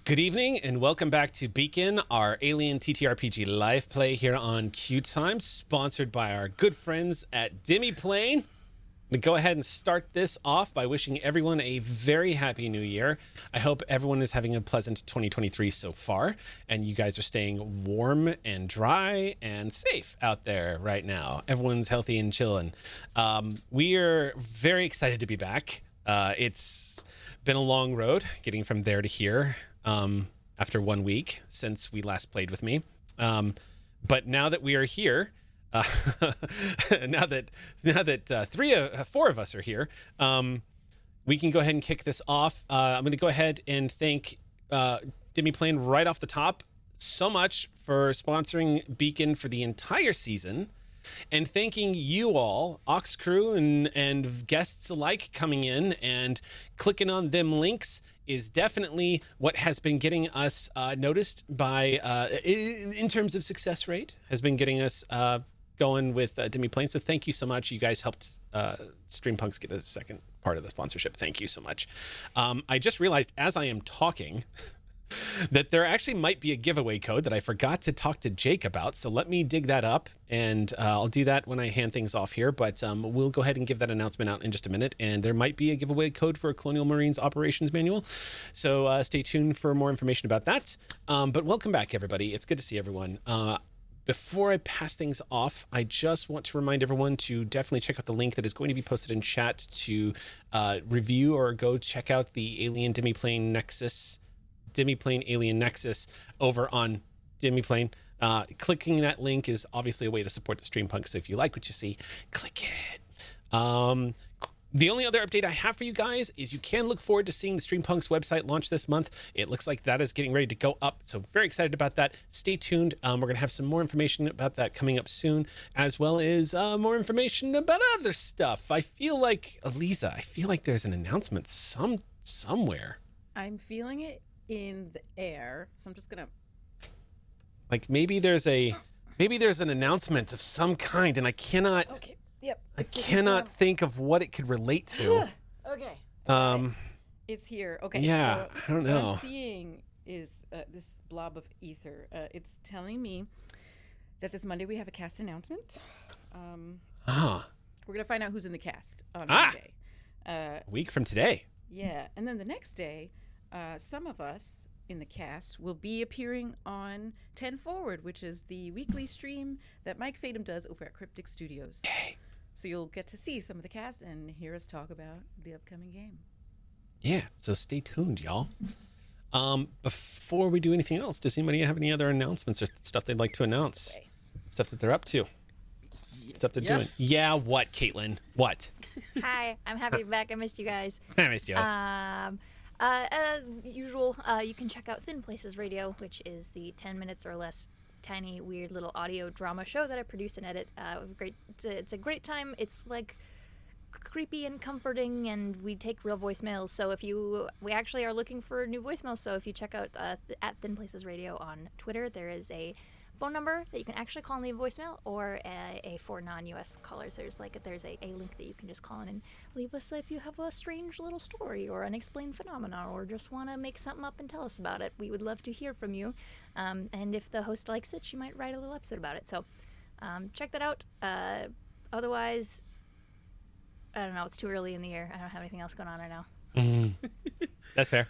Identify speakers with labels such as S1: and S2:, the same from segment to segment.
S1: Good evening and welcome back to Beacon, our Alien TTRPG live play here on QueueTimes, sponsored by our good friends at Demiplane. I'm going to go ahead and start this off by wishing everyone a very happy new year. I hope everyone is having a pleasant 2023 so far, and you guys are staying warm and dry and safe out there right now. Everyone's healthy and chilling. We are very excited to be back. It's been a long road getting from there to here. After 1 week since we last played with me. But now that we are here, now that four of us are here, we can go ahead and kick this off. I'm going to go ahead and thank Demiplane right off the top so much for sponsoring Beacon for the entire season. And thanking you all, Ox Crew and guests alike coming in and clicking on them links is definitely what has been getting us noticed by, in terms of success rate, has been getting us going with Demiplane. So thank you so much. You guys helped Streampunks get a second part of the sponsorship. Thank you so much. I just realized as I am talking that there actually might be a giveaway code that I forgot to talk to Jake about. So let me dig that up, and I'll do that when I hand things off here. But we'll go ahead and give that announcement out in just a minute. And there might be a giveaway code for a Colonial Marines Operations Manual. So stay tuned for more information about that. But welcome back, everybody. It's good to see everyone. Before I pass things off, I just want to remind everyone to definitely check out the link that is going to be posted in chat to review or go check out the Alien Demiplane Alien Nexus over on Demiplane. Clicking that link is obviously a way to support the Streampunk, so if you like what you see, click it. The only other update I have for you guys is you can look forward to seeing the Streampunk's website launch this month. It looks like that is getting ready to go up, so very excited about that. Stay tuned. We're going to have some more information about that coming up soon, as well as more information about other stuff. I feel like, Eliza, there's an announcement somewhere.
S2: I'm feeling it in the air, so I'm just gonna
S1: maybe there's an announcement of some kind, and I cannot think of what it could relate to.
S2: Okay. It's here. Okay.
S1: Yeah,
S2: so
S1: I don't know.
S2: What I'm seeing is this blob of ether. It's telling me that this Monday we have a cast announcement. We're gonna find out who's in the cast on Monday.
S1: A week from today.
S2: Yeah, and then the next day, some of us in the cast will be appearing on 10 Forward, which is the weekly stream that Mike Fadum does over at Cryptic Studios.
S1: Yay.
S2: So you'll get to see some of the cast and hear us talk about the upcoming game.
S1: Yeah, so stay tuned, y'all. Before we do anything else, does anybody have any other announcements or stuff they'd like to announce? Stuff that they're up to? Stuff they're doing? Yeah, what, Caitlin? What?
S3: Hi, I'm happy to be back. I missed you guys.
S1: I missed you.
S3: As usual, you can check out Thin Places Radio, which is the 10 minutes or less tiny, weird little audio drama show that I produce and edit. It's a great time. It's like creepy and comforting, and we take real voicemails. So we actually are looking for new voicemails. So if you check out at Thin Places Radio on Twitter, there is a phone number that you can actually call and leave a voicemail, or for non-US callers, there's a link that you can just call in and leave us if you have a strange little story or unexplained phenomenon, or just want to make something up and tell us about it. We would love to hear from you, and if the host likes it, she might write a little episode about it. So check that out. Otherwise, I don't know, it's too early in the year. I don't have anything else going on right now.
S1: That's fair.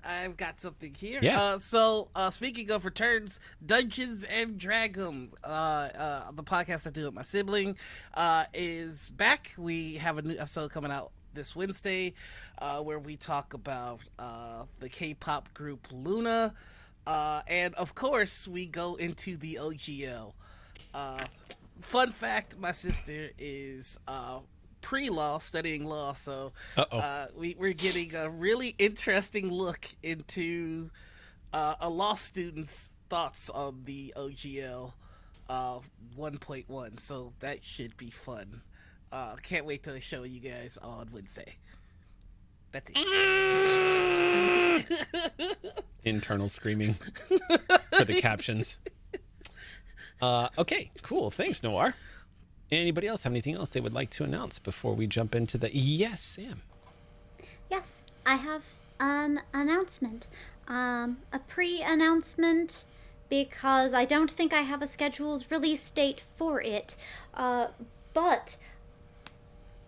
S4: I've got something here.
S1: Yeah.
S4: So speaking of returns, Dungeons and Dragons, the podcast I do with my sibling, is back. We have a new episode coming out this Wednesday, where we talk about the K-pop group Luna, and of course we go into the OGL. Fun fact: my sister is pre-law, studying law, so we're getting a really interesting look into a law student's thoughts on the OGL 1.1, so that should be fun. Can't wait to show you guys on Wednesday. That's it.
S1: Internal screaming for the captions. Okay, cool. Thanks, Noir. Anybody else have anything else they would like to announce before we jump into the... Yes, Sam.
S5: Yes, I have an announcement. A pre-announcement, because I don't think I have a scheduled release date for it. But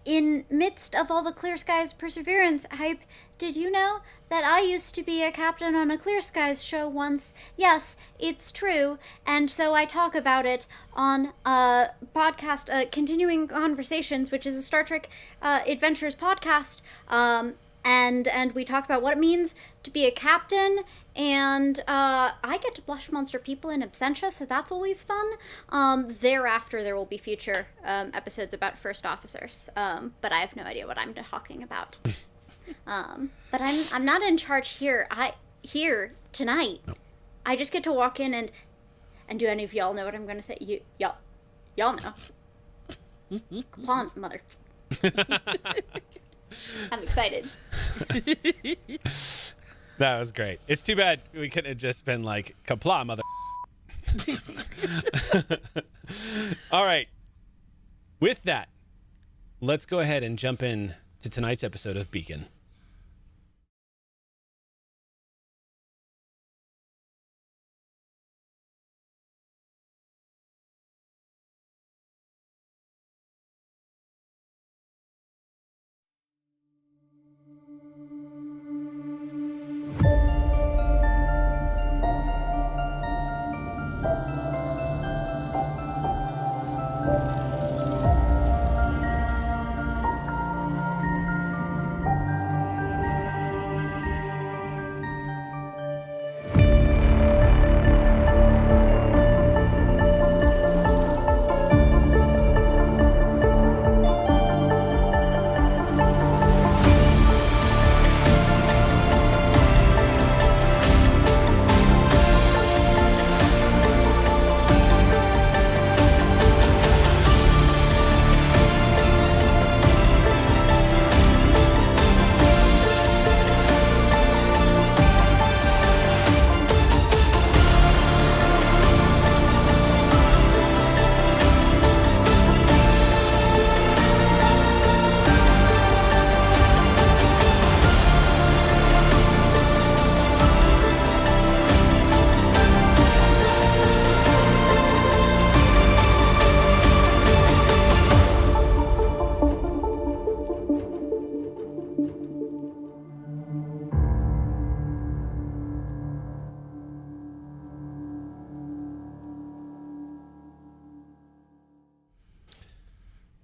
S5: in midst of all the Clear Skies Perseverance hype, did you know that I used to be a captain on a Clear Skies show once? Yes, it's true, and so I talk about it on a podcast, Continuing Conversations, which is a Star Trek Adventures podcast, and we talk about what it means to be a captain, and I get to blush monster people in absentia, so that's always fun. Thereafter, there will be future episodes about first officers, but I have no idea what I'm talking about. But I'm not in charge here. Here tonight. Nope. I just get to walk in and do any of y'all know what I'm gonna say? Y'all know. Come on, mother. I'm excited.
S1: That was great. It's too bad we couldn't have just been like, kapla, mother. All right. With that, let's go ahead and jump in to tonight's episode of Beacon.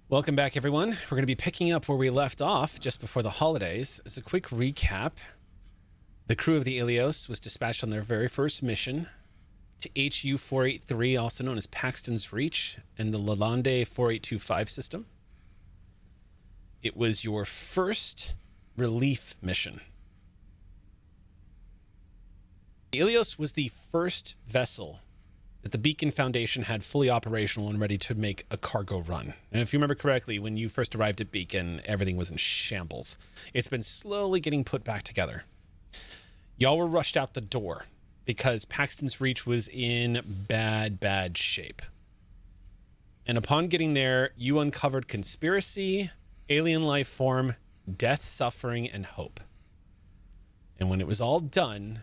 S1: Welcome back, everyone. We're going to be picking up where we left off just before the holidays. As a quick recap, the crew of the Ilios was dispatched on their very first mission to HU 483, also known as Paxton's Reach, and the Lalande 4825 system. It was your first relief mission. The Ilios was the first vessel that the Beacon Foundation had fully operational and ready to make a cargo run. And if you remember correctly, when you first arrived at Beacon, everything was in shambles. It's been slowly getting put back together. Y'all were rushed out the door because Paxton's Reach was in bad shape. And upon getting there, you uncovered conspiracy, alien life form, death, suffering, and hope. And when it was all done,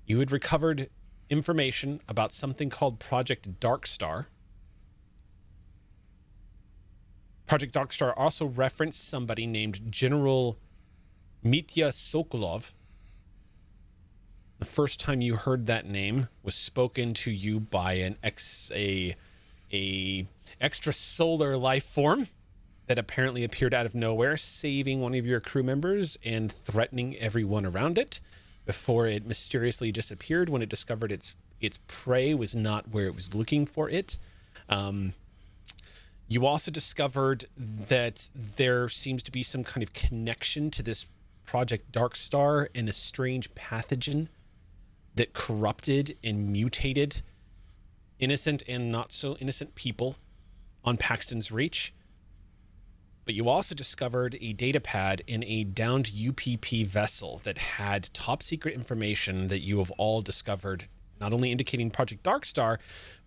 S1: you had recovered information about something called Project Darkstar. Project Darkstar also referenced somebody named General Mitya Sokolov. The first time you heard that name was spoken to you by an extrasolar life form that apparently appeared out of nowhere, saving one of your crew members and threatening everyone around it, before it mysteriously disappeared when it discovered its prey was not where it was looking for it. You also discovered that there seems to be some kind of connection to this Project Darkstar and a strange pathogen that corrupted and mutated innocent and not so innocent people on Paxton's Reach. But you also discovered a data pad in a downed UPP vessel that had top secret information that you have all discovered, not only indicating Project Darkstar,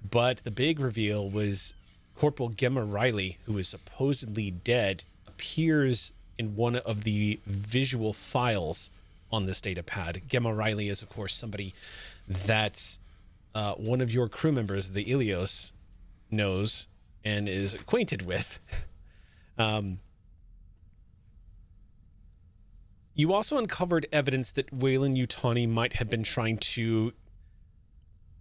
S1: but the big reveal was Corporal Gemma Riley, who is supposedly dead, appears in one of the visual files on this data pad. Gemma Riley is, of course, somebody that one of your crew members, the Ilios, knows and is acquainted with. You also uncovered evidence that Weyland-Yutani might have been trying to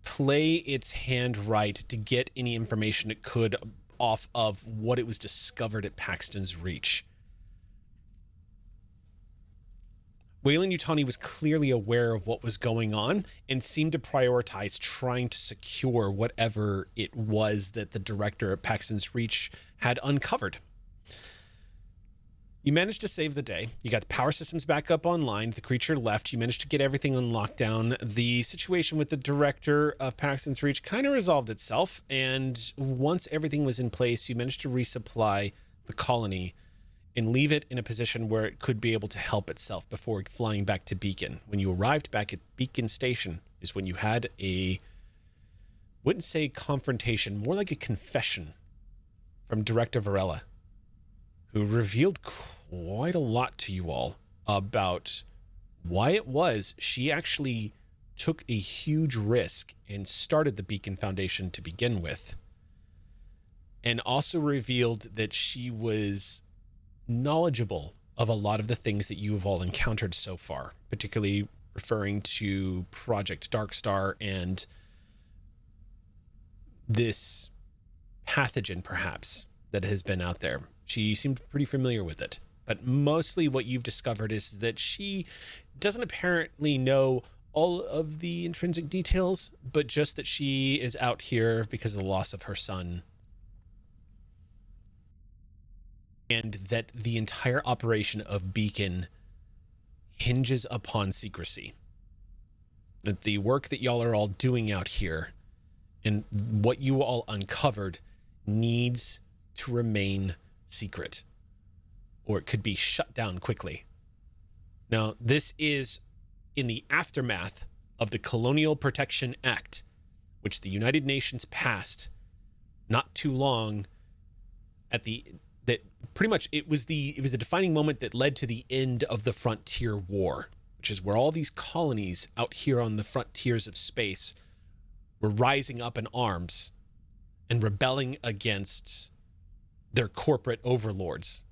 S1: play its hand right to get any information it could off of what it was discovered at Paxton's Reach. Weyland-Yutani was clearly aware of what was going on and seemed to prioritize trying to secure whatever it was that the director at Paxton's Reach had uncovered. You managed to save the day. You got the power systems back up online. The creature left. You managed to get everything on lockdown. The situation with the director of Paxton's Reach kind of resolved itself. And once everything was in place, you managed to resupply the colony and leave it in a position where it could be able to help itself before flying back to Beacon. When you arrived back at Beacon Station is when you had wouldn't say confrontation, more like a confession from Director Varela, who revealed quite a lot to you all about why it was she actually took a huge risk and started the Beacon Foundation to begin with. And also revealed that she was knowledgeable of a lot of the things that you have all encountered so far, particularly referring to Project Darkstar and this pathogen, perhaps, that has been out there. She seemed pretty familiar with it. But mostly what you've discovered is that she doesn't apparently know all of the intrinsic details, but just that she is out here because of the loss of her son. And that the entire operation of Beacon hinges upon secrecy. That the work that y'all are all doing out here and what you all uncovered needs to remain secret, or it could be shut down quickly. Now, this is in the aftermath of the Colonial Protection Act, which the United Nations passed not too long at that pretty much it was a defining moment that led to the end of the Frontier War, which is where all these colonies out here on the frontiers of space were rising up in arms and rebelling against their corporate overlords,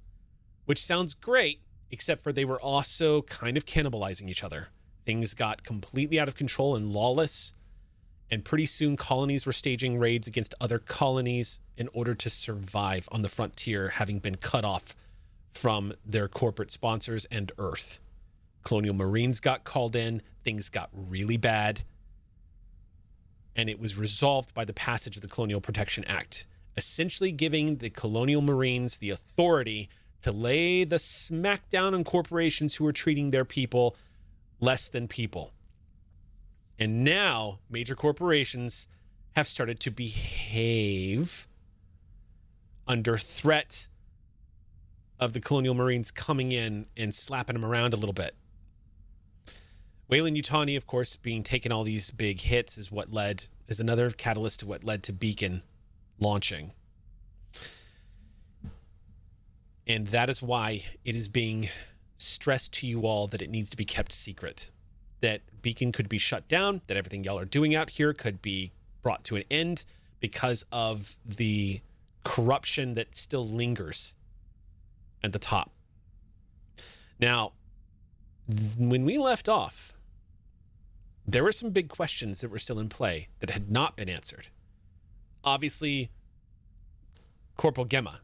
S1: which sounds great, except for they were also kind of cannibalizing each other. Things got completely out of control and lawless, and pretty soon colonies were staging raids against other colonies in order to survive on the frontier, having been cut off from their corporate sponsors and Earth. Colonial Marines got called in, things got really bad, and it was resolved by the passage of the Colonial Protection Act, essentially giving the Colonial Marines the authority to lay the smackdown on corporations who are treating their people less than people. And now major corporations have started to behave under threat of the Colonial Marines coming in and slapping them around a little bit. Weyland-Yutani, of course, being taken all these big hits is another catalyst to what led to Beacon launching. And that is why it is being stressed to you all that it needs to be kept secret. That Beacon could be shut down, that everything y'all are doing out here could be brought to an end because of the corruption that still lingers at the top. Now, when we left off, there were some big questions that were still in play that had not been answered. Obviously, Corporal Gemma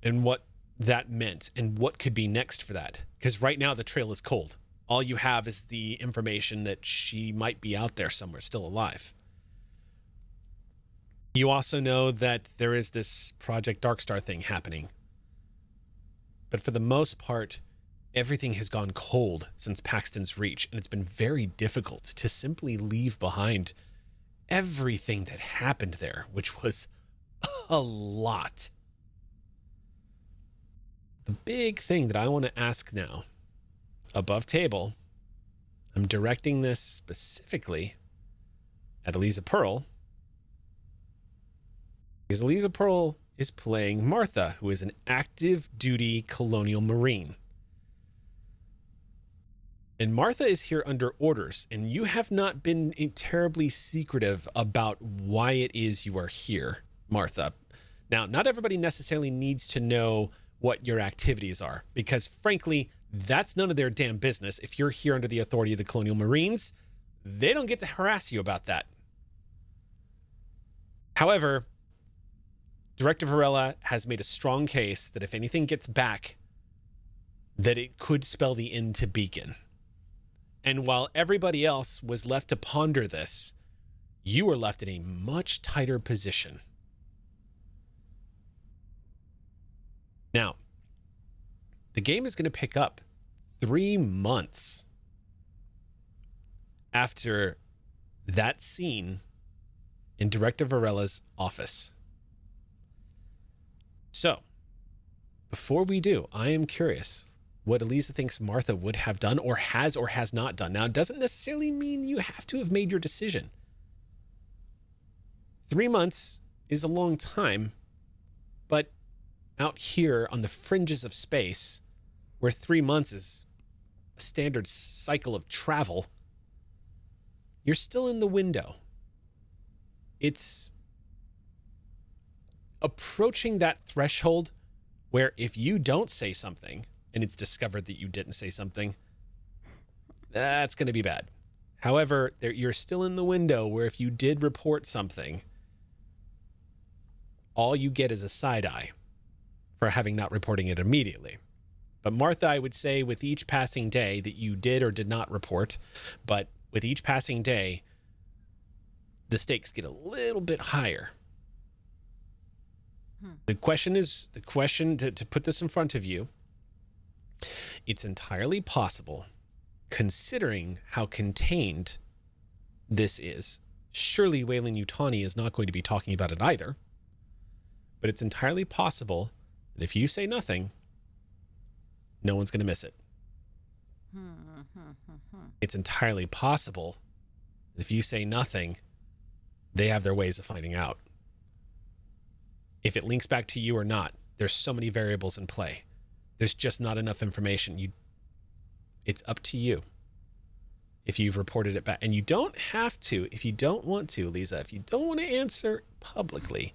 S1: and what that meant and what could be next for that. Because right now the trail is cold. All you have is the information that she might be out there somewhere still alive. You also know that there is this Project Darkstar thing happening. But for the most part, everything has gone cold since Paxton's Reach, and it's been very difficult to simply leave behind everything that happened there, which was a lot. The big thing that I want to ask now, above table, I'm directing this specifically at Eliza Pearl, because Eliza Pearl is playing Martha, who is an active duty Colonial Marine. And Martha is here under orders, and you have not been terribly secretive about why it is you are here, Martha. Now, not everybody necessarily needs to know what your activities are, because frankly, that's none of their damn business. If you're here under the authority of the Colonial Marines, they don't get to harass you about that. However, Director Varela has made a strong case that if anything gets back, that it could spell the end to Beacon. And while everybody else was left to ponder this, you were left in a much tighter position. Now, the game is going to pick up 3 months after that scene in Director Varela's office. So, before we do, I am curious what Eliza thinks Martha would have done or has not done. Now, it doesn't necessarily mean you have to have made your decision. 3 months is a long time, but out here on the fringes of space, where 3 months is a standard cycle of travel, you're still in the window. It's approaching that threshold where if you don't say something and it's discovered that you didn't say something, that's going to be bad. However, you're still in the window where if you did report something, all you get is a side eye for having not reporting it immediately. But Martha, I would say with each passing day that you did or did not report, but with each passing day, the stakes get a little bit higher. The question to put this in front of you, it's entirely possible, considering how contained this is. Surely Weyland-Yutani is not going to be talking about it either. But it's entirely possible that if you say nothing, no one's going to miss it. It's entirely possible that if you say nothing, they have their ways of finding out. If it links back to you or not, there's so many variables in play. There's just not enough information. It's up to you if you've reported it back. And you don't have to, if you don't want to, Lisa, if you don't want to answer publicly,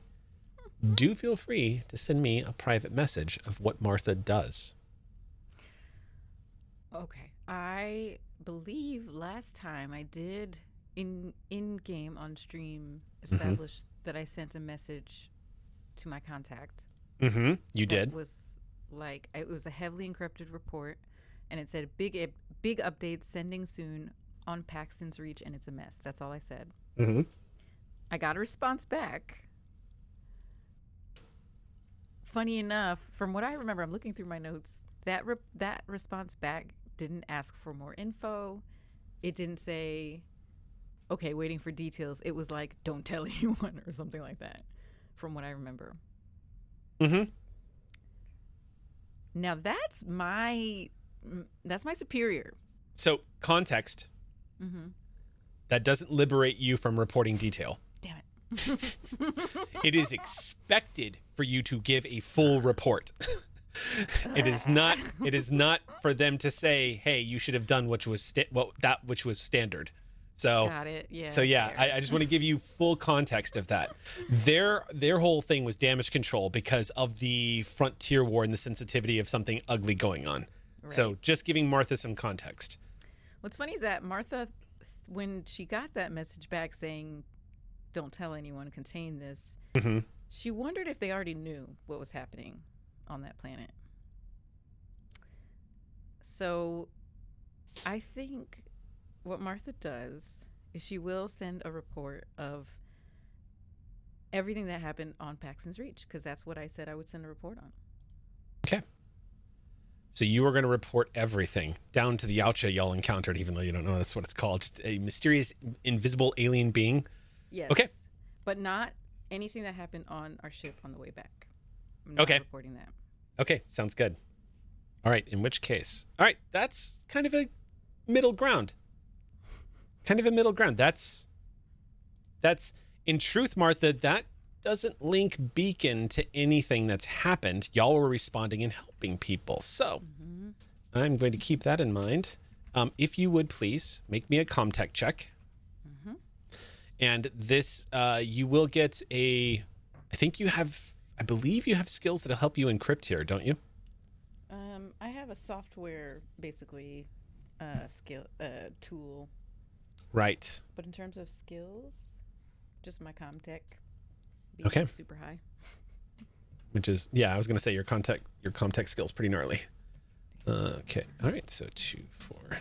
S1: do feel free to send me a private message of what Martha does.
S2: Okay. I believe last time I did in-game on stream establish that I sent a message to my contact.
S1: You did.
S2: It was like, it was a heavily encrypted report, and it said big updates sending soon on Paxton's Reach, and it's a mess. That's all I said. I got a response back. Funny enough, from what I remember, I'm looking through my notes, that response back didn't ask for more info. It didn't say, okay, waiting for details. It was like, don't tell anyone or something like that, from what I remember. Now that's my superior.
S1: So context. That doesn't liberate you from reporting detail.
S2: Damn it.
S1: It is expected for you to give a full report. It is not for them to say, hey, you should have done which was standard. So
S2: got it. Yeah.
S1: So yeah, I just want to give you full context of that. Their whole thing was damage control because of the frontier war and the sensitivity of something ugly going on. Right. So just giving Martha some context.
S2: What's funny is that Martha, when she got that message back saying, don't tell anyone, contain this, she wondered if they already knew what was happening on that planet. So I think what Martha does is she will send a report of everything that happened on Paxton's Reach, because that's what I said I would send a report on.
S1: Okay. So you are going to report everything down to the Yautja y'all encountered, even though you don't know that's what it's called. Just a mysterious, invisible alien being.
S2: Yes.
S1: Okay.
S2: But not anything that happened on our ship on the way back. I'm not reporting that.
S1: Okay. Sounds good. All right. In which case, all right, that's kind of a middle ground. That's in truth, Martha, that doesn't link Beacon to anything that's happened. Y'all were responding and helping people. So I'm going to keep that in mind If you would please make me a comtech check. And this, you will get a, I believe you have skills that'll help you encrypt here, don't you?
S2: I have a software, basically, skill tool.
S1: Right.
S2: But in terms of skills, just my comtech.
S1: Okay.
S2: Super high.
S1: Which is, yeah, I was going to say your comtech skill's pretty gnarly. Okay. All right. So 2, 4.
S2: 5,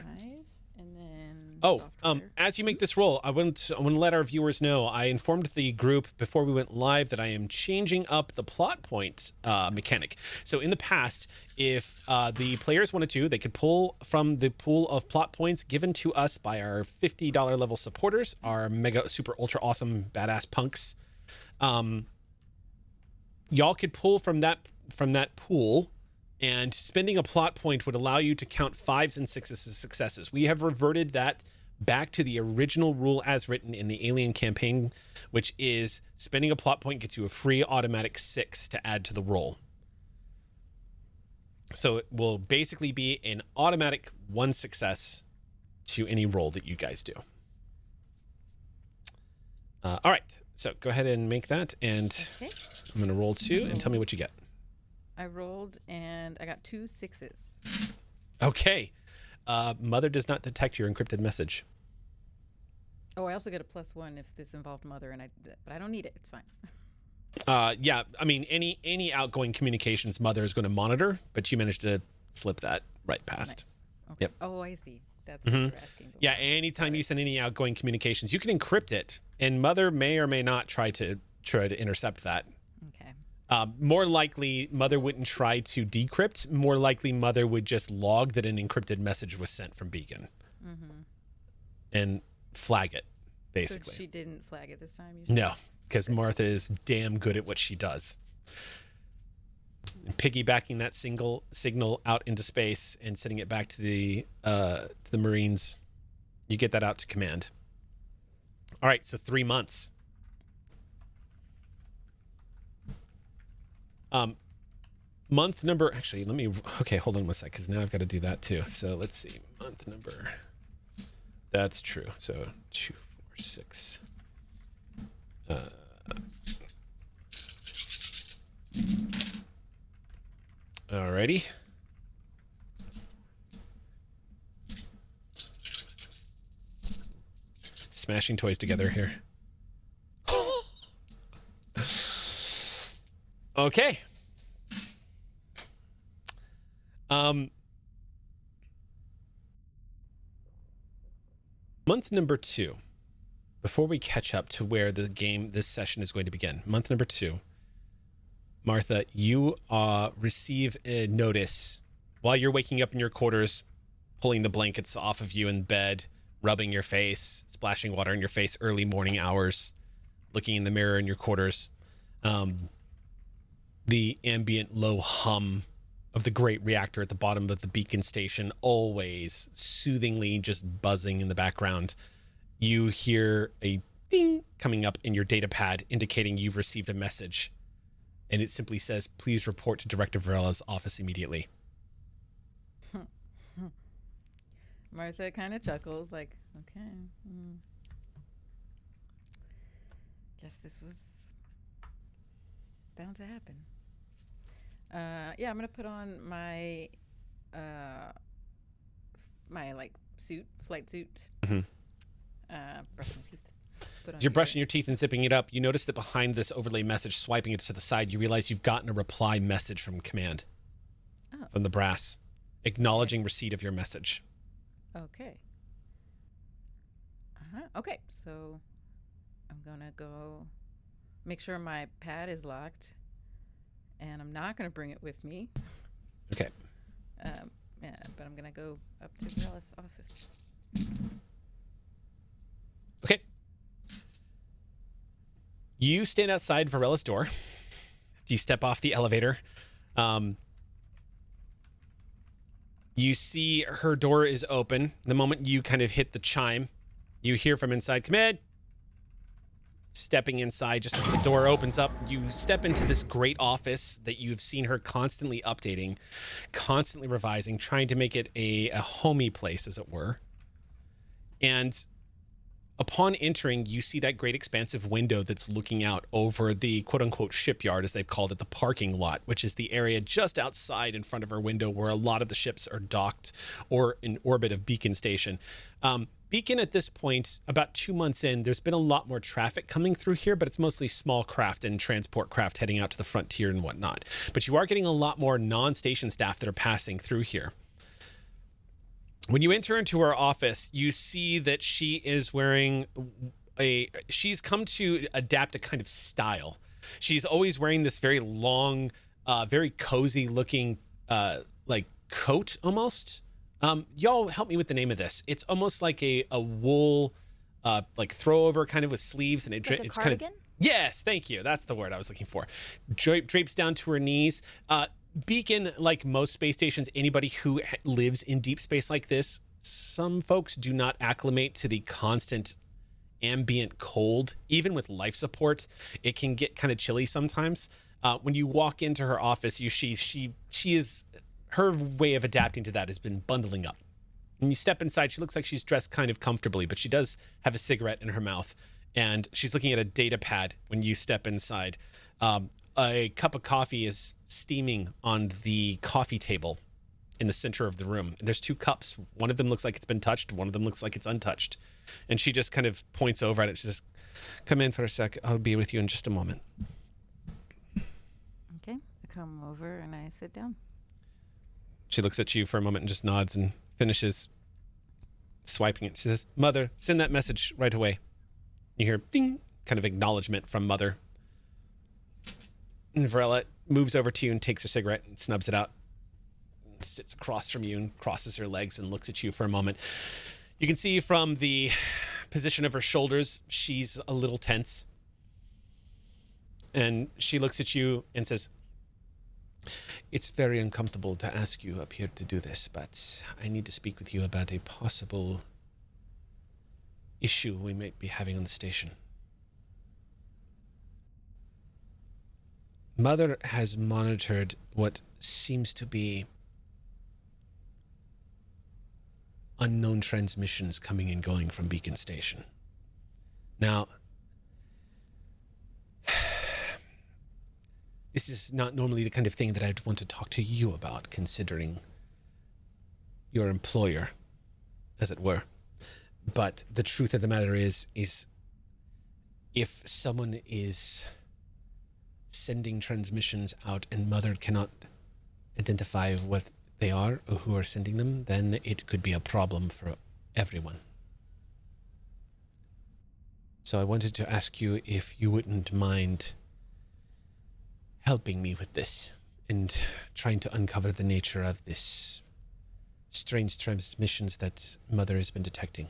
S2: and then.
S1: Oh,
S2: software.
S1: as you make this roll, I want to let our viewers know, I informed the group before we went live that I am changing up the plot point mechanic. So in the past, if the players wanted to, they could pull from the pool of plot points given to us by our $50 level supporters, our mega super ultra awesome badass punks. Y'all could pull from that pool, and spending a plot point would allow you to count 5s and 6s as successes. We have reverted that back to the original rule as written in the Alien campaign, which is spending a plot point gets you a free automatic 6 to add to the roll. So it will basically be an automatic 1 success to any roll that you guys do. All right, so go ahead and make that, and
S2: Okay.
S1: I'm going to roll 2 and tell me what you get.
S2: I rolled and I got 2 6s.
S1: Okay. Mother does not detect your encrypted message.
S2: Oh, I also get a +1 if this involved mother, but I don't need it. It's fine.
S1: Yeah, I mean, any outgoing communications Mother is going to monitor, but you managed to slip that right past.
S2: Nice. Okay.
S1: Yep.
S2: Oh, I see. That's what you're asking. Before.
S1: Yeah, anytime you send any outgoing communications, you can encrypt it, and Mother may or may not try to intercept that.
S2: Okay.
S1: More likely, Mother wouldn't try to decrypt. More likely, Mother would just log that an encrypted message was sent from Beacon and flag it, basically.
S2: So she didn't flag it this time?
S1: No, because Martha is damn good at what she does. And piggybacking that signal out into space and sending it back to the Marines, you get that out to command. All right, so 3 months. Month number, actually, hold on one sec, because now I've got to do that too. So let's see, month number, that's true. So 2, 4, 6. Alrighty. Smashing toys together here. Okay. Month number 2, before we catch up to where this session is going to begin. Month number 2, Martha, you receive a notice while you're waking up in your quarters, pulling the blankets off of you in bed, rubbing your face, splashing water in your face, early morning hours, looking in the mirror in your quarters. The ambient low hum of the great reactor at the bottom of the beacon station, always soothingly just buzzing in the background. You hear a ding coming up in your data pad indicating you've received a message. And it simply says, please report to Director Varela's office immediately.
S2: Martha kind of chuckles like, okay. Guess this was bound to happen. Yeah, I'm gonna put on my flight suit. Brush my teeth.
S1: As you're brushing your teeth and zipping it up, you notice that behind this overlay message, swiping it to the side, you realize you've gotten a reply message from command, from the brass, acknowledging receipt of your message.
S2: Okay. Okay, so I'm gonna go make sure my pad is locked, and I'm not gonna bring it with me.
S1: Okay.
S2: Yeah, but I'm gonna go up to Varela's office.
S1: Okay. You stand outside Varela's door. You step off the elevator. You see her door is open. The moment you kind of hit the chime, you hear from inside, come in. stepping inside just as the door opens up. You step into this great office that you've seen her constantly updating, constantly revising, trying to make it a homey place, as it were. And upon entering, you see that great expansive window that's looking out over the quote-unquote shipyard, as they've called it, the parking lot, which is the area just outside in front of her window where a lot of the ships are docked or in orbit of Beacon Station. Beacon, at this point, about 2 months in, there's been a lot more traffic coming through here, but it's mostly small craft and transport craft heading out to the frontier and whatnot. But you are getting a lot more non-station staff that are passing through here. When you enter into her office, you see that she is wearing she's come to adapt a kind of style. She's always wearing this very long, very cozy looking, like coat almost. Y'all help me with the name of this. It's almost like a wool, like throwover kind of with sleeves, and
S3: Like a
S1: it's
S3: cardigan?
S1: kind of, yes, thank you. That's the word I was looking for. Drapes down to her knees. Beacon, like most space stations, anybody who lives in deep space like this, some folks do not acclimate to the constant ambient cold. Even with life support, it can get kind of chilly sometimes. When you walk into her office, she is, her way of adapting to that has been bundling up. When you step inside, she looks like she's dressed kind of comfortably, but she does have a cigarette in her mouth, and she's looking at a data pad when you step inside. A cup of coffee is steaming on the coffee table in the center of the room. And there's 2 cups. One of them looks like it's been touched. One of them looks like it's untouched. And she just kind of points over at it. She says, "Come in for a sec. I'll be with you in just a moment."
S2: Okay. I come over and I sit down.
S1: She looks at you for a moment and just nods and finishes swiping it. She says, "Mother, send that message right away." You hear ding, kind of acknowledgement from Mother. And Varela moves over to you and takes her cigarette and snubs it out. Sits across from you and crosses her legs and looks at you for a moment. You can see from the position of her shoulders, she's a little tense. And she looks at you and says, "It's very uncomfortable to ask you up here to do this, but I need to speak with you about a possible issue we might be having on the station. Mother has monitored what seems to be unknown transmissions coming and going from Beacon Station. Now, this is not normally the kind of thing that I'd want to talk to you about, considering your employer, as it were. But the truth of the matter is if someone is sending transmissions out and Mother cannot identify what they are or who are sending them, then it could be a problem for everyone. So I wanted to ask you if you wouldn't mind helping me with this and trying to uncover the nature of this strange transmissions that Mother has been detecting."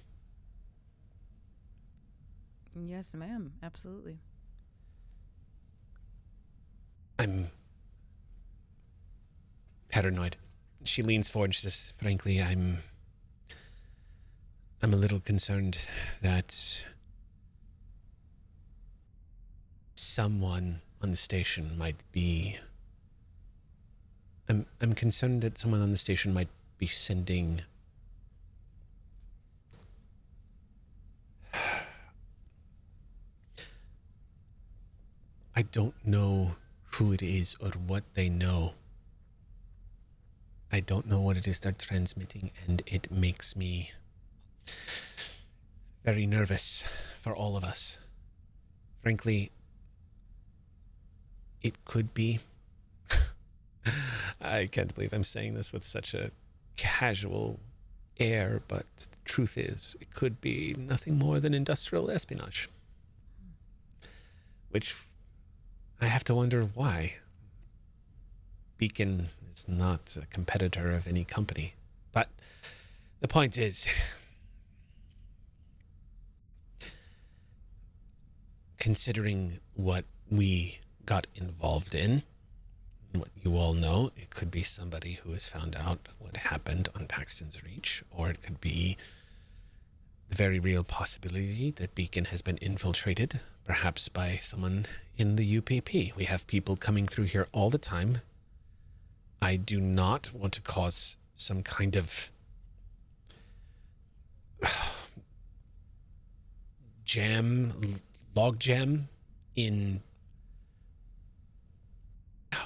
S2: Yes, ma'am. Absolutely.
S1: "I'm paranoid." She leans forward and she says, "Frankly, I'm a little concerned that someone on the station might be... I'm concerned that someone on the station might be sending... I don't know who it is or what they know. I don't know what it is they're transmitting, and it makes me very nervous for all of us. Frankly, it could be... I can't believe I'm saying this with such a casual air, but the truth is, it could be nothing more than industrial espionage. Which I have to wonder why. Beacon is not a competitor of any company. But the point is, considering what we got involved in, what you all know, it could be somebody who has found out what happened on Paxton's Reach, or it could be the very real possibility that Beacon has been infiltrated, perhaps by someone in the UPP. We have people coming through here all the time. I do not want to cause some kind of log jam in...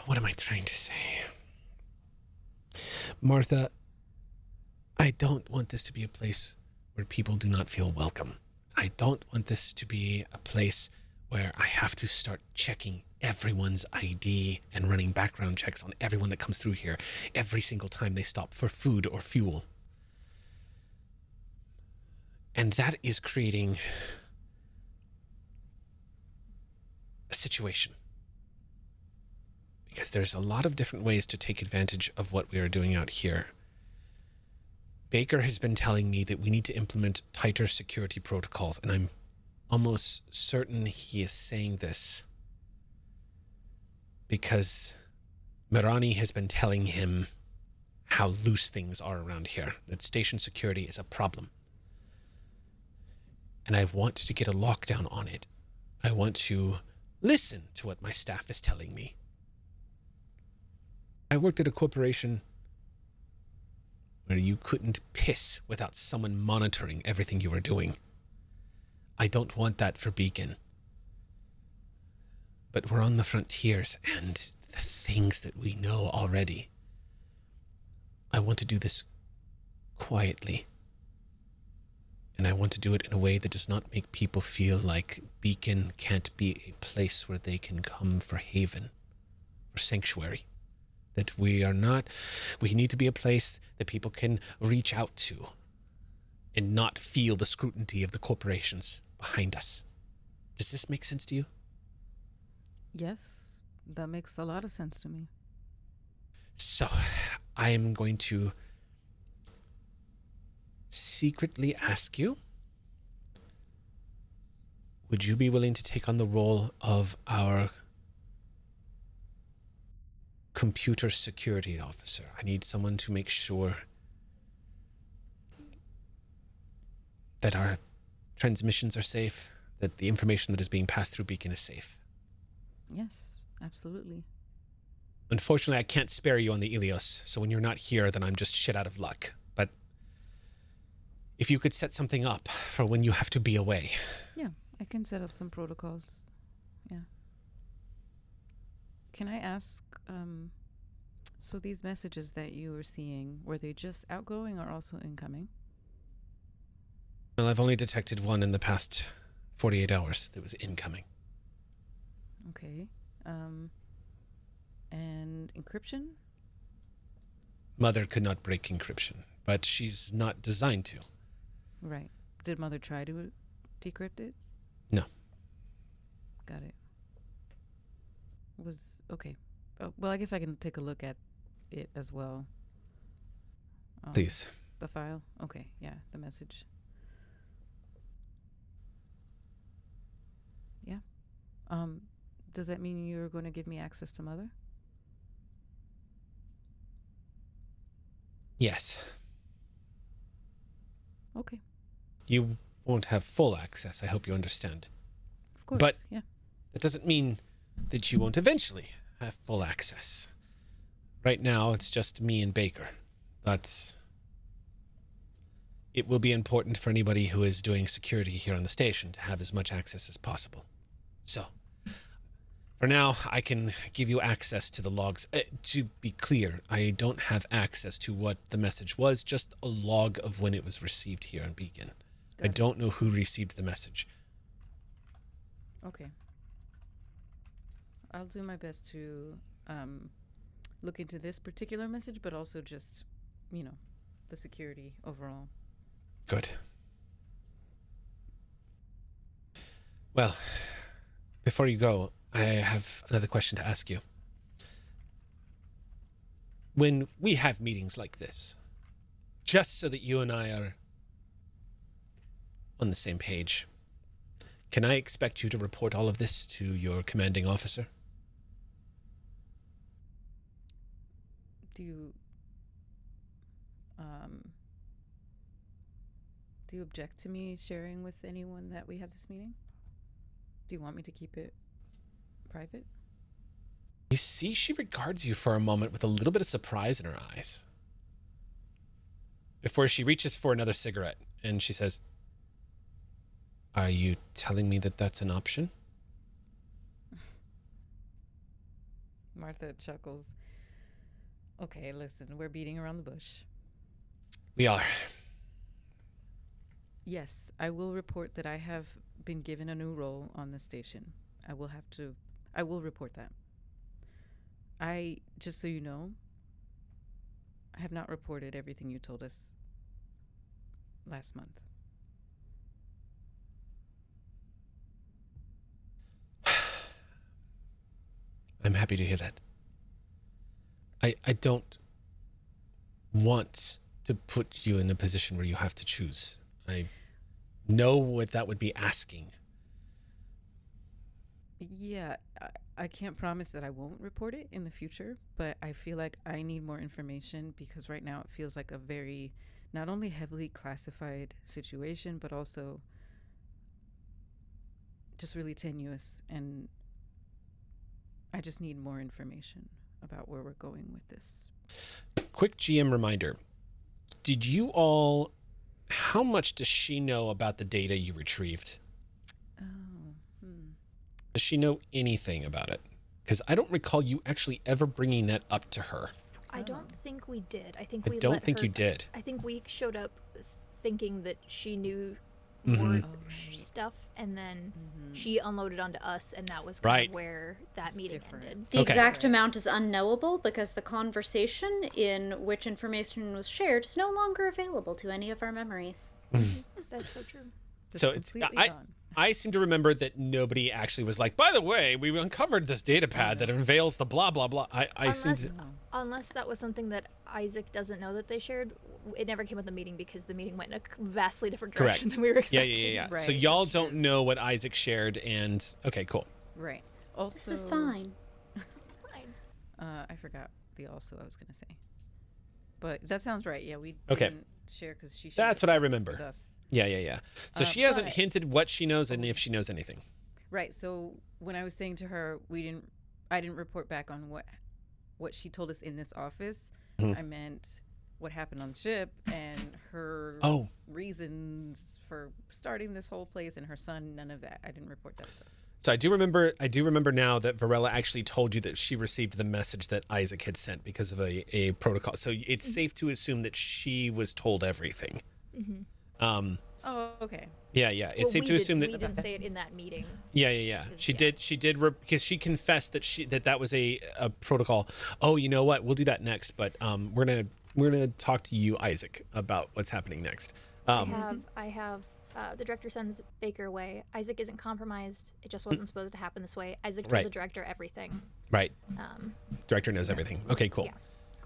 S1: What am I trying to say? Martha, I don't want this to be a place where people do not feel welcome. I don't want this to be a place where I have to start checking everyone's ID and running background checks on everyone that comes through here every single time they stop for food or fuel. And that is creating a situation. Because there's a lot of different ways to take advantage of what we are doing out here. Baker has been telling me that we need to implement tighter security protocols, and I'm almost certain he is saying this because Mirani has been telling him how loose things are around here, that station security is a problem. And I want to get a lockdown on it. I want to listen to what my staff is telling me. I worked at a corporation where you couldn't piss without someone monitoring everything you were doing. I don't want that for Beacon. But we're on the frontiers, and the things that we know already. I want to do this quietly. And I want to do it in a way that does not make people feel like Beacon can't be a place where they can come for haven, for sanctuary. That we need to be a place that people can reach out to and not feel the scrutiny of the corporations behind us. Does this make sense to you?
S2: Yes, that makes a lot of sense to me.
S1: So, I am going to secretly ask you, would you be willing to take on the role of our computer security officer? I need someone to make sure that our transmissions are safe, that the information that is being passed through Beacon is safe.
S2: Yes, absolutely.
S1: Unfortunately, I can't spare you on the Ilios, so when you're not here, then I'm just shit out of luck. But if you could set something up for when you have to be away.
S2: Yeah, I can set up some protocols. Yeah. Can I ask, so these messages that you were seeing, were they just outgoing or also incoming?
S1: Well, I've only detected one in the past 48 hours that was incoming.
S2: Okay. And encryption?
S1: Mother could not break encryption, but she's not designed to.
S2: Right. Did Mother try to decrypt it?
S1: No.
S2: Got it. Okay. Well, I guess I can take a look at it as well.
S1: Please.
S2: The file? Okay, yeah, the message. Yeah. Does that mean you're going to give me access to Mother?
S1: Yes.
S2: Okay.
S1: You won't have full access, I hope you understand.
S2: Of course,
S1: But
S2: yeah.
S1: that doesn't mean that you won't eventually have full access. Right now, it's just me and Baker. But it will be important for anybody who is doing security here on the station to have as much access as possible. So, for now, I can give you access to the logs. To be clear, I don't have access to what the message was, just a log of when it was received here on Beacon. I don't know who received the message.
S2: Okay. I'll do my best to look into this particular message, but also just, the security overall.
S1: Good. Well, before you go, I have another question to ask you. When we have meetings like this, just so that you and I are on the same page, can I expect you to report all of this to your commanding officer?
S2: Do you object to me sharing with anyone that we had this meeting? Do you want me to keep it private?
S1: You see, she regards you for a moment with a little bit of surprise in her eyes before she reaches for another cigarette, and she says, "Are you telling me that that's an option?"
S2: Martha chuckles. Okay, listen, we're beating around the bush.
S1: We are.
S2: Yes, I will report that I have been given a new role on the station. I will report that. Just so you know, I have not reported everything you told us last month.
S1: I'm happy to hear that. I don't want to put you in a position where you have to choose. I know what that would be asking.
S2: Yeah, I can't promise that I won't report it in the future, but I feel like I need more information because right now it feels like a very, not only heavily classified situation, but also just really tenuous. And I just need more information about where we're going with this.
S1: Quick GM reminder. How much does she know about the data you retrieved? Does she know anything about it? Because I don't recall you actually ever bringing that up to her.
S3: I don't think we did. I think
S1: I
S3: we
S1: don't
S3: let
S1: think
S3: her,
S1: you did.
S3: I think we showed up thinking that she knew
S1: Mm-hmm.
S3: more stuff, and then she unloaded onto us, and that was kind of where that meeting
S2: different.
S3: ended.
S5: The
S1: Okay.
S5: exact amount is unknowable because the conversation in which information was shared is no longer available to any of our memories.
S3: That's so true.
S2: Just
S1: So it's
S2: completely gone.
S1: I seem to remember that nobody actually was like, by the way, we uncovered this data pad that unveils the blah blah blah.
S3: Unless that was something that Isaac doesn't know that they shared. It never came at the meeting because the meeting went in a vastly different direction
S1: Correct.
S3: than we were expecting.
S1: Yeah.
S2: Right,
S1: So y'all
S2: that's
S1: don't know what Isaac shared, and okay, cool.
S2: Right. Also,
S5: This is fine.
S3: It's fine.
S2: I forgot the also I was going to say. But that sounds right. Yeah, we
S1: Okay.
S2: didn't share because she shared
S1: That's what I
S2: stuff
S1: remember.
S2: with us.
S1: Yeah. So she hasn't
S2: but-
S1: hinted what she knows and if she knows anything.
S2: Right. So when I was saying to her, I didn't report back on what she told us in this office. I meant what happened on the ship and her reasons for starting this whole place and her son. None of that. I didn't report that stuff.
S1: So I do remember now that Varela actually told you that she received the message that Isaac had sent because of a protocol. So it's safe to assume that she was told everything.
S2: Oh, okay.
S1: Yeah. It's safe to assume
S3: we
S1: that.
S3: didn't say it in that meeting.
S1: Yeah. She did because she confessed that that was a protocol. Oh, you know what? We'll do that next. But we're gonna talk to you, Isaac, about what's happening next.
S3: I have the director sends Baker away. Isaac isn't compromised. It just wasn't supposed to happen this way. Isaac told
S1: Right.
S3: the director everything.
S1: Right. Director knows everything. Okay, cool.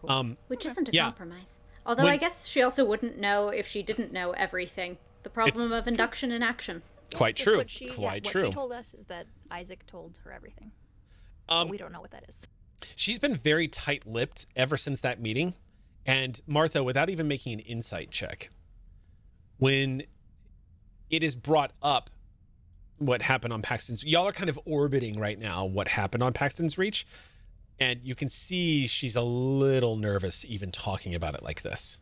S3: Yeah.
S5: Which isn't a
S1: Yeah.
S5: compromise. Although
S1: When-
S5: I guess she also wouldn't know if she didn't know everything. The problem
S1: It's
S5: of induction in action.
S1: Quite
S3: Just
S1: true.
S3: What she
S1: true.
S3: told us is that Isaac told her everything. But we don't know what that is.
S1: She's been very tight-lipped ever since that meeting. And Martha, without even making an insight check, when it is brought up what happened on Paxton's, y'all are kind of orbiting right now what happened on Paxton's Reach, and you can see she's a little nervous even talking about it like this.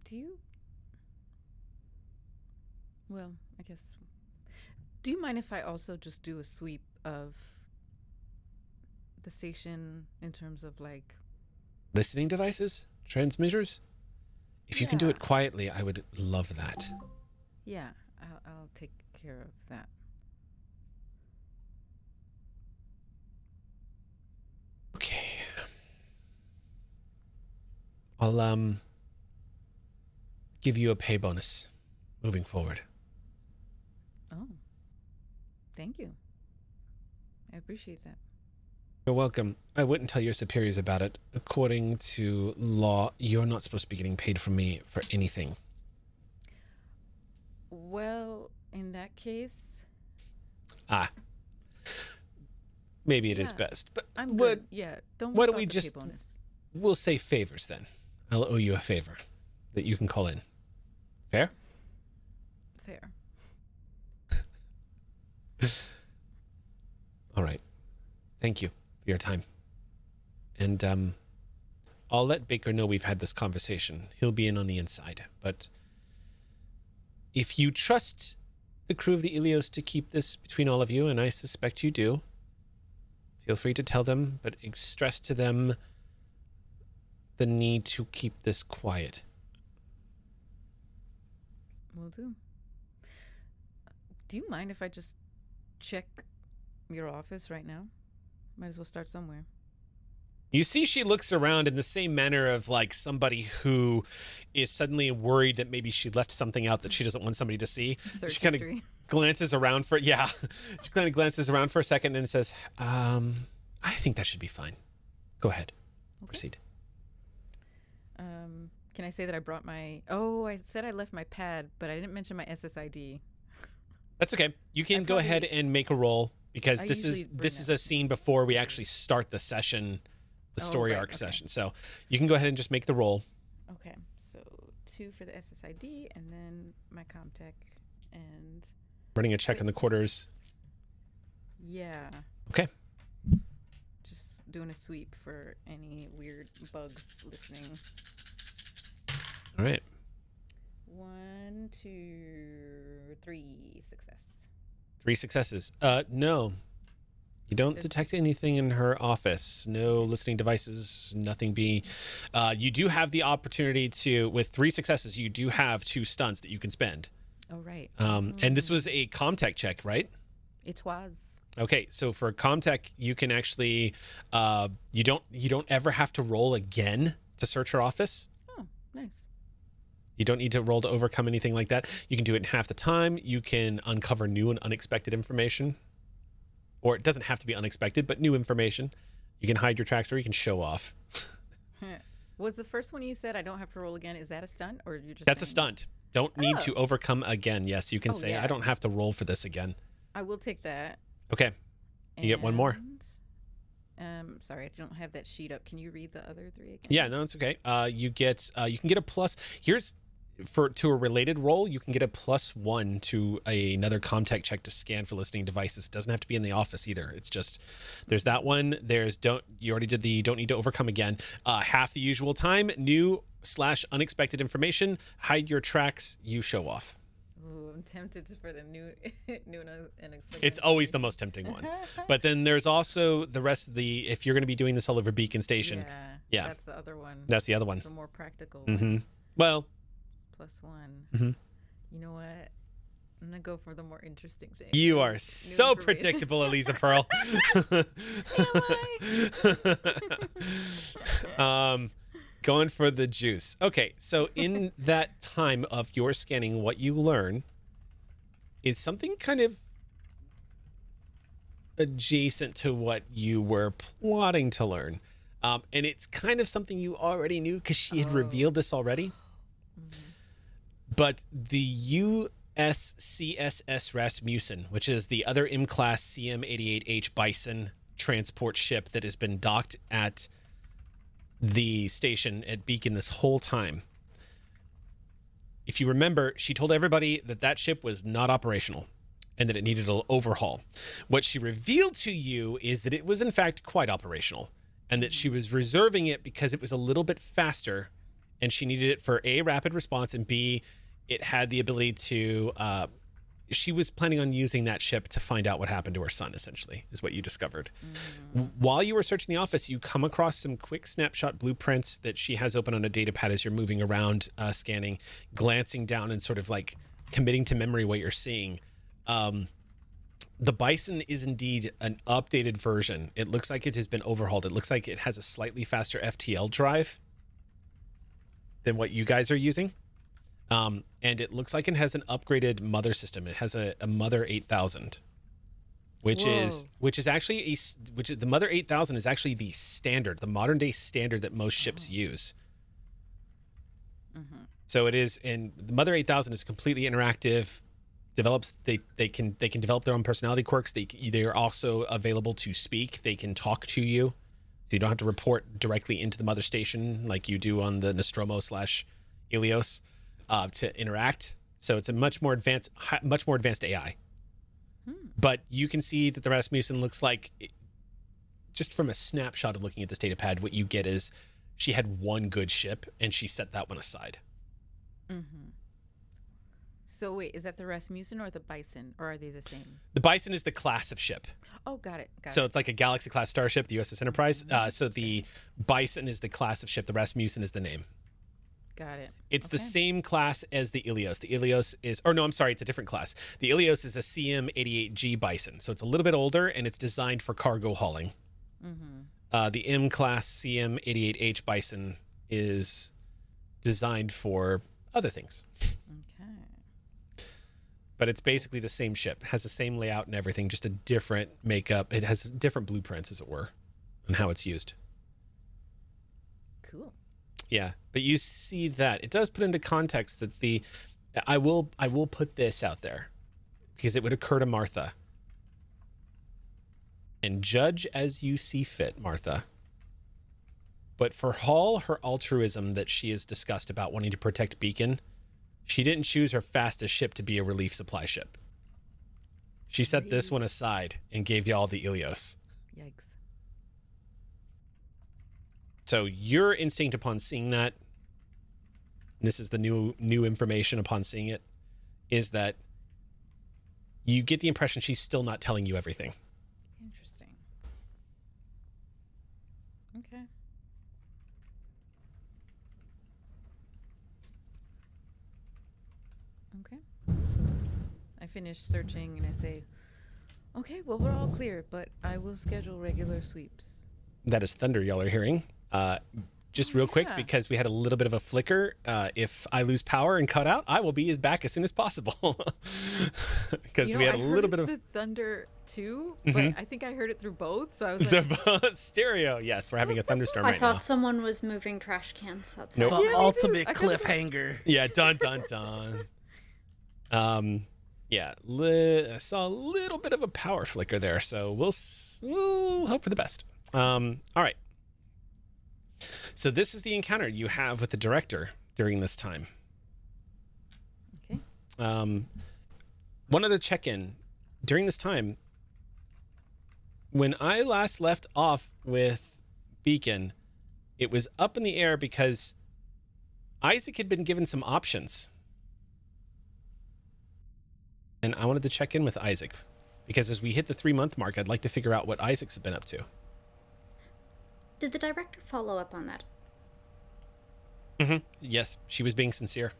S2: Do you? Well, I guess. Do you mind if I also just do a sweep of the station in terms of like?
S1: Listening devices? Transmitters? If you can do
S2: Yeah.
S1: it quietly, I would love that.
S2: Yeah, I'll take care of that.
S1: Okay. I'll give you a pay bonus moving forward.
S2: Oh, thank you. I appreciate that.
S1: You're welcome. I wouldn't tell your superiors about it. According to law, you're not supposed to be getting paid from me for anything.
S2: Well, in that case,
S1: Maybe it is
S2: Yeah.
S1: best, but
S2: I'm
S1: what
S2: good. Yeah, don't.
S1: why
S2: work
S1: don't we
S2: out the pay
S1: just-
S2: bonus.
S1: we'll say favors then. I'll owe you a favor that you can call in. Fair?
S2: Fair.
S1: All right. Thank you for your time. And I'll let Baker know we've had this conversation. He'll be in on the inside. But if you trust the crew of the Ilios to keep this between all of you, and I suspect you do, feel free to tell them, but stress to them the need to keep this quiet.
S2: Will do. Do you mind if I just check your office right now? Might as well start somewhere.
S1: You see she looks around in the same manner of like somebody who is suddenly worried that maybe she left something out that she doesn't want somebody to see.
S2: Search
S1: She kind of
S2: history.
S1: glances around for, yeah. She kind of glances around for a second and says, I think that should be fine. Go ahead.
S2: Okay.
S1: Proceed.
S2: Can I say that I brought my... Oh, I said I left my pad, but I didn't mention my SSID.
S1: That's okay. You can go ahead and make a roll because
S2: I
S1: this
S2: usually
S1: is
S2: bring that.
S1: a scene before we actually start the session, the story
S2: right,
S1: arc
S2: okay.
S1: session. So you can go ahead and just make the roll.
S2: Okay, so 2 for the SSID, and then my Comtech, and...
S1: Running a check on the quarters.
S2: Yeah.
S1: Okay.
S2: Just doing a sweep for any weird bugs listening.
S1: All right.
S2: 1, 2, 3, success.
S1: 3 successes. No. You don't detect anything in her office. No listening devices, nothing being... you do have the opportunity to, with 3 successes, you do have 2 stunts that you can spend.
S2: Oh, right.
S1: And this was a Comtech check, right?
S2: It was.
S1: Okay, so for Comtech, you can actually... you don't ever have to roll again to search her office.
S2: Oh, nice.
S1: You don't need to roll to overcome anything like that. You can do it in half the time. You can uncover new and unexpected information. Or it doesn't have to be unexpected, but new information. You can hide your tracks or you can show off.
S2: Was the first one you said I don't have to roll again, is that a stunt? Or you're just
S1: That's a
S2: saying-
S1: stunt. Don't need to
S2: Oh.
S1: overcome again. Yes, you can
S2: Oh,
S1: say,
S2: yeah.
S1: I don't have to roll for this again.
S2: I will take that.
S1: Okay. You get one more.
S2: Sorry, I don't have that sheet up. Can you read the other 3 again?
S1: Yeah, no, it's okay. You can get a plus. Here's to a related roll, you can get a +1 to another Comtech check to scan for listening devices. It doesn't have to be in the office either. It's just there's that one. There's you already did the don't need to overcome again. Half the usual time. New/unexpected information. Hide your tracks. You show off.
S2: Ooh, I'm tempted for the new and unexpected.
S1: It's always the most tempting one. But then there's also the rest of the, if you're going to be doing this all over Beacon Station. Yeah.
S2: That's the other one.
S1: That's the other one.
S2: The more practical
S1: Mm-hmm.
S2: one.
S1: Well,
S2: +1.
S1: Mhm.
S2: You know what? I'm going to go for the more interesting thing.
S1: you are
S2: New
S1: so
S2: information.
S1: predictable, Elisa Pearl. Going for the juice. Okay, so in that time of your scanning, what you learn is something kind of adjacent to what you were plotting to learn. And it's kind of something you already knew because she had revealed this already. But the USCSS Rasmussen, which is the other M-class CM-88H Bison transport ship that has been docked at the station at Beacon this whole time. If you remember, she told everybody that that ship was not operational and that it needed an overhaul. What she revealed to you is that it was in fact quite operational and that she was reserving it because it was a little bit faster and she needed it for A, rapid response, and B, it had the ability to, she was planning on using that ship to find out what happened to her son, essentially, is what you discovered. While you were searching the office, you come across some quick snapshot blueprints that she has open on a data pad as you're moving around, scanning, glancing down and sort of like committing to memory what you're seeing. The Bison is indeed an updated version. It looks like it has been overhauled. It looks like it has a slightly faster FTL drive than what you guys are using. And it looks like it has an upgraded mother system. It has a Mother 8000, which is actually the Mother 8000 is actually the standard, the modern day standard that most ships use. So it is, and the Mother 8000 is completely interactive. They can develop their own personality quirks. They are also available to speak. They can talk to you. So you don't have to report directly into the mother station like you do on the Nostromo / Ilios to interact. So it's a much more advanced AI. But you can see that the Rasmussen looks like, just from a snapshot of looking at this data pad, what you get is she had one good ship and she set that one aside.
S2: Mm-hmm. So wait, is that the Rasmussen or the Bison, or are they the same?
S1: The Bison is the class of ship.
S2: Oh, got it.
S1: So it's like a Galaxy class starship, the USS Enterprise. So the Bison is the class of ship. The Rasmussen is the name.
S2: Got it.
S1: It's the same class as the Ilios. The Ilios is, or no, I'm sorry, it's a different class. The Ilios is a CM-88G Bison. So it's a little bit older and it's designed for cargo hauling. The M class CM-88H Bison is designed for other things.
S2: Okay.
S1: But it's basically the same ship. It has the same layout and everything, just a different makeup. It has different blueprints, as it were, on how it's used.
S2: Cool.
S1: Yeah, but you see that it does put into context that I will put this out there because it would occur to Martha. And judge as you see fit, Martha. But for all her altruism that she has discussed about wanting to protect Beacon, she didn't choose her fastest ship to be a relief supply ship. She set this one aside and gave y'all the Ilios.
S2: Yikes.
S1: So your instinct upon seeing that, this is the new information upon seeing it, is that you get the impression she's still not telling you everything.
S2: Interesting. Okay. Okay. So I finish searching and I say, okay, well, we're all clear, but I will schedule regular sweeps.
S1: That is thunder y'all are hearing. Just real quick,
S2: yeah.
S1: because we had a little bit of a flicker. If I lose power and cut out, I will be back as soon as possible. Because we had a little bit of
S2: the thunder too,
S1: Mhm.
S2: but I think I heard it through both. So I was like,
S1: the stereo. Yes, we're having a thunderstorm
S5: I
S1: right
S5: thought
S1: now.
S5: someone was moving trash cans outside.
S1: Nope.
S4: The
S2: Yeah, me too.
S4: ultimate
S2: I could've-
S4: cliffhanger.
S1: Yeah, dun dun dun. Yeah, I saw a little bit of a power flicker there, so we'll hope for the best. All right. So this is the encounter you have with the director during this time.
S2: okay.
S1: One other check-in during this time. When I last left off with Beacon, it was up in the air because Isaac had been given some options. And I wanted to check in with Isaac because as we hit the 3-month mark, I'd like to figure out what Isaac's been up to.
S5: Did the director follow up on that?
S1: Mm-hmm. Yes, she was being sincere.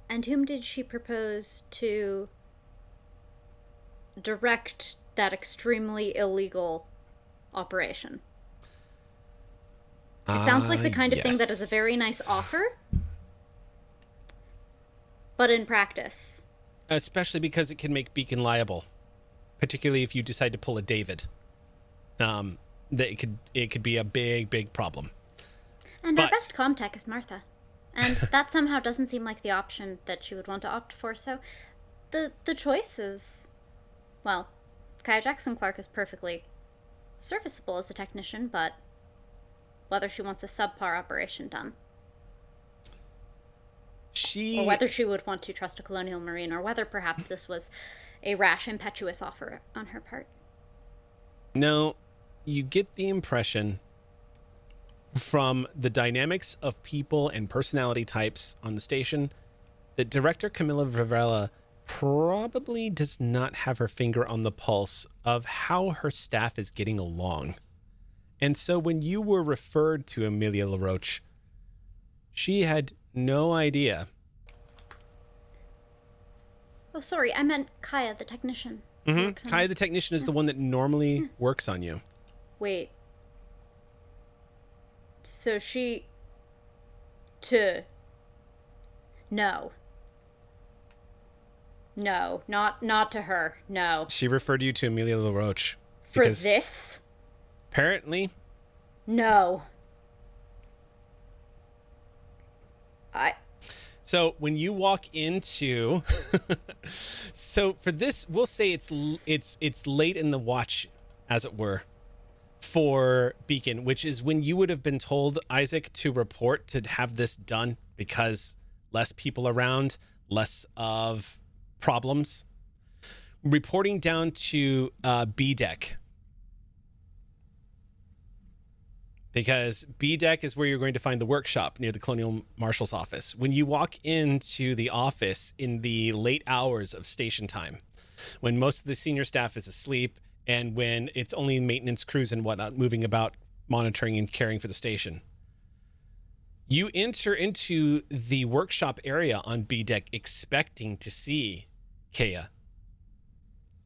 S5: And whom did she propose to direct that extremely illegal operation? It sounds like the kind of thing that is a very nice offer, but in practice.
S1: Especially because it can make Beacon liable, particularly if you decide to pull a David. That it could be a big problem.
S5: And our
S1: But-
S5: best comtech is Martha. And that somehow doesn't seem like the option that she would want to opt for. So the choice is, well, Kaya Jackson Clark is perfectly serviceable as a technician, but whether she wants a subpar operation done, or whether she would want to trust a colonial marine, or whether perhaps this was a rash, impetuous offer on her part.
S1: No, you get the impression from the dynamics of people and personality types on the station that Director Camilla Varela probably does not have her finger on the pulse of how her staff is getting along. And so when you were referred to Amelia LaRoche, she had no idea.
S5: Oh, sorry, I meant Kaya, the technician. who
S1: Mm-hmm.
S5: works on
S1: Kaya
S5: it.
S1: the technician is the one that normally works on you.
S5: Wait. So No. No, not to her. No.
S1: She referred you to Amelia LaRoche.
S5: For
S1: because
S5: this?
S1: apparently,
S5: No.
S1: So when you walk into, so for this, we'll say it's late in the watch, as it were, for Beacon, which is when you would have been told, Isaac, to report to have this done because less people around, less of problems. Reporting down to B deck. Because B deck is where you're going to find the workshop near the Colonial Marshal's office. When you walk into the office in the late hours of station time, when most of the senior staff is asleep and when it's only maintenance crews and whatnot moving about, monitoring and caring for the station, you enter into the workshop area on B deck expecting to see Kea,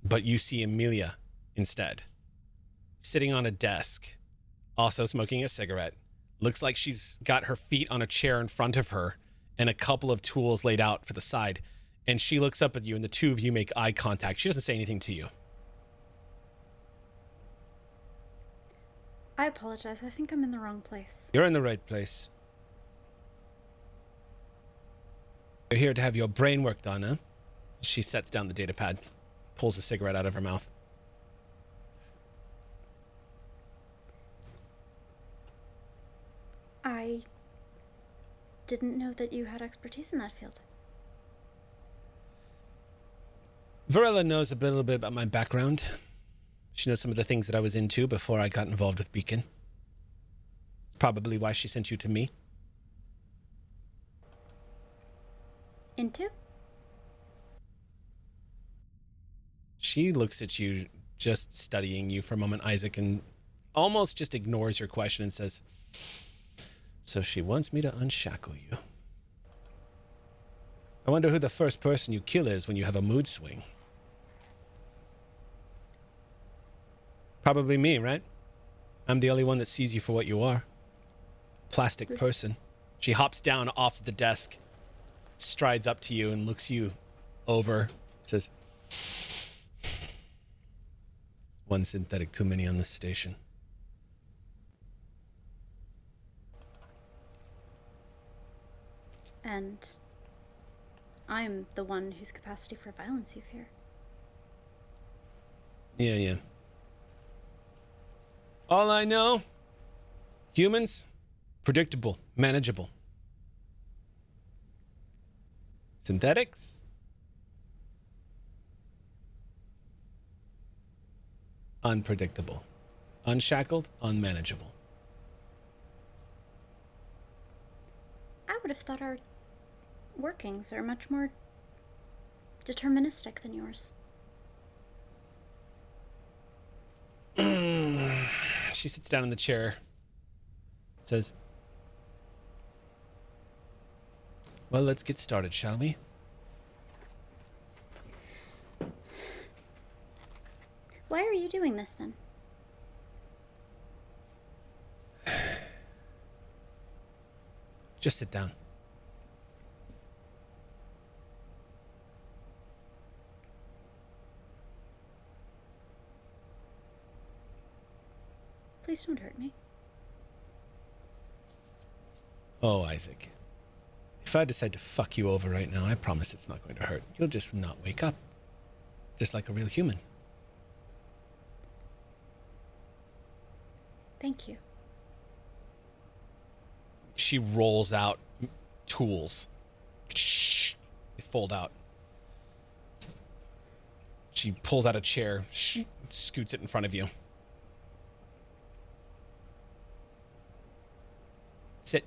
S1: but you see Amelia instead, sitting on a desk, also smoking a cigarette. Looks like she's got her feet on a chair in front of her and a couple of tools laid out for the side. And she looks up at you and the two of you make eye contact. She doesn't say anything to you.
S5: I apologize. I think I'm in the wrong place.
S1: You're in the right place. You're here to have your brain worked on, huh? She sets down the data pad, pulls a cigarette out of her mouth.
S5: I didn't know that you had expertise in that field.
S1: Varela knows a little bit about my background. She knows some of the things that I was into before I got involved with Beacon. It's probably why she sent you to me.
S5: Into?
S1: She looks at you, just studying you for a moment, Isaac, and almost just ignores your question and says, so she wants me to unshackle you. I wonder who the first person you kill is when you have a mood swing. Probably me, right? I'm the only one that sees you for what you are. Plastic person. She hops down off the desk, strides up to you and looks you over, says, one synthetic too many on this station.
S5: And I'm the one whose capacity for violence you fear.
S1: Yeah. All I know, humans, predictable, manageable. Synthetics? Unpredictable. Unshackled, unmanageable.
S5: I would have thought our workings are much more deterministic than yours.
S1: She sits down in the chair. Says, well, let's get started, shall we?
S5: Why are you doing this then?
S1: Just sit down.
S5: Please don't hurt me.
S1: Oh, Isaac. If I decide to fuck you over right now, I promise it's not going to hurt. You'll just not wake up. Just like a real human.
S5: Thank you.
S1: She rolls out tools. They fold out. She pulls out a chair, scoots it in front of you. Sit.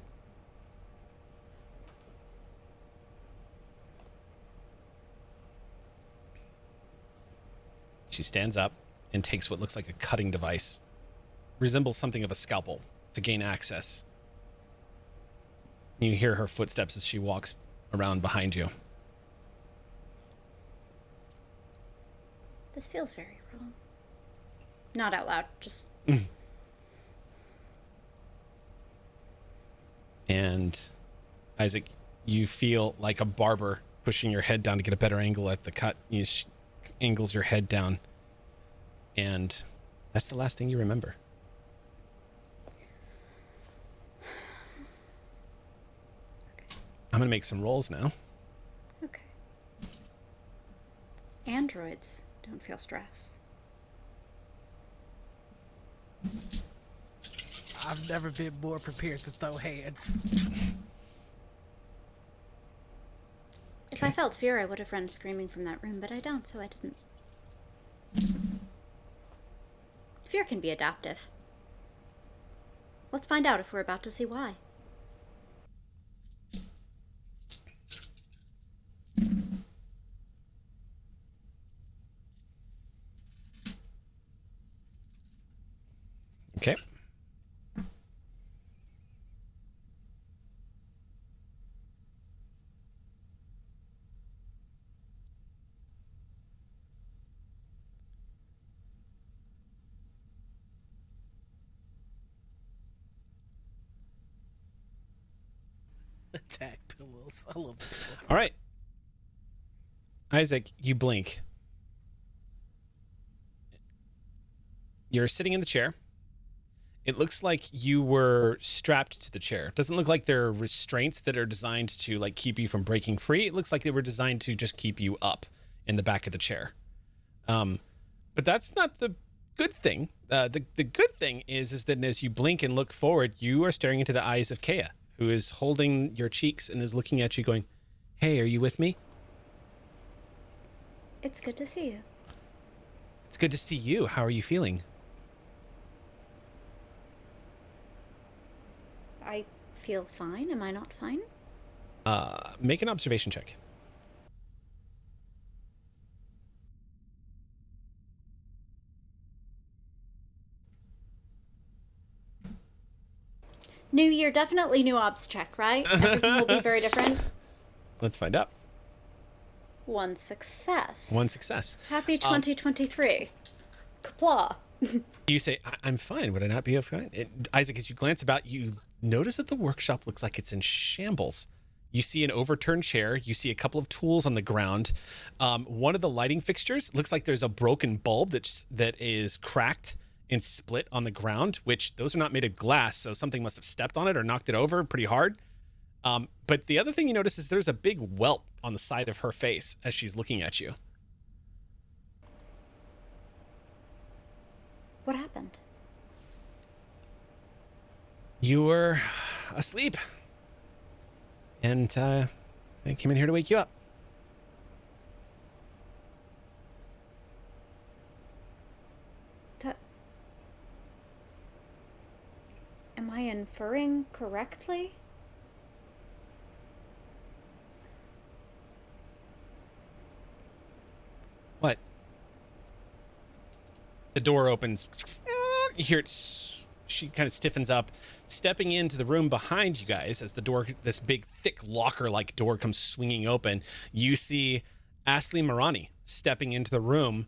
S1: She stands up and takes what looks like a cutting device. Resembles something of a scalpel to gain access. You hear her footsteps as she walks around behind you.
S5: This feels very wrong. Not out loud, just...
S1: And Isaac, you feel like a barber pushing your head down to get a better angle at the cut. You angles your head down. And that's the last thing you remember. I'm going to make some rolls now.
S5: Okay. Androids don't feel stress.
S4: I've never been more prepared to throw hands.
S5: If I felt fear, I would have run screaming from that room, but I don't, so I didn't. Fear can be adaptive. Let's find out if we're about to see why.
S1: Okay.
S4: Attack pillows. I love pillows.
S1: All right. Isaac, you blink. You're sitting in the chair. It looks like you were strapped to the chair. It doesn't look like there are restraints that are designed to like keep you from breaking free. It looks like they were designed to just keep you up in the back of the chair. But that's not the good thing. The good thing is that as you blink and look forward, you are staring into the eyes of Kea, who is holding your cheeks and is looking at you going, "Hey, are you with me?"
S5: It's good to see you.
S1: It's good to see you. How are you feeling?
S5: I feel fine. Am I not fine?
S1: Make an observation check.
S5: New year, definitely new ops check, right? Everything will be very different.
S1: Let's find out.
S5: One success.
S1: One success.
S5: Happy 2023. Kapla.
S1: You say, I'm fine. Would I not be fine? Isaac, as you glance about, you notice that the workshop looks like it's in shambles. You see an overturned chair. You see a couple of tools on the ground. One of the lighting fixtures looks like there's a broken bulb that is cracked and split on the ground, which those are not made of glass, so something must have stepped on it or knocked it over pretty hard. But the other thing you notice is there's a big welt on the side of her face as she's looking at you.
S5: What happened?
S1: You were asleep. And I came in here to wake you up.
S5: Am I inferring correctly?
S1: What? The door opens. You hear it. She kind of stiffens up, stepping into the room behind you guys as the door, this big, thick locker-like door comes swinging open. You see Ashley Marani stepping into the room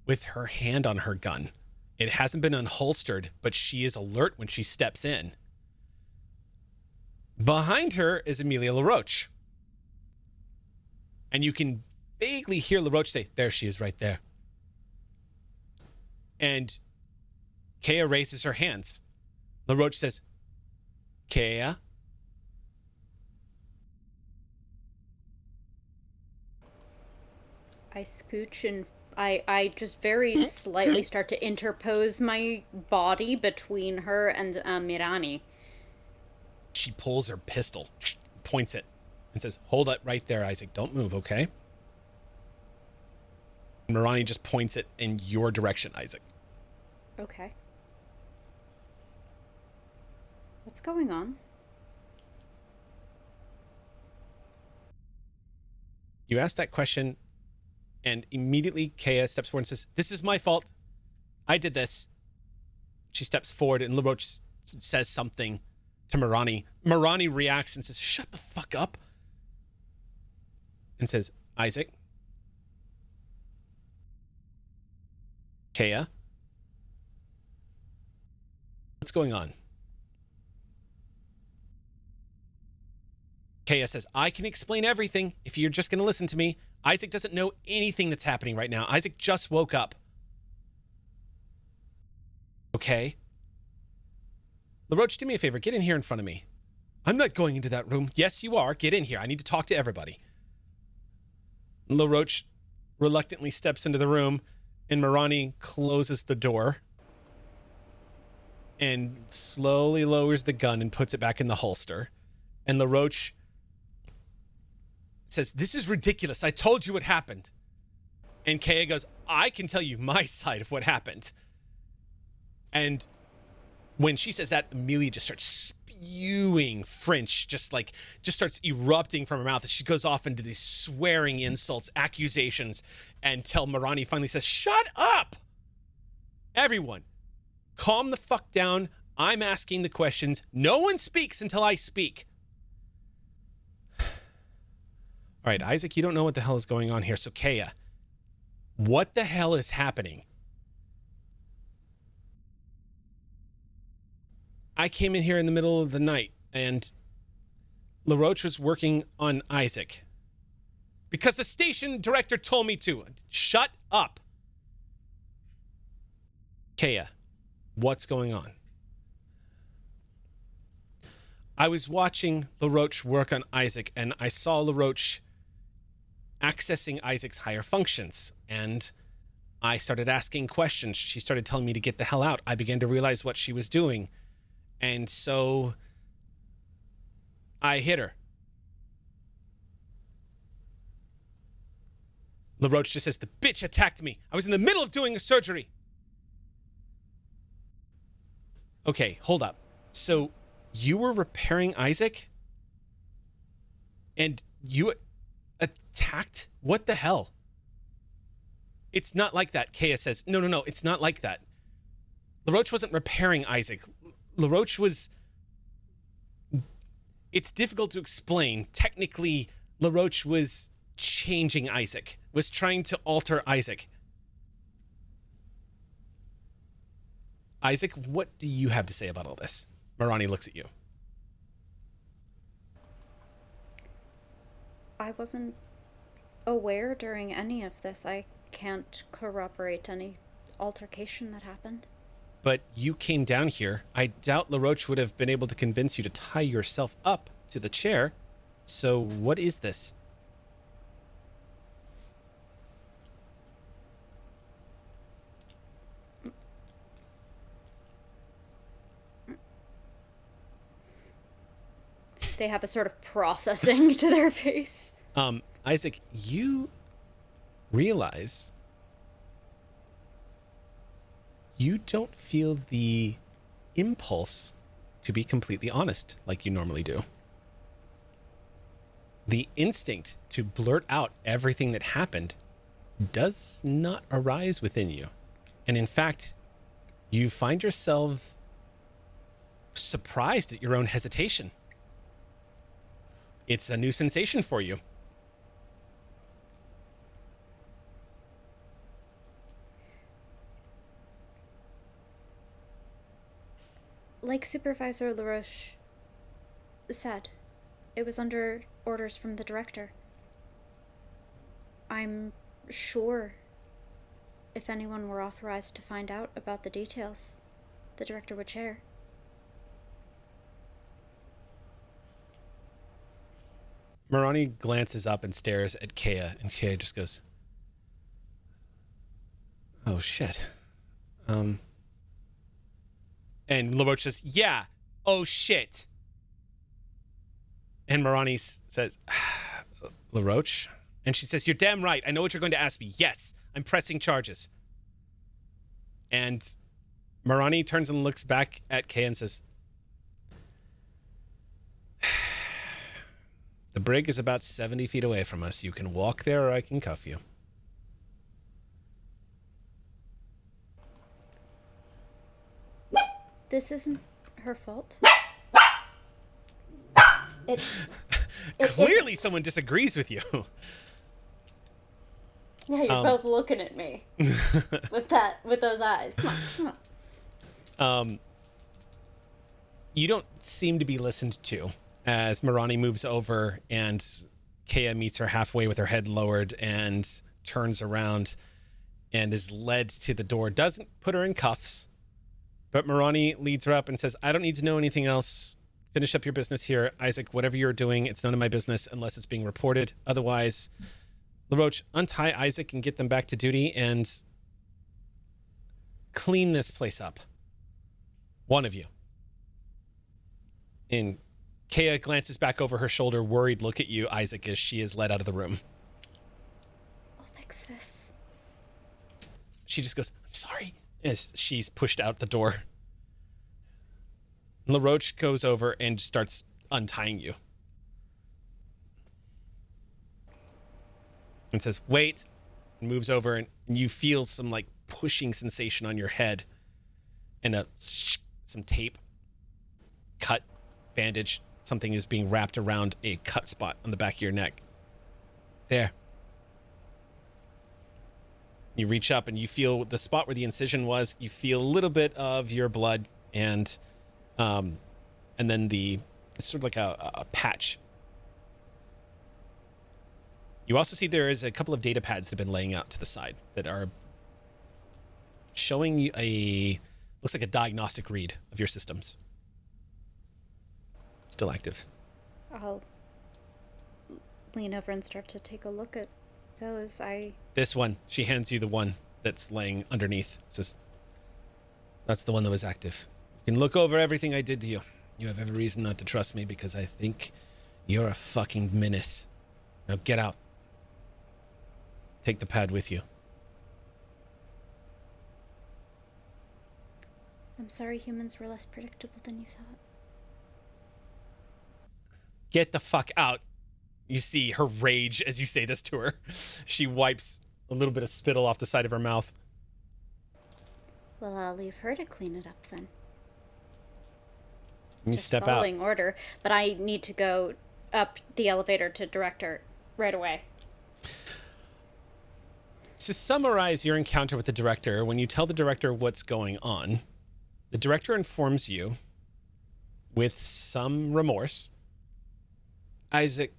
S1: with her hand on her gun. It hasn't been unholstered, but she is alert when she steps in. Behind her is Amelia LaRoche. And you can vaguely hear LaRoche say, "There she is right there." And Kea raises her hands. LaRoche says, "Kea?"
S5: I scooch and I just very slightly start to interpose my body between her and Mirani.
S1: She pulls her pistol, points it, and says, "Hold it right there, Isaac. Don't move, okay?" Mirani just points it in your direction, Isaac.
S5: Okay. What's going on?
S1: You ask that question, and immediately Kea steps forward and says, "This is my fault. I did this." She steps forward, and LaRoche says something to Mirani. Mirani reacts and says, "Shut the fuck up." And says, "Isaac." Kea. What's going on? Kea says, "I can explain everything if you're just going to listen to me. Isaac doesn't know anything that's happening right now. Isaac just woke up." "Okay. LaRoche, do me a favor. Get in here in front of me. I'm not going into that room. Yes, you are. Get in here. I need to talk to everybody. LaRoche reluctantly steps into the room, and Marani closes the door and slowly lowers the gun and puts it back in the holster. And LaRoche says, "This is ridiculous. I told you what happened." And Kea goes, "I can tell you my side of what happened." And when she says that, Amelia just starts spewing French, just starts erupting from her mouth. And she goes off into these swearing insults, accusations, until Marani finally says, "Shut up! Everyone, calm the fuck down. I'm asking the questions. No one speaks until I speak." All right, Isaac, you don't know what the hell is going on here. So, Kea, what the hell is happening? I came in here in the middle of the night, and LaRoche was working on Isaac. Because the station director told me to. Shut up. Kea, what's going on? I was watching LaRoche work on Isaac, and I saw LaRoche accessing Isaac's higher functions, and I started asking questions. She started telling me to get the hell out. I began to realize what she was doing, and so I hit her. LaRoche just says, "The bitch attacked me. I was in the middle of doing a surgery." Okay, hold up. So you were repairing Isaac? And you attacked? What the hell? It's not like that, Kea says. No, it's not like that. LaRoche wasn't repairing Isaac. LaRoche was... It's difficult to explain. Technically, LaRoche was changing Isaac, was trying to alter Isaac. Isaac, what do you have to say about all this? Marani looks at you.
S5: I wasn't aware during any of this. I can't corroborate any altercation that happened.
S1: But you came down here. I doubt LaRoche would have been able to convince you to tie yourself up to the chair. So what is this?
S5: They have a sort of processing to their face.
S1: Isaac, you realize you don't feel the impulse to be completely honest like you normally do. The instinct to blurt out everything that happened does not arise within you. And in fact, you find yourself surprised at your own hesitation. It's a new sensation for you.
S5: Like Supervisor LaRoche said, it was under orders from the director. I'm sure if anyone were authorized to find out about the details, the director would share.
S1: Marani glances up and stares at Kea, and Kea just goes, "Oh, shit." And LaRoche says, "Yeah, oh, shit." And Marani says, "LaRoche?" And she says, "You're damn right. I know what you're going to ask me. Yes, I'm pressing charges." And Marani turns and looks back at Kea and says, "The brig is about 70 feet away from us. You can walk there or I can cuff you."
S5: This isn't her fault.
S1: Clearly someone disagrees with you.
S5: Yeah, you're both looking at me with those eyes. Come on.
S1: You don't seem to be listened to as Marani moves over and Kea meets her halfway with her head lowered and turns around and is led to the door. Doesn't put her in cuffs, but Marani leads her up and says, "I don't need to know anything else. finish up your business here. Isaac, whatever you're doing, it's none of my business unless it's being reported. Otherwise, LaRoche, untie Isaac and get them back to duty and clean this place up. One of you. And Kea glances back over her shoulder, worried look at you, Isaac, as she is led out of the room.
S5: I'll fix this.
S1: She just goes, I'm sorry, as she's pushed out the door. LaRoche goes over and starts untying you. And says, wait. And moves over, and you feel some, like, pushing sensation on your head. And some tape. Cut. Bandage. Something is being wrapped around a cut spot on the back of your neck. There. You reach up and you feel the spot where the incision was. You feel a little bit of your blood and then it's sort of like a patch. You also see there is a couple of data pads that have been laying out to the side that are showing you looks like a diagnostic read of your systems. Still active.
S5: I'll lean over and start to take a look at those.
S1: This one. She hands you the one that's laying underneath. Says, that's the one that was active. You can look over everything I did to you. You have every reason not to trust me because I think you're a fucking menace. Now get out. Take the pad with you.
S5: I'm sorry humans were less predictable than you thought.
S1: Get the fuck out. You see her rage as you say this to her. She wipes a little bit of spittle off the side of her mouth.
S5: Well, I'll leave her to clean it up then.
S1: You
S5: Just
S1: step out.
S5: following order, but I need to go up the elevator to director right away.
S1: To summarize your encounter with the director, when you tell the director what's going on, the director informs you with some remorse, Isaac,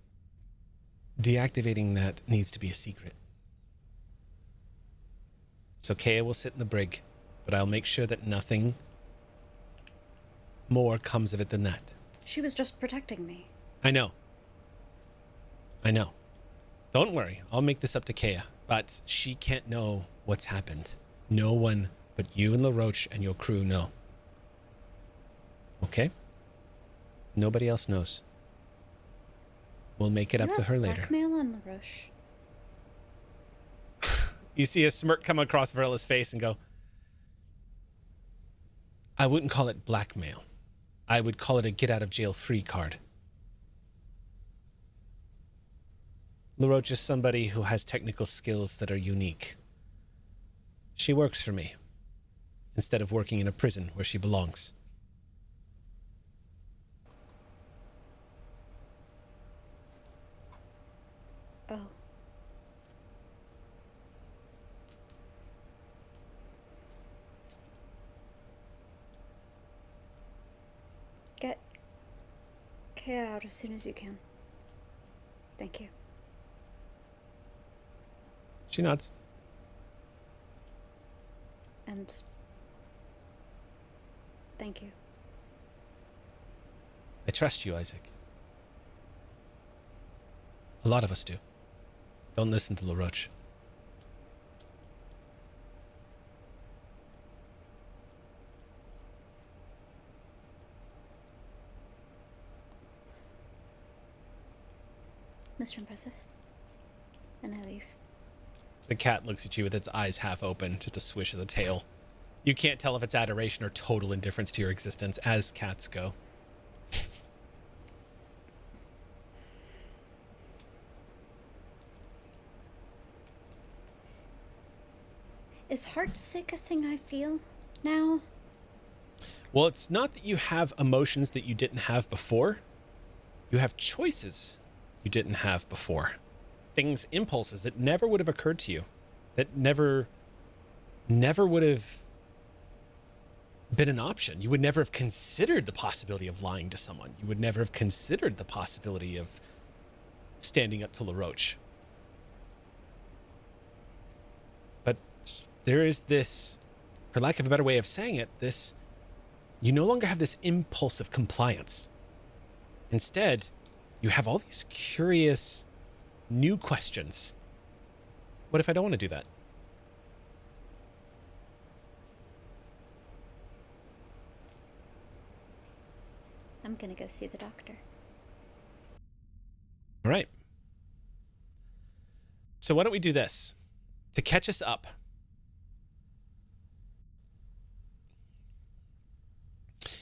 S1: deactivating that needs to be a secret. So Kea will sit in the brig, but I'll make sure that nothing more comes of it than that.
S5: She was just protecting me.
S1: I know. Don't worry. I'll make this up to Kea, but she can't know what's happened. No one but you and LaRoche and your crew know. Okay? Nobody else knows. We'll make it up to her later.
S5: Blackmail on LaRoche.
S1: You see a smirk come across Verla's face and go, I wouldn't call it blackmail. I would call it a get-out-of-jail-free card. LaRoche is somebody who has technical skills that are unique. She works for me, instead of working in a prison where she belongs.
S5: Oh. Get Kea out as soon as you can. Thank you.
S1: She nods.
S5: And thank you.
S1: I trust you, Isaac. A lot of us do. Don't listen to LaRoche.
S5: Mr. Impressive. And I leave.
S1: The cat looks at you with its eyes half open, just a swish of the tail. You can't tell if it's adoration or total indifference to your existence, as cats go.
S5: Is heartsick a thing I feel now?
S1: Well, it's not that you have emotions that you didn't have before. You have choices you didn't have before. Things, impulses that never would have occurred to you. That never would have been an option. You would never have considered the possibility of lying to someone. You would never have considered the possibility of standing up to LaRoche. But there is this, for lack of a better way of saying it, you no longer have this impulse of compliance. Instead, you have all these curious new questions. What if I don't want to do that?
S5: I'm gonna go see the doctor.
S1: All right. So why don't we do this? To catch us up,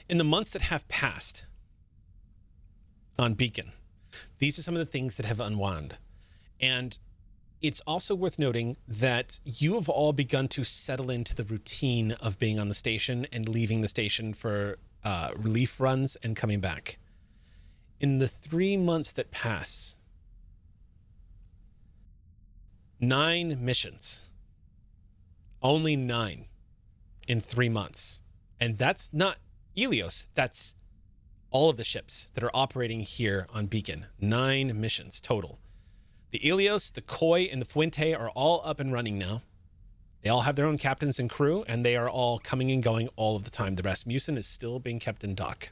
S1: in the months that have passed on Beacon, these are some of the things that have unwound. And it's also worth noting that you have all begun to settle into the routine of being on the station and leaving the station for relief runs and coming back. In the 3 months that pass, 9 missions. Only 9 in 3 months. And that's not Helios. That's all of the ships that are operating here on Beacon. 9 missions total. The Helios, the Koi, and the Fuente are all up and running now. They all have their own captains and crew, and they are all coming and going all of the time. The Rasmussen is still being kept in dock.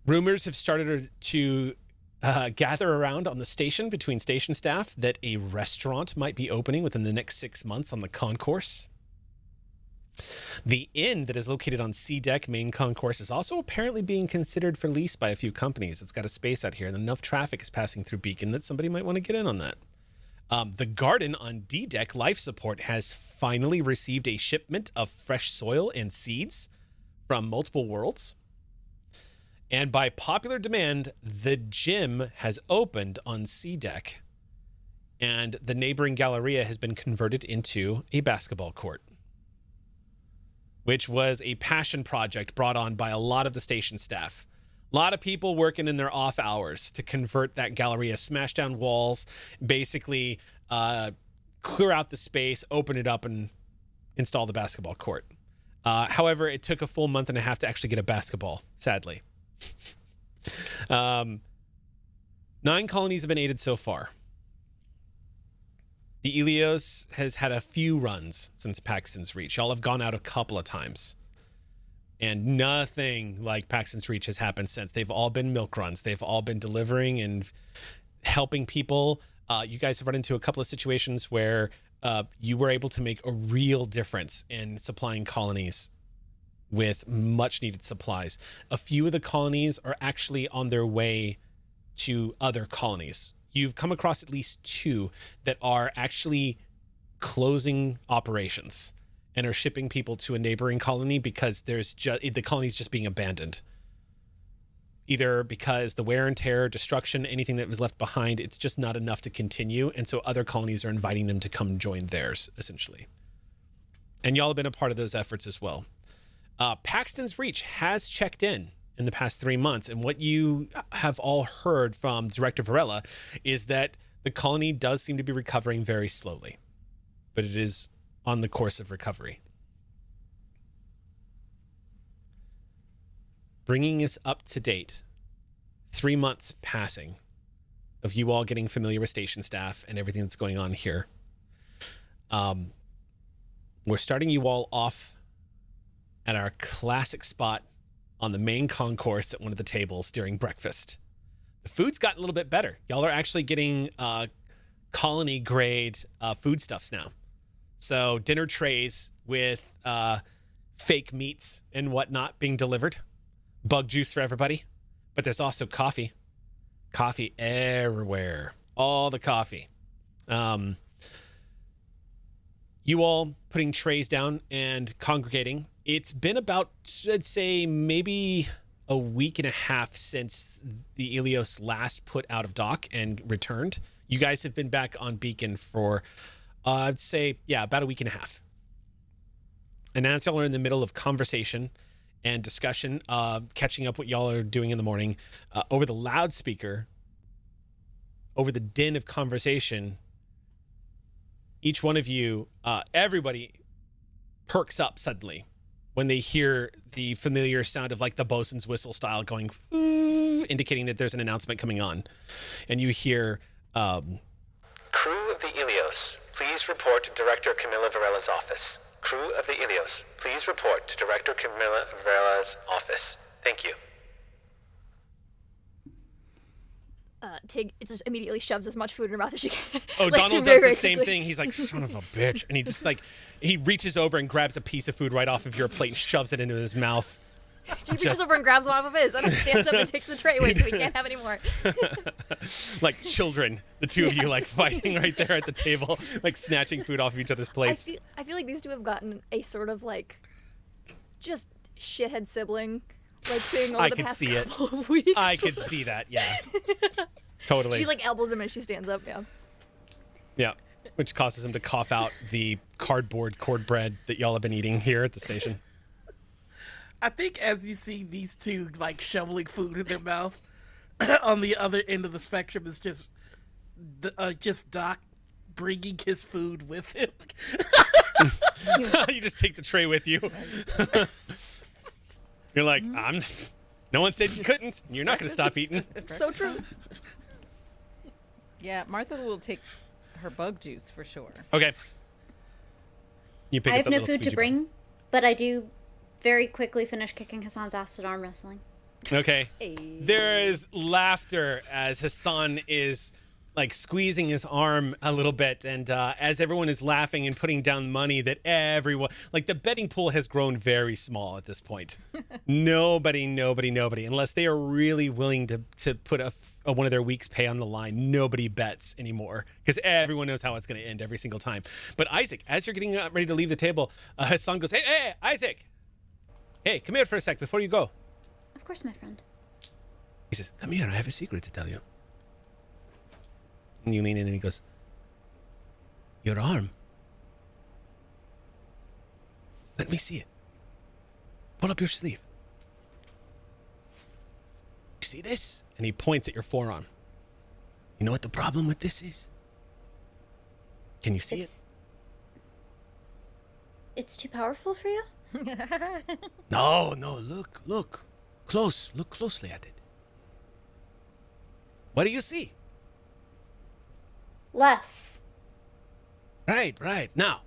S1: Rumors have started to gather around on the station between station staff that a restaurant might be opening within the next 6 months on the concourse. The inn that is located on C deck main concourse is also apparently being considered for lease by a few companies. It's got a space out here, and enough traffic is passing through Beacon that somebody might want to get in on that. The garden on D deck life support has finally received a shipment of fresh soil and seeds from multiple worlds. And by popular demand, the gym has opened on C deck, and the neighboring Galleria has been converted into a basketball court, which was a passion project brought on by a lot of the station staff. A lot of people working in their off hours to convert that Galleria, smash down walls, basically clear out the space, open it up, and install the basketball court. However, it took a full month and a half to actually get a basketball, sadly. 9 colonies have been aided so far. The Helios has had a few runs since Paxton's Reach. Y'all have gone out a couple of times. And nothing like Paxton's Reach has happened since. They've all been milk runs. They've all been delivering and helping people. You guys have run into a couple of situations where you were able to make a real difference in supplying colonies with much needed supplies. A few of the colonies are actually on their way to other colonies. You've come across at least 2 that are actually closing operations and are shipping people to a neighboring colony because the colony's just being abandoned. Either because the wear and tear, destruction, anything that was left behind, it's just not enough to continue. And so other colonies are inviting them to come join theirs, essentially. And y'all have been a part of those efforts as well. Paxton's Reach has checked in the past 3 months. And what you have all heard from Director Varela is that the colony does seem to be recovering very slowly, but it is on the course of recovery. Bringing us up to date, 3 months passing of you all getting familiar with station staff and everything that's going on here. We're starting you all off at our classic spot on the main concourse at one of the tables during breakfast. The food's gotten a little bit better. Y'all are actually getting colony grade foodstuffs now. So dinner trays with fake meats and whatnot being delivered. Bug juice for everybody. But there's also coffee. Coffee everywhere. All the coffee. You all putting trays down and congregating. It's been about, I'd say, maybe a week and a half since the Helios last put out of dock and returned. You guys have been back on Beacon for, I'd say, about a week and a half. And as y'all are in the middle of conversation and discussion, catching up what y'all are doing in the morning, over the loudspeaker, over the din of conversation, each one of you, everybody perks up suddenly when they hear the familiar sound of like the bosun's whistle style going, indicating that there's an announcement coming on. And you hear,
S6: Crew of the Helios, please report to Director Camilla Varela's office. Crew of the Helios, please report to Director Camilla Varela's office. Thank you.
S3: Tig just immediately shoves as much food in her mouth as she can.
S1: Oh,
S3: Like,
S1: Donald
S3: very,
S1: does the
S3: very
S1: same
S3: quickly.
S1: thing. He's like, son of a bitch. And he just like, he reaches over and grabs a piece of food right off of your plate and shoves it into his mouth.
S3: She reaches over and grabs one off of his and stands up and takes the tray away so we can't have any more.
S1: Like children, the two of you like fighting right there at the table, like snatching food off of each other's plates.
S3: I feel like these two have gotten a sort of like just shithead sibling like thing over
S1: I
S3: the
S1: could
S3: past
S1: see it.
S3: couple of weeks.
S1: I could see that, yeah. Totally.
S3: She like elbows him as she stands up, yeah.
S1: Yeah. Which causes him to cough out the cardboard cornbread that y'all have been eating here at the station.
S4: I think as you see these two like shoveling food in their mouth, on the other end of the spectrum is just Doc bringing his food with him.
S1: You just take the tray with you. You're like, no one said you couldn't. You're not going to stop eating.
S3: So true.
S2: Yeah, Martha will take her bug juice for sure.
S1: Okay. You pick
S5: I
S1: up
S5: have
S1: that
S5: no
S1: little
S5: food to
S1: squeegee
S5: bring, but I do very quickly finish kicking Hassan's ass at arm wrestling.
S1: bar. Okay. There is laughter as Hassan is like squeezing his arm a little bit, and as everyone is laughing and putting down money, that everyone, like the betting pool has grown very small at this point. nobody, unless they are really willing to put one of their week's pay on the line, nobody bets anymore because everyone knows how it's going to end every single time. But Isaac, as you're getting ready to leave the table, Hassan goes, hey, Isaac, hey, come here for a sec before you go.
S5: Of course, my friend.
S1: He says, come here, I have a secret to tell you. And you lean in and he goes, your arm. Let me see it. Pull up your sleeve. You see this? And he points at your forearm. You know what the problem with this is? Can you see it?
S5: It's too powerful for you?
S1: No, look. Close. Look closely at it. What do you see?
S5: Less.
S1: Right. Now,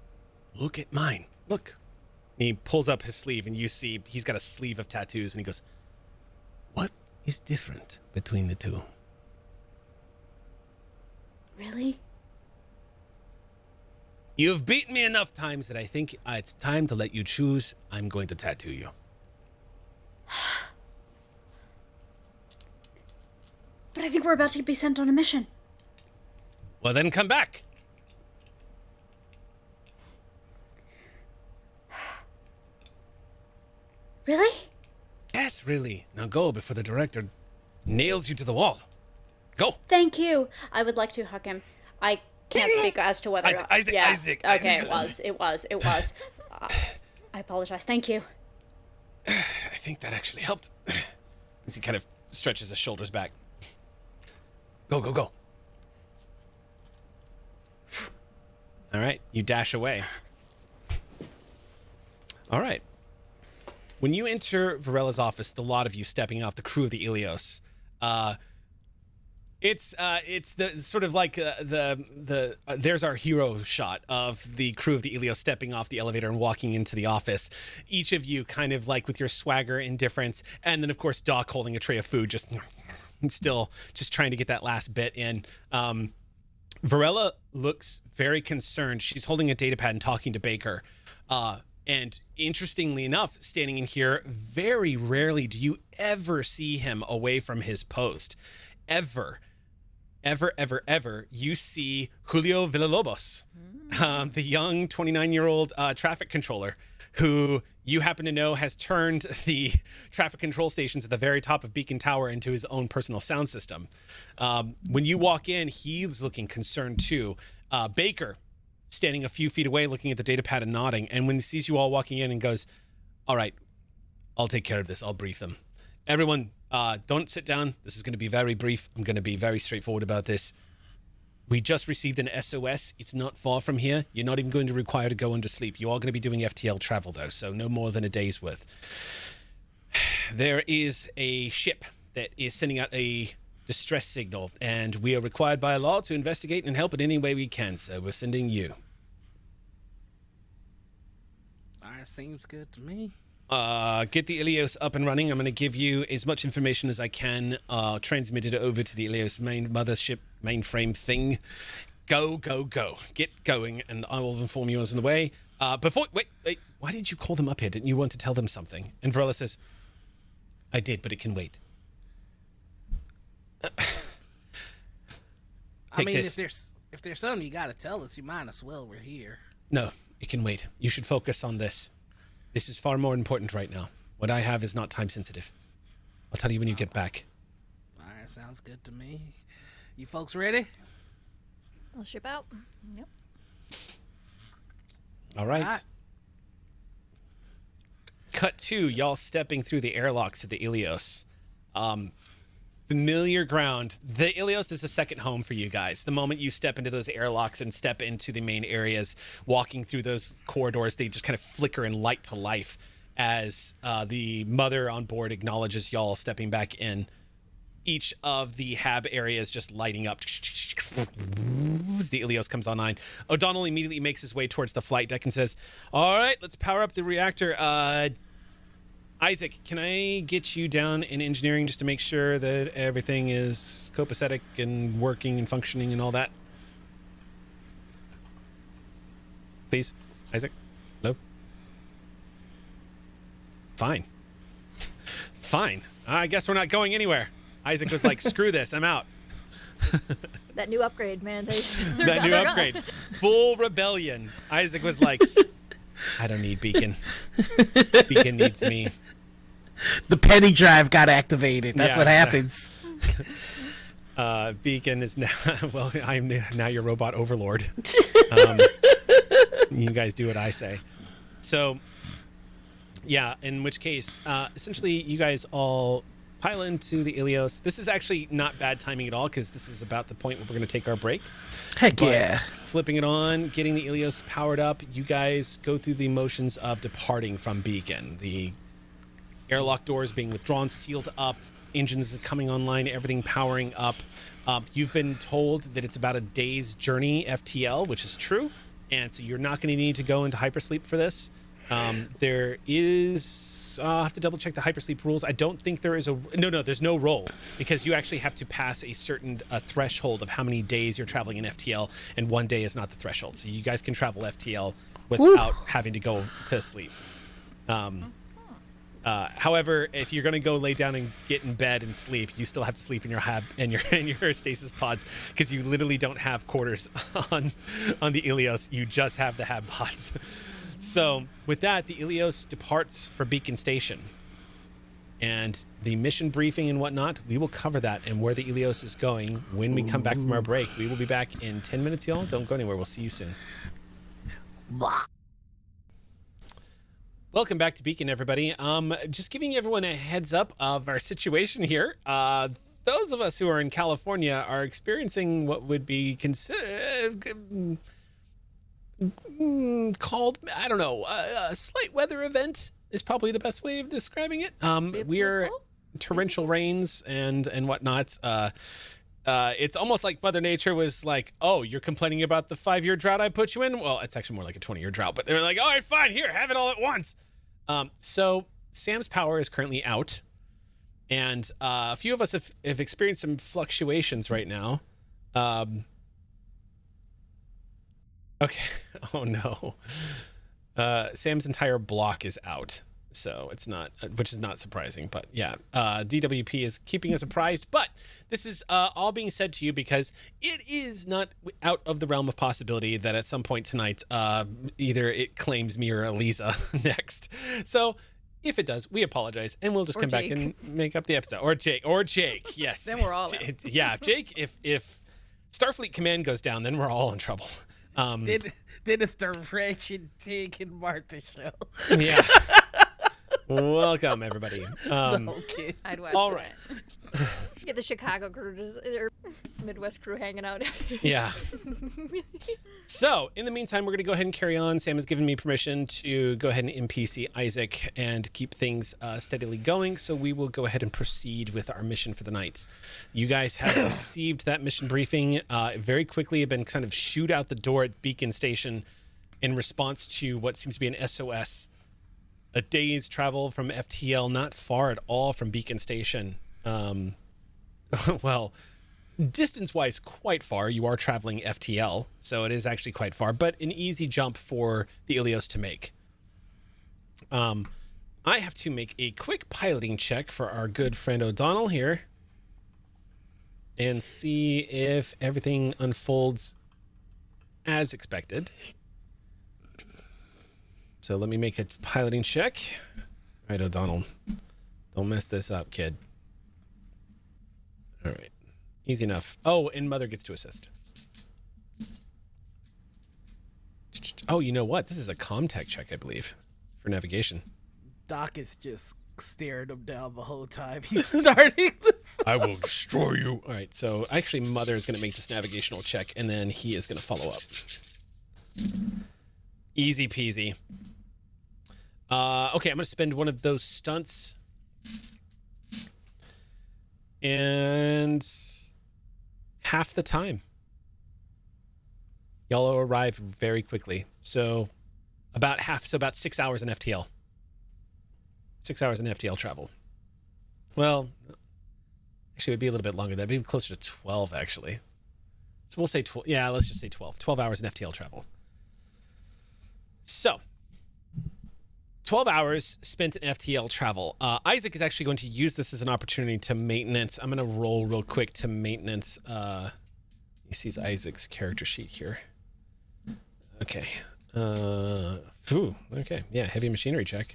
S1: look at mine. Look. And he pulls up his sleeve and you see he's got a sleeve of tattoos and he goes, what is different between the two?
S5: Really?
S1: You've beaten me enough times that I think it's time to let you choose. I'm going to tattoo you.
S5: But I think we're about to be sent on a mission.
S1: Well, then come back.
S5: Really?
S1: Yes, really. Now go before the director nails you to the wall. Go.
S5: Thank you. I would like to hug him. I can't speak as to whether...
S1: Isaac.
S5: Okay, it was. I apologize. Thank you.
S1: I think that actually helped. As he kind of stretches his shoulders back. Go. All right, you dash away. All right. When you enter Varella's office, the lot of you stepping off, the crew of the Ilios, it's the sort of like there's our hero shot of the crew of the Ilios stepping off the elevator and walking into the office. Each of you kind of like with your swagger, indifference, and then of course Doc holding a tray of food, just still just trying to get that last bit in. Varela looks very concerned. She's holding a data pad and talking to Baker. And interestingly enough, standing in here, very rarely do you ever see him away from his post. Ever, you see Julio Villalobos, the young 29-year-old traffic controller who you happen to know has turned the traffic control stations at the very top of Beacon Tower into his own personal sound system. When you walk in, he's looking concerned too. Baker, standing a few feet away, looking at the data pad and nodding. And when he sees you all walking in and goes, all right, I'll take care of this. I'll brief them. Everyone, don't sit down. This is going to be very brief. I'm going to be very straightforward about this. We just received an SOS. It's not far from here. You're not even going to require to go into sleep. You are going to be doing FTL travel, though, so no more than a day's worth. There is a ship that is sending out a distress signal, and we are required by law to investigate and help in any way we can, so we're sending you.
S4: All right, seems good to me.
S1: get the Ilios up and running. I'm going to give you as much information as I can, transmit it over to the Ilios main mothership mainframe thing. Go. Get going, and I will inform you as on the way. Wait, why did you call them up here? Didn't you want to tell them something? And Varela says, I did, but it can wait.
S4: I mean, if there's something you gotta tell us, you might as well. We're here.
S1: No, it can wait. You should focus on this. This is far more important right now. What I have is not time sensitive. I'll tell you when you get back.
S4: All right, sounds good to me. You folks ready?
S3: We'll ship out.
S2: Yep.
S1: All right. Cut to y'all stepping through the airlocks of the Ilios. Familiar ground. The Ilios is a second home for you guys. The moment you step into those airlocks and step into the main areas, walking through those corridors, they just kind of flicker and light to life as the mother on board acknowledges y'all stepping back in. Each of the hab areas just lighting up. The Ilios comes online. O'Donnell immediately makes his way towards the flight deck and says, all right, let's power up the reactor. Isaac, can I get you down in engineering just to make sure that everything is copacetic and working and functioning and all that? Please, Isaac? Hello? Fine. Fine. I guess we're not going anywhere. Isaac was like, screw this, I'm out.
S3: That new upgrade, man.
S1: That new upgrade. Full rebellion. Isaac was like, I don't need Beacon. Beacon needs me.
S4: The penny drive got activated. That's what happens.
S1: Beacon is now, well, I'm now your robot overlord. You guys do what I say. So, yeah, in which case, essentially, you guys all pile into the Ilios. This is actually not bad timing at all, because this is about the point where we're going to take our break.
S4: Heck yeah.
S1: Flipping it on, getting the Ilios powered up, you guys go through the motions of departing from Beacon. The airlock doors being withdrawn, sealed up, engines coming online, everything powering up. You've been told that it's about a day's journey FTL, which is true, and so you're not going to need to go into hypersleep for this. There is... I'll have to double check the hypersleep rules. I don't think there is a... No, there's no roll, because you actually have to pass a certain threshold of how many days you're traveling in FTL, and one day is not the threshold. So you guys can travel FTL without having to go to sleep. However, if you're going to go lay down and get in bed and sleep, you still have to sleep in your hab and your stasis pods, because you literally don't have quarters on the Ilios. You just have the hab pods. So with that, the Ilios departs for Beacon Station, and the mission briefing and whatnot, we will cover that and where the Ilios is going when we come back from our break. We will be back in 10 minutes, y'all. Don't go anywhere. We'll see you soon.
S4: Blah.
S1: Welcome back to Beacon, everybody. Just giving everyone a heads up of our situation here. Those of us who are in California are experiencing what would be considered called, I don't know, a slight weather event is probably the best way of describing it. We're torrential rains and whatnot. It's almost like Mother Nature was like, oh, you're complaining about the 5-year drought I put you in? Well, it's actually more like a 20-year drought, but they're like, all right, fine, here, have it all at once. So Sam's power is currently out, and a few of us have experienced some fluctuations right now. Okay. Oh, no. Sam's entire block is out. So it's not, which is not surprising, but yeah, DWP is keeping us apprised, but this is all being said to you because it is not out of the realm of possibility that at some point tonight, either it claims me or Eliza next. So if it does, we apologize, and we'll just come back and make up the episode. Or Jake, yes.
S2: Then we're all out.
S1: Yeah, Jake, if Starfleet Command goes down, then we're all in trouble.
S4: Then it's the Wretched Tig and Martha show.
S1: Yeah. Welcome, everybody.
S4: Okay.
S2: I'd watch
S1: all
S2: that.
S1: right.
S3: Get the Chicago crew or Midwest crew hanging out.
S1: Yeah. So, in the meantime, we're going to go ahead and carry on. Sam has given me permission to go ahead and NPC Isaac and keep things steadily going. So we will go ahead and proceed with our mission for the night. You guys have received that mission briefing very quickly. Have been kind of shooed out the door at Beacon Station in response to what seems to be an SOS a day's travel from FTL, not far at all from Beacon Station. Well, distance-wise, quite far. You are traveling FTL, so it is actually quite far, but an easy jump for the Ilios to make. I have to make a quick piloting check for our good friend O'Donnell here and see if everything unfolds as expected. So let me make a piloting check. All right, O'Donnell. Don't mess this up, kid. All right. Easy enough. Oh, and Mother gets to assist. Oh, you know what? This is a Comtech check, I believe, for navigation.
S4: Doc is just staring him down the whole time he's starting this.
S1: I will destroy you. All right, so actually Mother is going to make this navigational check, and then he is going to follow up. Easy peasy. Okay, I'm going to spend one of those stunts. And half the time. Y'all arrive very quickly. So about 6 hours in FTL. 6 hours in FTL travel. Well, actually, it would be a little bit longer. That'd be closer to 12, actually. So we'll say 12. Yeah, let's just say 12. 12 hours in FTL travel. So, 12 hours spent in FTL travel. Isaac is actually going to use this as an opportunity to maintenance. I'm going to roll real quick to maintenance. He sees Isaac's character sheet here. Okay. Okay. Yeah, heavy machinery check.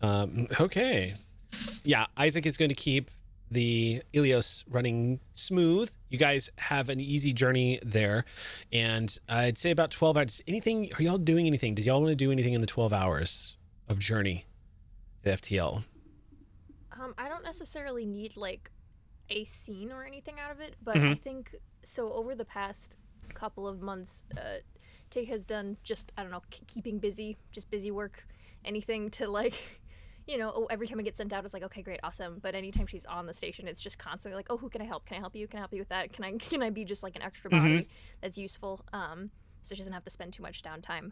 S1: Okay. Yeah, Isaac is going to keep the Ilios running smooth. You guys have an easy journey there, and I'd say about 12 hours. Are y'all doing anything? Does y'all want to do anything in the 12 hours of journey at FTL?
S3: I don't necessarily need like a scene or anything out of it, but I think so. Over the past couple of months, Tig has done just, I don't know, keeping busy, just busy work, anything to like, you know, every time I get sent out, it's like, okay, great, awesome. But anytime she's on the station, it's just constantly like, oh, who can I help? Can I help you? Can I help you with that? Can I be just like an extra body that's useful? So she doesn't have to spend too much downtime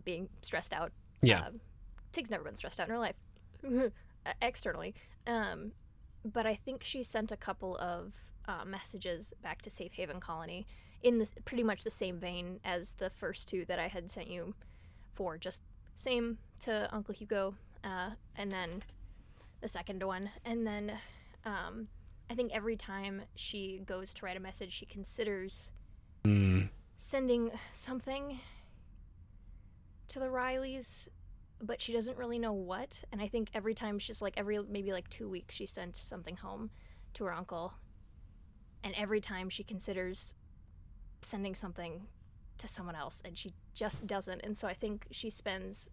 S3: being stressed out.
S1: Yeah.
S3: Tig's never been stressed out in her life, externally. But I think she sent a couple of messages back to Safe Haven Colony in this pretty much the same vein as the first two that I had sent you for, just same to Uncle Hugo, and then the second one. And then I think every time she goes to write a message, she considers sending something to the Rileys, but she doesn't really know what. And I think every time she's like, maybe like 2 weeks, she sent something home to her uncle. And every time she considers sending something to someone else, and she just doesn't. And so I think she spends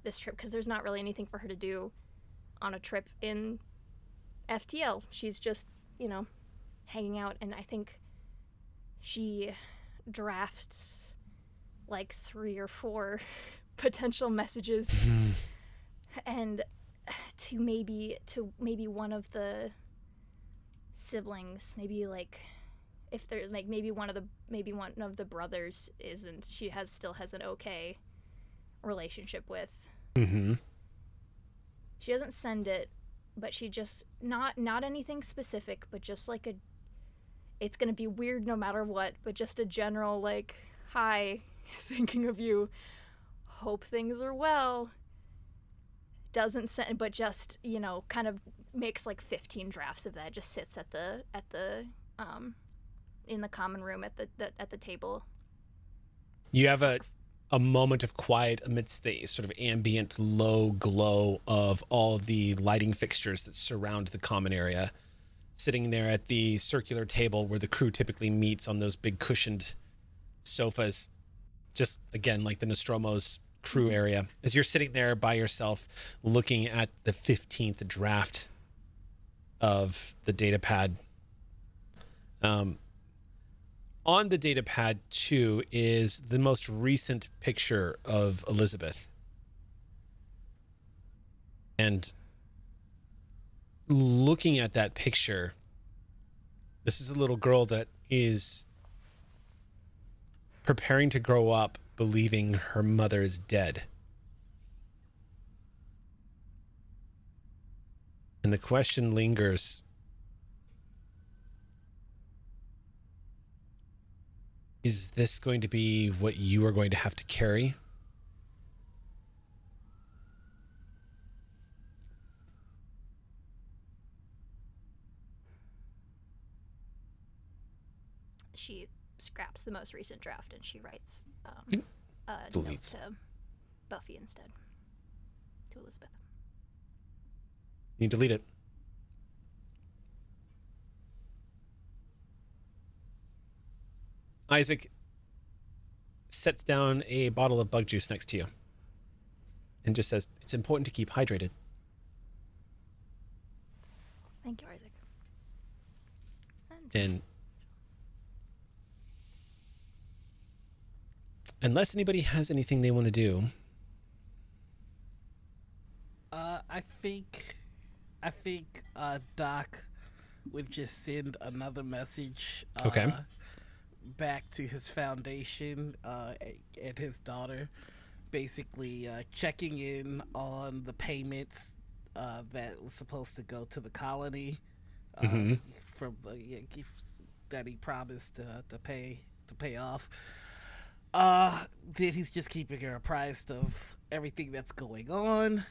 S3: this trip, because there's not really anything for her to do on a trip in FTL. She's just, you know, hanging out. And I think she drafts like 3 or 4 potential messages and to maybe one of the siblings, maybe like if they're like maybe one of the brothers still has an okay relationship with. She doesn't send it, but she just not anything specific, but just like it's gonna be weird no matter what, but just a general like, hi, thinking of you, hope things are well. Doesn't send, but just, you know, kind of makes like 15 drafts of that, just sits at the in the common room at the table.
S1: You have a moment of quiet amidst the sort of ambient low glow of all the lighting fixtures that surround the common area, sitting there at the circular table where the crew typically meets on those big cushioned sofas, just again like the Nostromo's crew area. As you're sitting there by yourself looking at the 15th draft of the data pad, on the data pad too is the most recent picture of Elizabeth. And looking at that picture, this is a little girl that is preparing to grow up believing her mother is dead. And the question lingers. Is this going to be what you are going to have to carry?
S3: She scraps the most recent draft and she writes notes to Buffy instead. To Elizabeth.
S1: You delete it. Isaac sets down a bottle of bug juice next to you and just says, it's important to keep hydrated.
S3: Thank you, Isaac.
S1: And unless anybody has anything they want to do.
S4: I think Doc would just send another message
S1: Okay.
S4: back to his foundation and his daughter, basically checking in on the payments that was supposed to go to the colony from that he promised to pay off. Then he's just keeping her apprised of everything that's going on,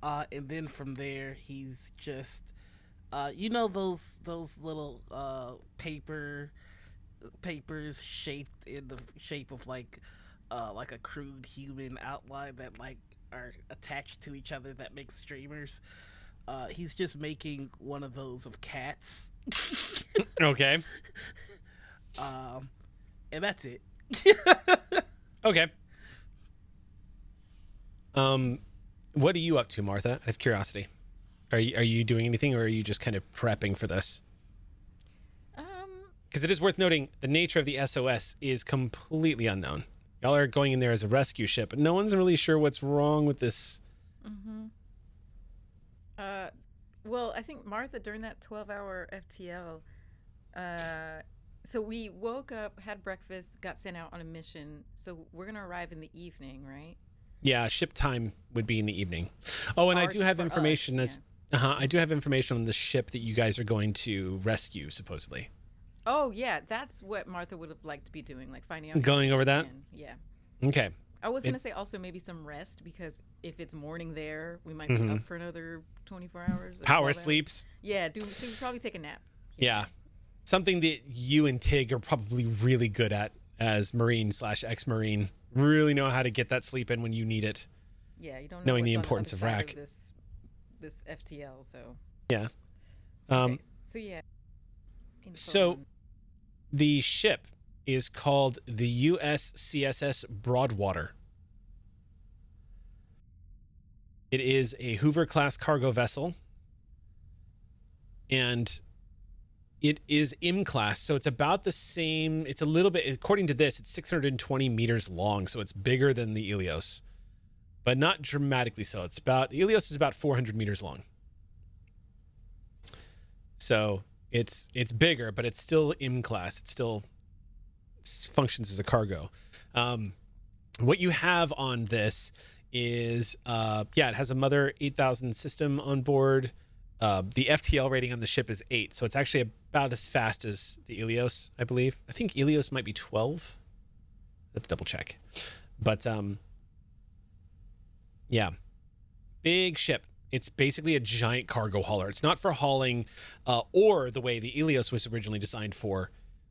S4: and then from there he's just those little papers shaped in the shape of like a crude human outline that like are attached to each other that make streamers. He's just making one of those of cats.
S1: Okay.
S4: And that's it.
S1: Okay. What are you up to, Martha? Out of curiosity, are you doing anything, or are you just kind of prepping for this? Because it is worth noting the nature of the SOS is completely unknown. Y'all are going in there as a rescue ship, but no one's really sure what's wrong with this.
S2: Mm-hmm. Well, I think Martha, during that 12-hour FTL, so we woke up, had breakfast, got sent out on a mission. So we're going to arrive in the evening, right?
S1: Yeah, ship time would be in the evening. Oh, and I do have information I do have information on the ship that you guys are going to rescue, supposedly.
S2: Oh, yeah, that's what Martha would have liked to be doing, like finding out.
S1: Going over that?
S2: Yeah.
S1: Okay.
S2: I was going to say also maybe some rest, because if it's morning there, we might be up for another 24 hours.
S1: Power sleeps.
S2: Yeah, she would probably take a nap.
S1: Yeah. Something that you and Tig are probably really good at as Marine/ex-Marine. Really know how to get that sleep in when you need it.
S2: Yeah, you don't know
S1: knowing the
S2: what's on
S1: importance of
S2: other side
S1: rack.
S2: This FTL, so.
S1: Yeah.
S2: Okay, so yeah.
S1: So the ship is called the USCSS Broadwater. It is a Hoover-class cargo vessel, and it is M-class, so it's about the same. It's a little bit, according to this, it's 620 meters long, so it's bigger than the Ilios, but not dramatically so. Ilios is about 400 meters long. So it's bigger, but it's still M-class. It still functions as a cargo. What you have on this is, it has a Mother 8000 system on board. The FTL rating on the ship is 8, so it's actually about as fast as the Ilios, I believe. I think Ilios might be 12. Let's double check. But, yeah. Big ship. It's basically a giant cargo hauler. It's not for hauling or the way the Ilios was originally designed for.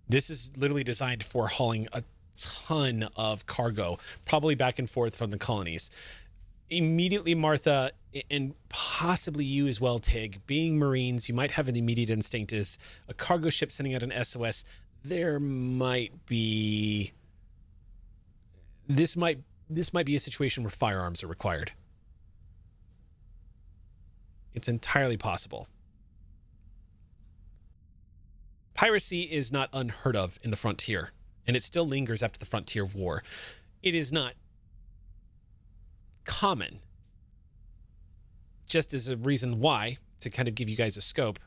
S1: This is literally designed for hauling a ton of cargo, probably back and forth from the colonies. Immediately, Martha, and possibly you as well, Tig, being Marines, you might have an immediate instinct is a cargo ship sending out an SOS. There might be... This might be a situation where firearms are required. It's entirely possible. Piracy is not unheard of in the frontier, and it still lingers after the Frontier War. It is not common. Just as a reason why, to kind of give you guys a scope,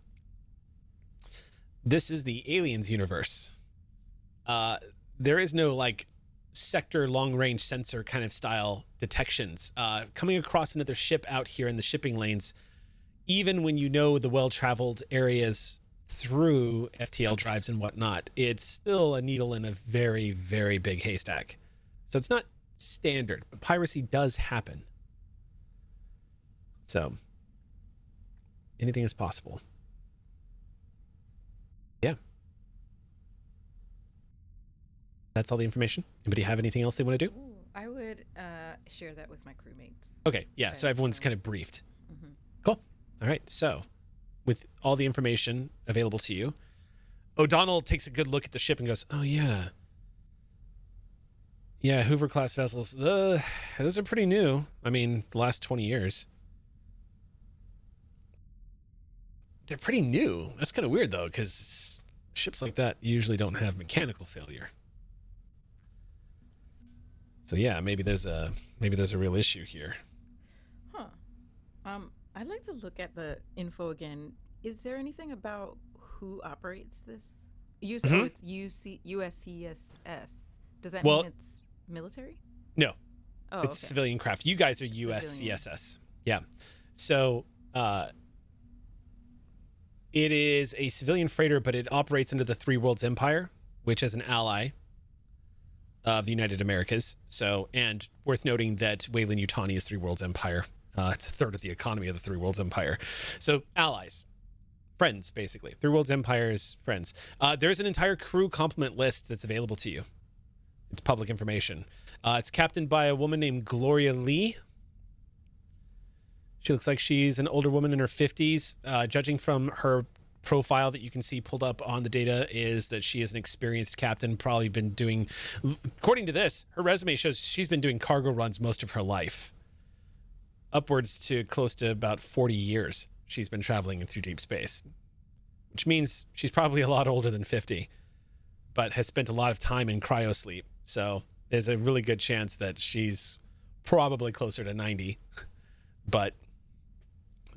S1: this is the Aliens universe. There is no like sector long-range sensor kind of style detections. Coming across another ship out here in the shipping lanes even when you know the well-traveled areas through FTL drives and whatnot, it's still a needle in a very, very big haystack. So it's not standard, but piracy does happen. So anything is possible. Yeah. That's all the information. Anybody have anything else they want to do?
S2: Ooh, I would share that with my crewmates.
S1: Okay. Yeah. So everyone's kind of briefed.
S2: Mm-hmm.
S1: Cool. All right. So with all the information available to you, O'Donnell takes a good look at the ship and goes, oh, yeah. Yeah, Hoover-class vessels. Those are pretty new. I mean, the last 20 years. They're pretty new. That's kind of weird, though, because ships like that usually don't have mechanical failure. So, yeah, maybe there's a real issue here.
S2: Huh. I'd like to look at the info again. Is there anything about who operates this?
S1: Mhm.
S2: It's USCSS. Does that
S1: Well-
S2: mean it's military?
S1: No.
S2: Oh,
S1: It's
S2: okay.
S1: civilian craft. You guys are USCSS. Yeah. So it is a civilian freighter, but it operates under the Three Worlds Empire, which is an ally of the United Americas. So, and worth noting that Weyland-Yutani is Three Worlds Empire. It's a third of the economy of the Three Worlds Empire. So allies. Friends, basically. Three Worlds Empire's friends. There's an entire crew complement list that's available to you. It's public information. It's captained by a woman named Gloria Lee. She looks like she's an older woman in her 50s. Judging from her profile that you can see pulled up on the data is that she is an experienced captain, probably been doing, according to this, her resume shows she's been doing cargo runs most of her life. Upwards to close to about 40 years she's been traveling through deep space, which means she's probably a lot older than 50, but has spent a lot of time in cryosleep. So there's a really good chance that she's probably closer to 90. But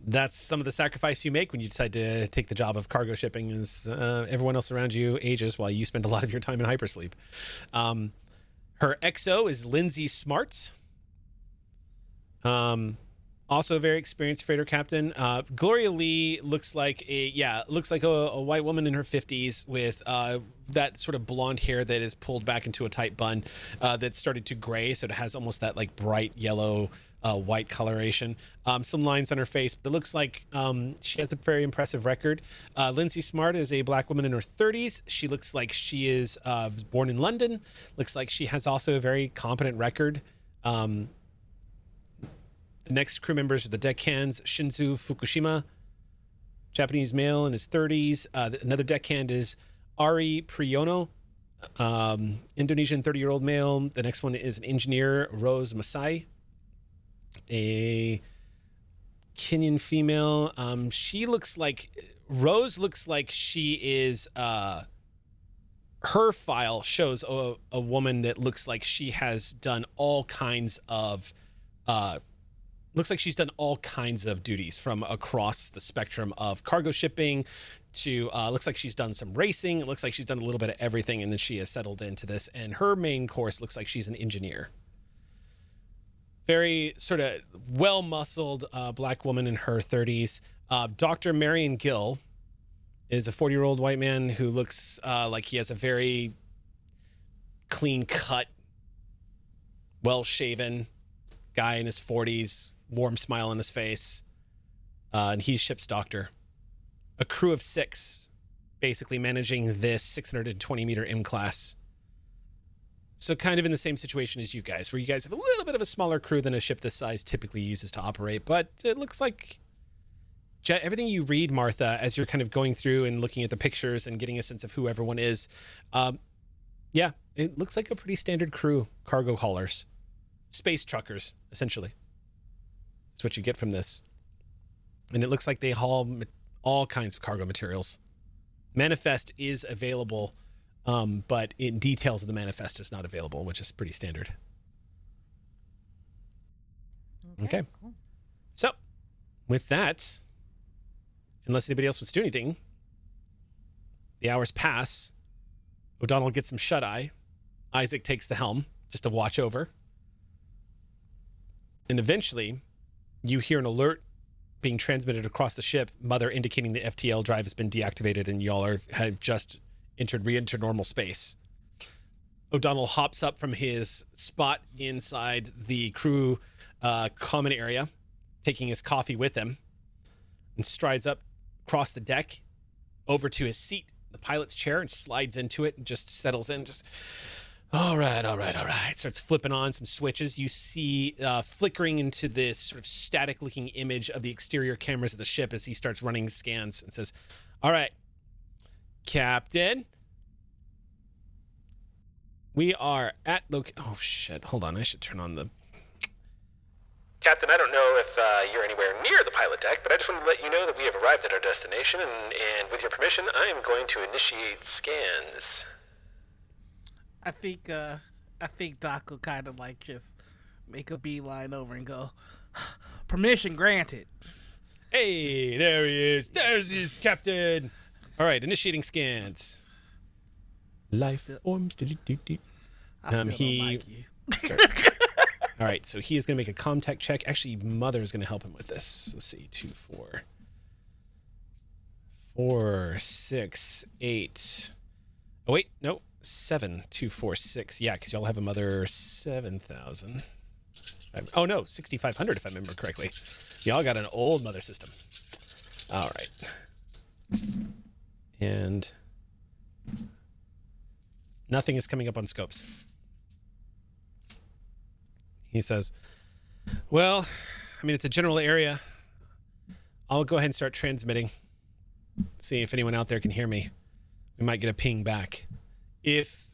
S1: that's some of the sacrifice you make when you decide to take the job of cargo shipping is everyone else around you ages while you spend a lot of your time in hypersleep. Her XO is Lindsay Smart. Also a very experienced freighter captain. Gloria Lee looks like a white woman in her 50s with that sort of blonde hair that is pulled back into a tight bun that started to gray, so it has almost that like bright yellow white coloration. Some lines on her face, but it looks like she has a very impressive record. Lindsay Smart is a black woman in her 30s. She looks like she is born in London. Looks like she has also a very competent record. The next crew members are the deckhands Shinzu Fukushima, Japanese male in his 30s. Another deckhand is Ari Priyono, Indonesian 30-year-old male. The next one is an engineer, Rose Masai, a Kenyan female. Rose looks like she is, her file shows a woman that looks like she has done all kinds of, looks like she's done all kinds of duties from across the spectrum of cargo shipping to looks like she's done some racing. It looks like she's done a little bit of everything, and then she has settled into this. And her main course looks like she's an engineer. Very sort of well-muscled black woman in her 30s. Dr. Marion Gill is a 40-year-old white man who looks like he has a very clean-cut, well-shaven guy in his 40s. Warm smile on his face, and he's ship's doctor. A crew of 6, basically managing this 620-meter M class. So kind of in the same situation as you guys, where you guys have a little bit of a smaller crew than a ship this size typically uses to operate, but it looks like everything you read, Martha, as you're kind of going through and looking at the pictures and getting a sense of who everyone is, yeah, it looks like a pretty standard crew, cargo haulers, space truckers, essentially. That's what you get from this. And it looks like they haul all kinds of cargo materials. Manifest is available, but in details of the manifest is not available, which is pretty standard. Okay.
S2: Cool.
S1: So, with that, unless anybody else wants to do anything, the hours pass. O'Donnell gets some shut-eye. Isaac takes the helm just to watch over. And eventually, you hear an alert being transmitted across the ship, Mother indicating the FTL drive has been deactivated and y'all have just re-entered normal space. O'Donnell hops up from his spot inside the crew common area, taking his coffee with him, and strides up across the deck over to his seat, the pilot's chair, and slides into it and just settles in. Just, all right. Starts flipping on some switches. You see flickering into this sort of static-looking image of the exterior cameras of the ship as he starts running scans and says, all right, Captain, we are at oh, shit. Hold on. I should turn on the...
S6: Captain, I don't know if you're anywhere near the pilot deck, but I just wanted to let you know that we have arrived at our destination, and with your permission, I am going to initiate scans.
S4: I think Doc will kind of like just make a beeline over and go, permission granted.
S1: Hey, there he is. There's his Captain. All right, initiating scans. Life forms.
S4: I still don't like you.
S1: All right, so he is going to make a contact check. Actually, Mother is going to help him with this. Let's see, 2, 4, 4, 6, 8. Oh wait, no, 7, 2, 4, 6. Yeah, because y'all have a Mother 7,000. Oh no, 6,500 if I remember correctly. Y'all got an old Mother system. All right, and nothing is coming up on scopes. He says, well, I mean, it's a general area. I'll go ahead and start transmitting. See if anyone out there can hear me. We might get a ping back. If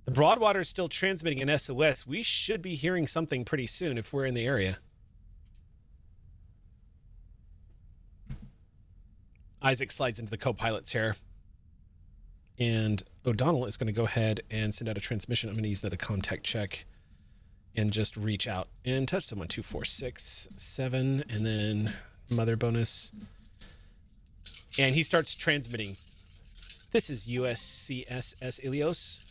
S1: the Broadwater is still transmitting an SOS, we should be hearing something pretty soon if we're in the area. Isaac slides into the co-pilot chair. And O'Donnell is going to go ahead and send out a transmission. I'm going to use another contact check. And just reach out and touch someone. 2, 4, 6, 7, and then Mother bonus. And he starts transmitting. This is USCSS Ilios.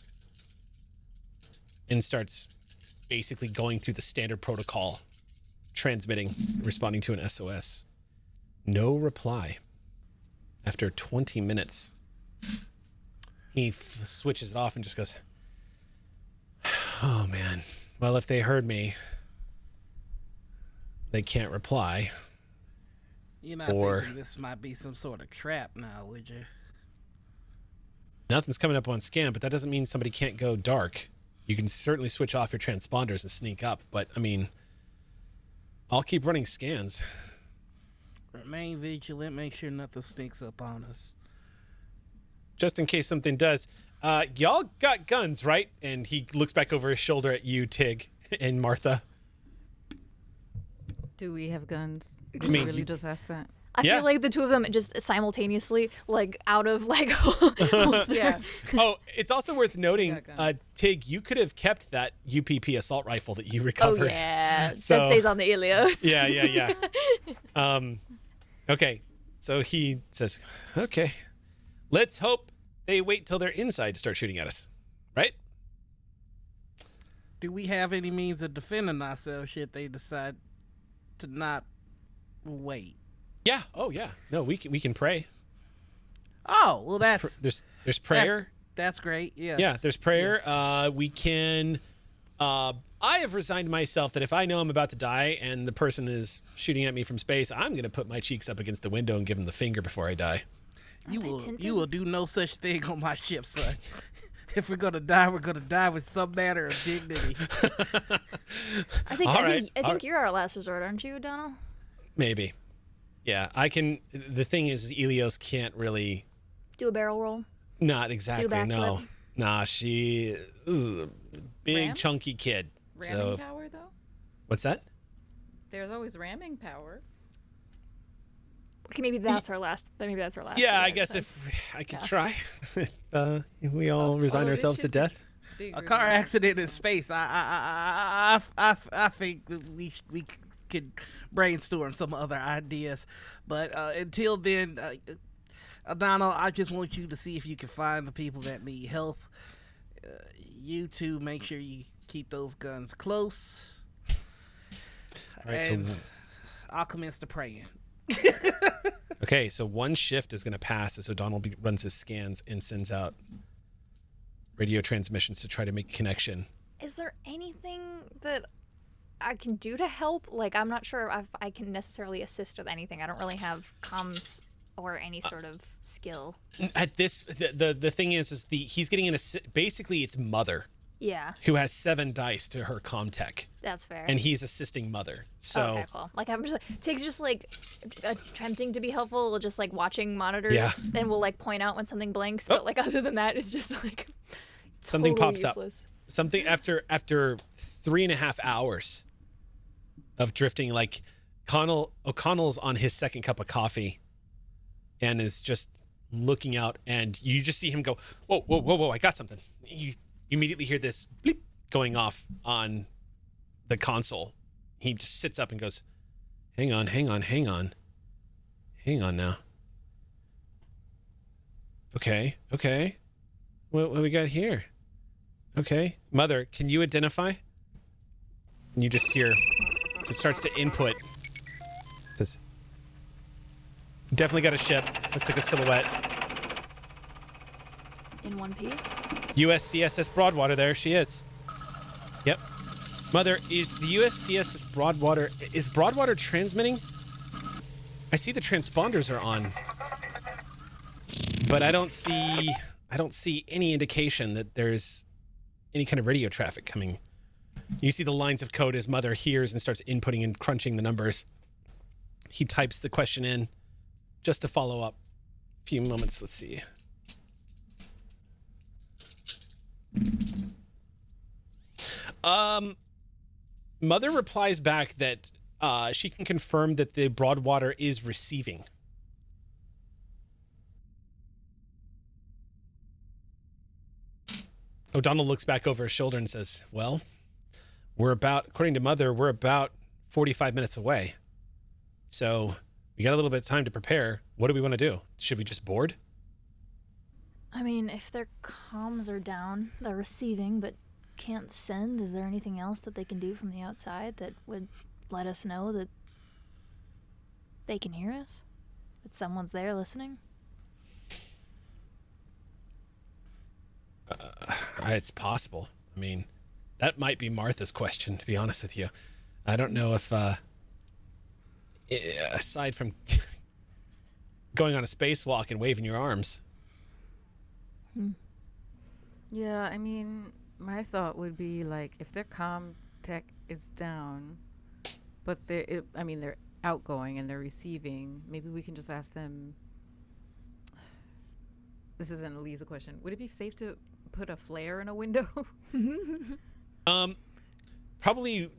S1: And starts basically going through the standard protocol, transmitting, responding to an SOS. No reply. After 20 minutes, he switches it off and just goes, oh man. Well, if they heard me, they can't reply.
S4: You're not thinking this might be some sort of trap now, would you?
S1: Nothing's coming up on scan, but that doesn't mean somebody can't go dark. You can certainly switch off your transponders and sneak up, but, I mean, I'll keep running scans.
S4: Remain vigilant, make sure nothing sneaks up on us.
S1: Just in case something does. Y'all got guns, right? And he looks back over his shoulder at you, Tig, and Martha.
S2: Do we have guns? Did
S1: I mean,
S2: you really just ask that?
S3: I
S1: Yeah.
S3: feel like the two of them just simultaneously, like, out of, like,
S2: Yeah.
S1: Oh, it's also worth noting,
S2: Got guns.
S1: Tig, you could have kept that UPP assault rifle that you
S3: Oh,
S1: recovered.
S3: yeah.
S1: So-
S3: that stays on the Ilios.
S1: Yeah. Okay, so he says, okay, let's hope they wait till they're inside to start shooting at us, right?
S4: Do we have any means of defending ourselves should they decide to not wait?
S1: Yeah. Oh, yeah. No, we can pray.
S4: Oh, well, that's
S1: There's prayer.
S4: That's great. Yes.
S1: Yeah, there's prayer.
S4: Yes.
S1: We can. I have resigned myself that if I know I'm about to die and the person is shooting at me from space, I'm going to put my cheeks up against the window and give them the finger before I die.
S4: You
S3: tinted?
S4: will do no such thing on my ship, son. If we're gonna die, we're gonna die with some manner of dignity.
S3: I think
S1: All
S3: I
S1: right.
S3: think you're our last resort, aren't you, O'Donnell?
S1: Maybe. Yeah, I can. The thing is, Ilios can't really.
S3: Do a barrel roll.
S1: Not exactly.
S3: backflip.
S1: No. Nah, she. Big
S2: Ram?
S1: chunky kid.
S2: Ramming
S1: So
S2: power, though?
S1: what's that?
S2: There's always ramming power.
S3: Okay, maybe that's our last. Maybe that's our last.
S1: Yeah, I
S3: yeah,
S1: guess
S3: that's-
S1: if I could try. If we all resign
S2: Although this
S1: ourselves to
S2: ship
S1: death.
S2: is bigger
S4: A car
S2: than us,
S4: accident in
S2: so-
S4: space. I think that we could brainstorm some other ideas, but until then, O'Donnell, I just want you to see if you can find the people that need help. You two, make sure you keep those guns close.
S1: All right,
S4: And
S1: so
S4: I'll commence the praying.
S1: Okay, so one shift is going to pass as O'Donnell runs his scans and sends out radio transmissions to try to make connection.
S3: Is there anything that I can do to help? Like, I'm not sure if I can necessarily assist with anything. I don't really have comms or any sort of skill.
S1: At this, the thing is he's getting basically it's Mother.
S3: Yeah.
S1: Who has 7 dice to her comtech.
S3: That's fair.
S1: And he's assisting Mother. So
S3: okay, cool. Like I'm just Tig's just like attempting to be helpful, just like watching monitors and will like point out when something blinks, but like other than that, it's just like
S1: something
S3: totally
S1: pops
S3: useless.
S1: up. Something after 3.5 hours of drifting, like O'Connell's on his second cup of coffee and is just looking out, and you just see him go, whoa, I got something. You immediately hear this bleep going off on the console. He just sits up and goes, hang on now. Okay. What we got here? Okay. Mother, can you identify? And you just hear, as it starts to input, it says, definitely got a ship. Looks like a silhouette.
S3: In one piece?
S1: USCSS Broadwater, there she is. Yep. Mother, is the USCSS Broadwater, is Broadwater transmitting? I see the transponders are on, but I don't see any indication that there's any kind of radio traffic coming. You see the lines of code as Mother hears and starts inputting and crunching the numbers. He types the question in just to follow up. A few moments, let's see. Mother replies back that she can confirm that the Broadwater is receiving. O'Donnell looks back over his shoulder and says, well, according to Mother, we're about 45 minutes away. So we got a little bit of time to prepare. What do we want to do? Should we just board?
S3: I mean, if their comms are down, they're receiving, but can't send, is there anything else that they can do from the outside that would let us know that they can hear us? That someone's there listening?
S1: It's possible. I mean, that might be Martha's question, to be honest with you. I don't know if, aside from going on a spacewalk and waving your arms.
S2: Yeah, I mean, my thought would be like if their comm tech is down, but they're outgoing and they're receiving. Maybe we can just ask them. This isn't a Lisa question. Would it be safe to put a flare in a window?
S1: Probably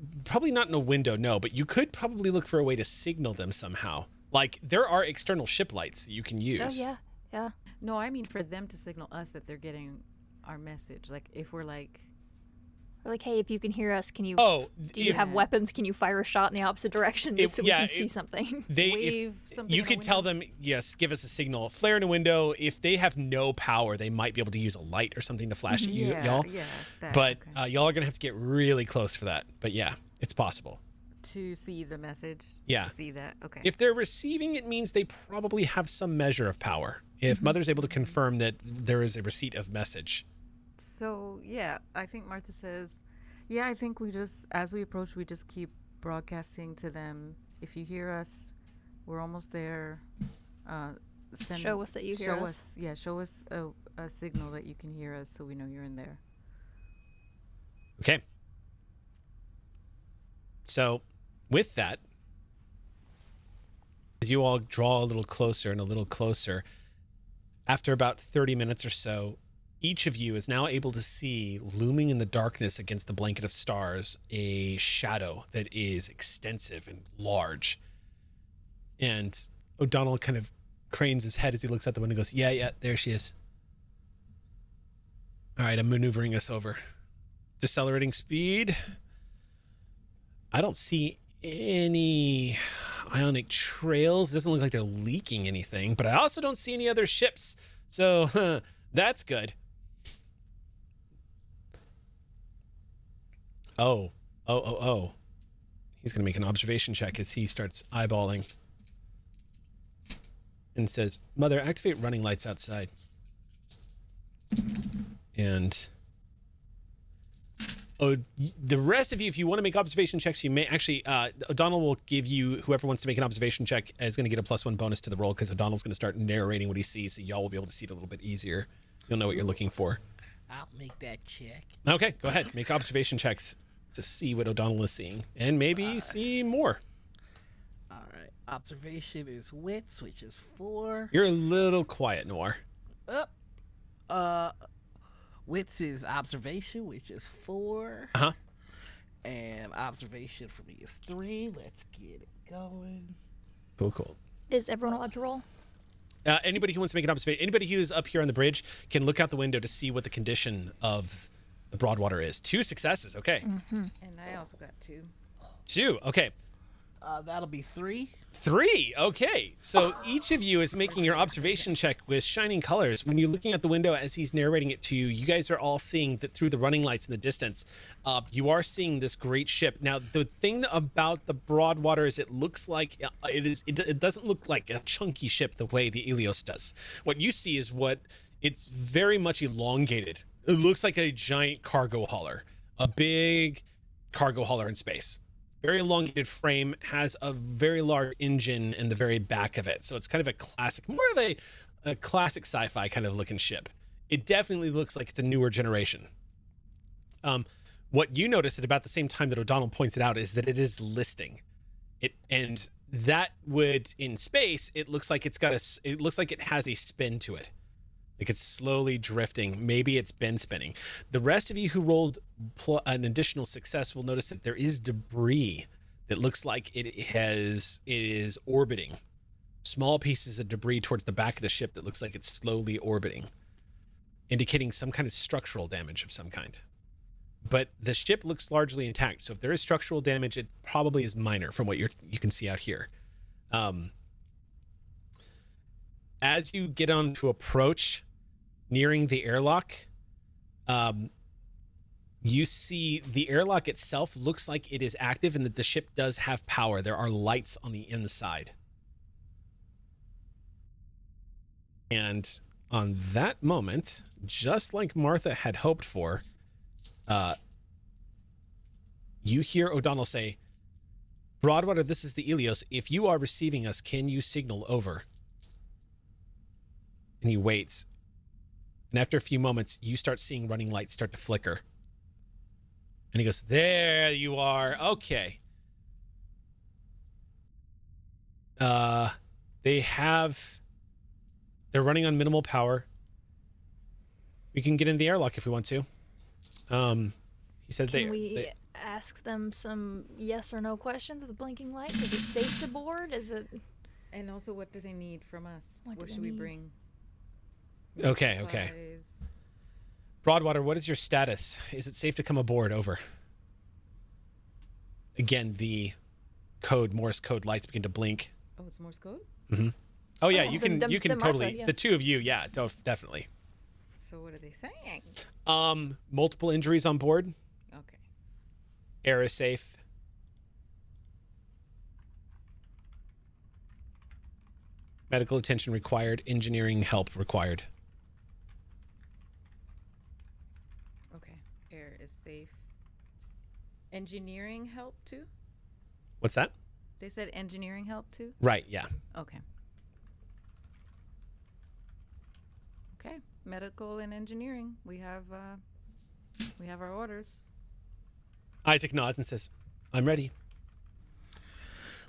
S1: not in a window, no. But you could probably look for a way to signal them somehow. Like there are external ship lights that you can use.
S3: Oh yeah.
S2: No, I mean for them to signal us that they're getting our message. Like if we're like,
S3: hey, if you can hear us, can you? Do you have weapons? Can you fire a shot in the opposite direction so we can see something?
S2: Wave something.
S1: You could tell them, yes, give us a signal. Flare in a window. If they have no power, they might be able to use a light or something to flash at y'all.
S2: Yeah.
S1: But y'all are gonna have to get really close for that. But yeah, it's possible.
S2: To see the message.
S1: Yeah.
S2: To see that. Okay.
S1: If they're receiving, it means they probably have some measure of power. If Mother's able to confirm that there is a receipt of message.
S2: So, yeah, I think Martha says, I think we just, as we approach, we just keep broadcasting to them. If you hear us, we're almost there.
S3: Show us that you hear us.
S2: Show us a signal that you can hear us so we know you're in there.
S1: Okay. So, with that, as you all draw a little closer and a little closer, after about 30 minutes or so, each of you is now able to see, looming in the darkness against the blanket of stars, a shadow that is extensive and large. And O'Donnell kind of cranes his head as he looks out the window and goes, yeah, there she is. All right, I'm maneuvering us over. Decelerating speed. I don't see any ionic trails. Doesn't look like they're leaking anything, but I also don't see any other ships. So that's good. Oh. He's going to make an observation check as he starts eyeballing. and says, Mother, activate running lights outside. And the rest of you, if you want to make observation checks, you may actually, O'Donnell will give you, whoever wants to make an observation check is going to get a +1 bonus to the roll, because O'Donnell's going to start narrating what he sees, so y'all will be able to see it a little bit easier. You'll know what you're looking for.
S4: I'll make that check.
S1: Okay, go ahead. Make observation checks to see what O'Donnell is seeing, and maybe see more.
S4: All right. Observation is wits, which is 4.
S1: You're a little quiet, Noir.
S4: Wits is observation, which is 4.
S1: Uh-huh.
S4: And observation for me is 3. Let's get it going.
S1: Cool.
S3: Is everyone allowed to roll?
S1: Anybody who wants to make an observation, anybody who's up here on the bridge can look out the window to see what the condition of the Broadwater is. 2 successes, okay.
S2: And I also got 2.
S1: 2, okay.
S4: That'll be 3.
S1: 3, okay. So each of you is making your observation check with shining colors. When you're looking at the window as he's narrating it to you, you guys are all seeing that through the running lights in the distance. You are seeing this great ship. Now, the thing about the Broadwater is it looks like it doesn't look like a chunky ship the way the Ilios does. What you see is it's very much elongated. It looks like a giant cargo hauler, a big cargo hauler in space. Very elongated frame, has a very large engine in the very back of it. So it's kind of a classic, more of a classic sci-fi kind of looking ship. It definitely looks like it's a newer generation. What you notice at about the same time that O'Donnell points it out is that it is listing. And that would, in space, it looks like it has a spin to it. Like it's slowly drifting. Maybe it's been spinning. The rest of you who rolled an additional success will notice that there is debris that looks like it is orbiting. Small pieces of debris towards the back of the ship that looks like it's slowly orbiting, indicating some kind of structural damage of some kind. But the ship looks largely intact. So if there is structural damage, it probably is minor from what you can see out here. As you get on to approach, nearing the airlock, you see the airlock itself looks like it is active and that the ship does have power. There are lights on the inside. And on that moment, just like Martha had hoped for, you hear O'Donnell say, Broadwater, this is the Ilios. If you are receiving us, can you signal over? And he waits. And after a few moments, you start seeing running lights start to flicker. And he goes, there you are. Okay. They're running on minimal power. We can get in the airlock if we want to. He said
S3: Can we ask them some yes or no questions of the blinking lights? Is it safe to board? Is it...
S2: And also, what do they need from us?
S3: What
S2: What
S3: do
S2: should
S3: they
S2: we
S3: need?
S2: bring?
S1: Okay.
S2: Supplies.
S1: Broadwater, what is your status? Is it safe to come aboard? Over. Again, the Morse code lights begin to blink.
S2: Oh, it's Morse code?
S1: Mm-hmm. Oh, yeah,
S3: Oh,
S1: you can
S3: then Martha,
S1: totally,
S3: yeah.
S1: the two of you, yeah, definitely.
S2: So what are they saying?
S1: Multiple injuries on board.
S2: Okay.
S1: Air is safe. Medical attention required. Engineering help required.
S2: Okay. Air is safe. Engineering help too?
S1: What's that?
S2: They said engineering help too?
S1: Right, yeah.
S2: Okay. Okay. Medical and engineering. We have our orders.
S1: Isaac nods and says, I'm ready.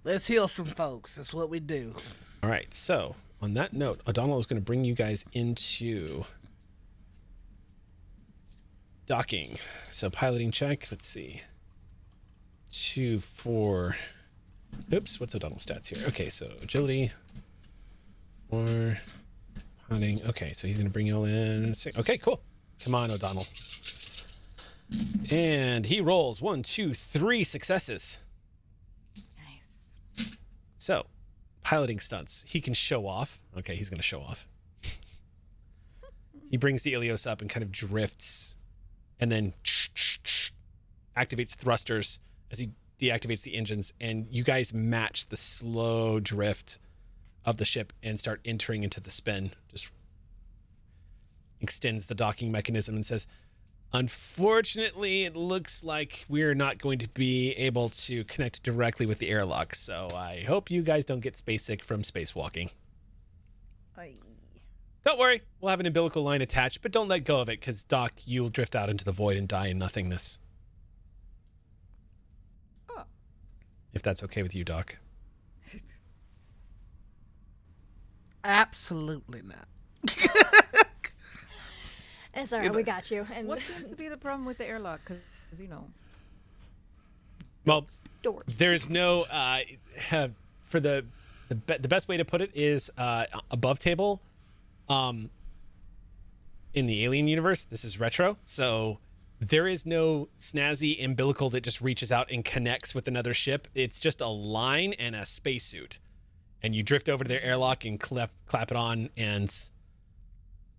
S4: Let's heal some folks. That's what we do.
S1: All right, so on that note, O'Donnell is going to bring you guys into docking. So piloting check, let's see. 2, 4. Oops, what's O'Donnell's stats here? Okay, so agility, 4, piloting. Okay, so he's going to bring you all in. 6. Okay, cool. Come on, O'Donnell. And he rolls 1, 2, 3 successes.
S2: Nice.
S1: So, piloting stunts. He can show off. Okay, he's going to show off. He brings the Ilios up and kind of drifts and then activates thrusters as he deactivates the engines, and you guys match the slow drift of the ship and start entering into the spin. Just extends the docking mechanism and says, unfortunately, it looks like we're not going to be able to connect directly with the airlock, so I hope you guys don't get space sick from spacewalking. Don't worry, we'll have an umbilical line attached, but don't let go of it, because, Doc, you'll drift out into the void and die in nothingness.
S2: Oh.
S1: If that's okay with you, Doc.
S4: Absolutely not.
S3: It's all right, we got you. And
S2: What seems to be the problem with the airlock? Because,
S1: Well,
S3: doors.
S1: there's no, for the best way to put it is above table. In the Alien universe, this is retro, so there is no snazzy umbilical that just reaches out and connects with another ship. It's just a line and a spacesuit, and you drift over to their airlock and clap it on, and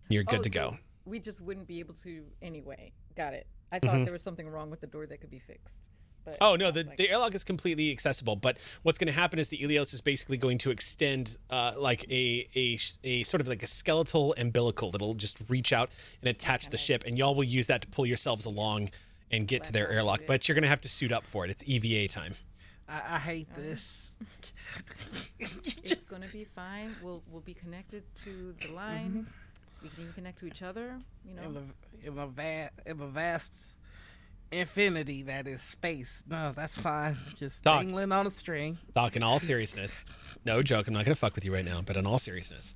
S1: you're good to go.
S2: We just wouldn't be able to anyway. Got it. I thought there was something wrong with the door that could be fixed. But
S1: oh no, the airlock is completely accessible. But what's going to happen is the Ilios is basically going to extend like a sort of like a skeletal umbilical that'll just reach out and attach the ship, and y'all will use that to pull yourselves along and get to their airlock. But you're going to have to suit up for it. It's EVA time.
S4: I hate this.
S2: It's going to be fine. We'll be connected to the line. We can even connect to each other.
S4: In the vast infinity that is space. No, that's fine. Just
S1: Doc.
S4: dangling on a string.
S1: Doc, in all seriousness, no joke, I'm not going to fuck with you right now, but in all seriousness,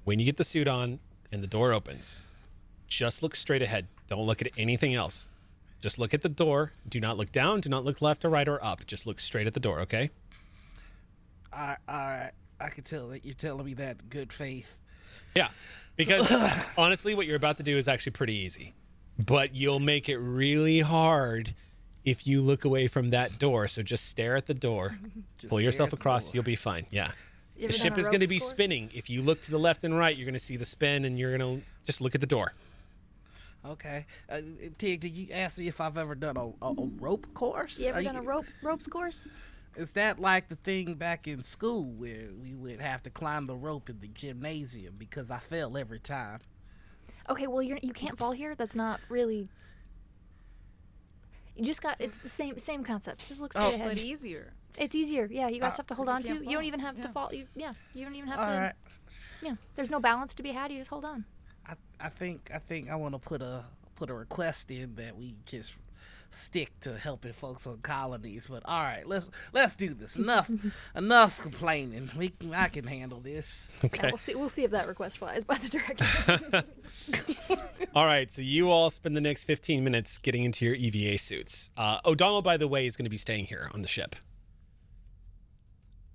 S1: when you get the suit on and the door opens, just look straight ahead. Don't look at anything else. Just look at the door. Do not look down. Do not look left or right or up. Just look straight at the door, okay?
S4: All right. I can tell that you're telling me that in good faith.
S1: Yeah, because honestly, what you're about to do is actually pretty easy. But you'll make it really hard if you look away from that door. So just stare at the door, pull yourself across, you'll be fine. Yeah. The ship is going to be spinning. If you look to the left and right, you're going to see the spin, and you're going to just look at the door.
S4: Okay. Tig, did you ask me if I've ever done a rope course?
S3: You ever done a ropes course?
S4: Is that like the thing back in school where we would have to climb the rope in the gymnasium because I fell every time?
S3: Okay, well you can't fall here. That's not really. You just got. It's the same concept. Just look straight ahead.
S2: But easier.
S3: It's easier. Yeah, you got stuff to hold on to.
S2: fall.
S3: You don't even have to fall. You don't even have
S4: All
S3: to.
S4: right.
S3: Yeah, there's no balance to be had. You just hold on.
S4: I think I want to put a request in that we just stick to helping folks on colonies. But all right, let's do this. Enough complaining. I can handle this.
S1: Okay.
S3: Yeah, we'll see if that request flies by the director.
S1: All right, so you all spend the next 15 minutes getting into your EVA suits. O'Donnell, by the way, is going to be staying here on the ship.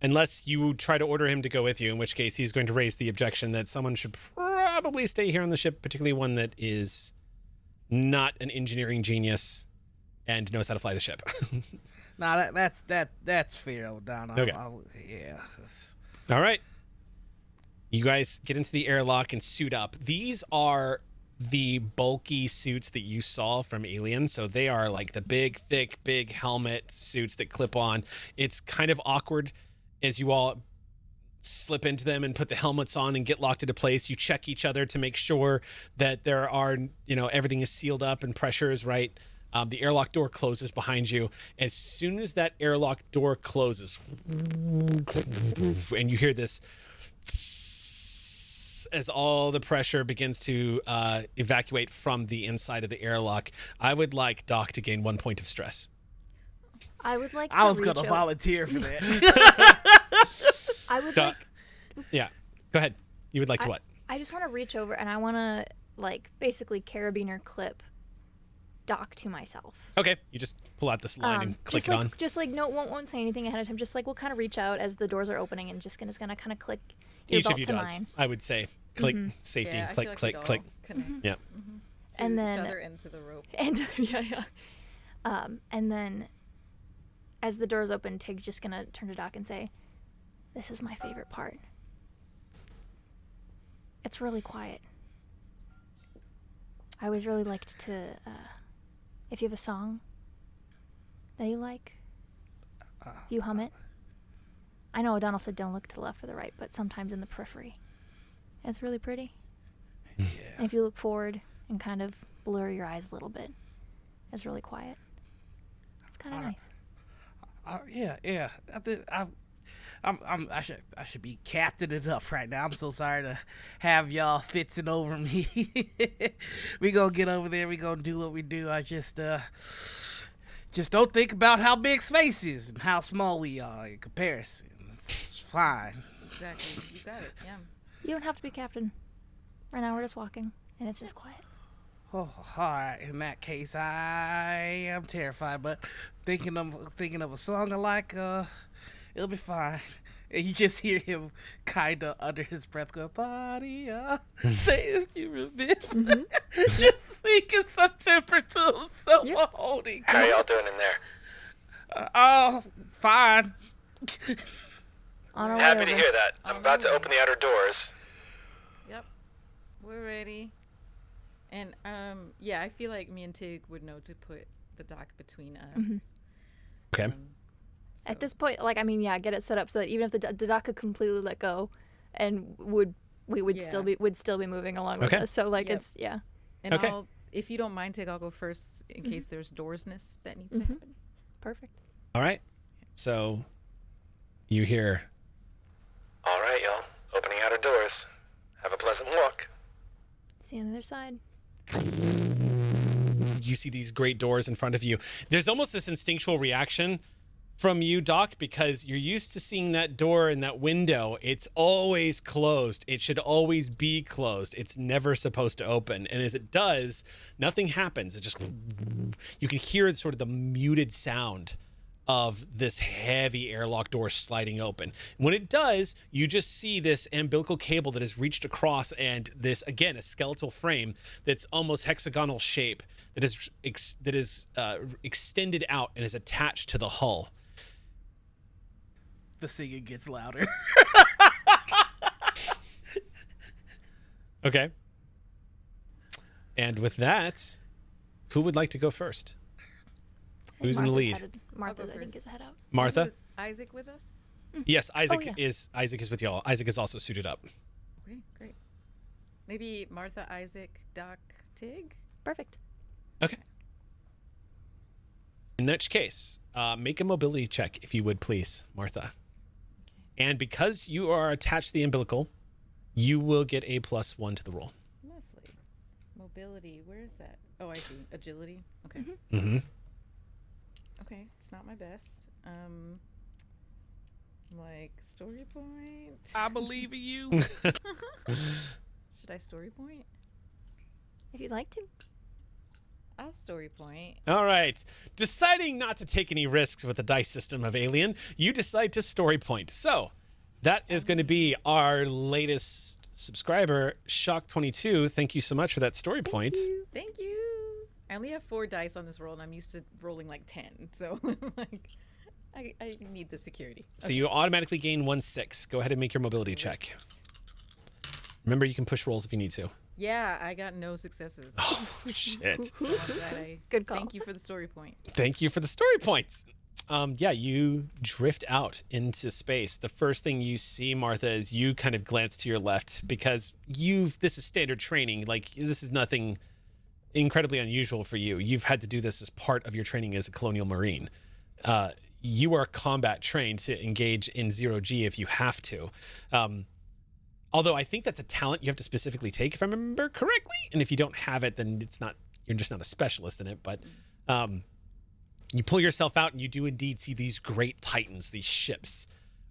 S1: Unless you try to order him to go with you, in which case he's going to raise the objection that someone should probably stay here on the ship, particularly one that is not an engineering genius and knows how to fly the ship.
S4: No, that's fair, O'Donnell.
S1: Okay.
S4: Yeah.
S1: All right. You guys get into the airlock and suit up. These are the bulky suits that you saw from Alien. So they are like the big, thick, big helmet suits that clip on. It's kind of awkward as you all slip into them and put the helmets on and get locked into place. You check each other to make sure that there are, everything is sealed up and pressure is right. The airlock door closes behind you. As soon as that airlock door closes, and you hear this as all the pressure begins to evacuate from the inside of the airlock, I would like Doc to gain 1 point of stress.
S3: I would like.
S4: I was going to volunteer for that.
S3: I would like.
S1: Yeah, go ahead. You would like to what?
S3: I just want to reach over and I want to basically carabiner clip Doc to myself.
S1: Okay, you just pull out this line and click it on.
S3: Just no, won't say anything ahead of time. Just we'll kind of reach out as the doors are opening and just gonna kind of click your
S1: Each
S3: belt
S1: of you
S3: to
S1: does.
S3: mine.
S1: I would say click safety,
S2: Yeah, I
S1: click,
S2: feel like
S1: click,
S2: we'd
S1: click.
S2: all connect
S1: Yeah.
S2: to
S3: And then
S2: each other into the rope.
S3: And and then as the doors open, Tig's just gonna turn to Doc and say, "This is my favorite part. It's really quiet. I always really liked to, if you have a song that you like, you hum it. I I know O'Donnell said don't look to the left or the right, but sometimes in the periphery. It's really pretty.
S4: Yeah.
S3: And if you look forward and kind of blur your eyes a little bit, it's really quiet. It's kind of nice.
S4: Yeah. I should be captaining up right now. I'm so sorry to have y'all fixing over me. We gonna get over there. We gonna do what we do. I just don't think about how big space is and how small we are in comparison. It's fine.
S2: Exactly. You got it. Yeah.
S3: You don't have to be captain. Right now we're just walking, and it's just quiet.
S4: Oh, all right. In that case, I am terrified, but thinking of a song I like, it'll be fine. And you just hear him kind of under his breath go, "Body, say you a bit." Just thinking some temper to himself while holding.
S6: How y'all doing in there?
S4: Oh, fine.
S3: On our way
S6: Happy
S3: over.
S6: to hear that. I'm about to open the outer doors.
S2: Yep. We're ready. And yeah, I feel like me and Tig would know to put the dock between us.
S1: Okay.
S3: At this point, get it set up so that even if the dock could completely let go, and we would still be moving along with us. So it's
S2: And
S1: Okay.
S2: if you don't mind, Tig, I'll go first in case there's doorsness that needs to happen.
S3: Perfect.
S1: All right. So you hear,
S6: All right, y'all. Opening outer doors. Have a pleasant walk.
S3: See you on the other side.
S1: you see these great doors in front of you. There's almost this instinctual reaction from you, Doc, because you're used to seeing that door and that window. It's always closed. It should always be closed. It's never supposed to open. And as it does, nothing happens. It just, you can hear sort of the muted sound of this heavy airlock door sliding open. When it does, you just see this umbilical cable that has reached across, and this, again, a skeletal frame that's almost hexagonal shape that is extended out and is attached to the hull.
S4: The singing gets louder.
S1: Okay. And with that, who would like to go first? Who's in the lead?
S3: Martha,
S2: I'll go
S3: I think,
S2: first.
S3: is head out.
S1: Martha?
S2: Is Isaac with us?
S1: Yes, Isaac
S3: yeah.
S1: Isaac is with y'all. Isaac is also suited up.
S2: Okay, great. Maybe Martha, Isaac, Doc, Tig?
S3: Perfect.
S1: Okay. In that case, make a mobility check, if you would, please, Martha. And because you are attached to the umbilical, you will get a +1 to the roll.
S2: Lovely. Mobility, where is that? Oh, I see. Agility? Okay.
S1: Mm-hmm.
S2: Okay, it's not my best. Like, story point?
S4: I believe in you.
S2: Should I story point?
S3: If you'd like to.
S2: I'll story point.
S1: All right. Deciding not to take any risks with the dice system of Alien, you decide to story point. So that is going to be our latest subscriber, Shock22. Thank you so much for that story point.
S2: Thank you. I only have 4 dice on this roll, and I'm used to rolling like 10. So, like, I need the security.
S1: So you automatically gain 1/6. Go ahead and make your mobility check. Remember, you can push rolls if you need to.
S2: Yeah, I got no successes.
S1: Oh, shit.
S2: So I'm glad I
S3: Good call.
S2: Thank you for the story point.
S1: Thank you for the story points. Yeah, you drift out into space. The first thing you see, Martha, is you kind of glance to your left because this is standard training. Like, this is nothing incredibly unusual for you. You've had to do this as part of your training as a colonial marine. You are combat trained to engage in 0G if you have to. Although I think that's a talent you have to specifically take, if I remember correctly. And if you don't have it, then you're just not a specialist in it. But you pull yourself out and you do indeed see these great titans. These ships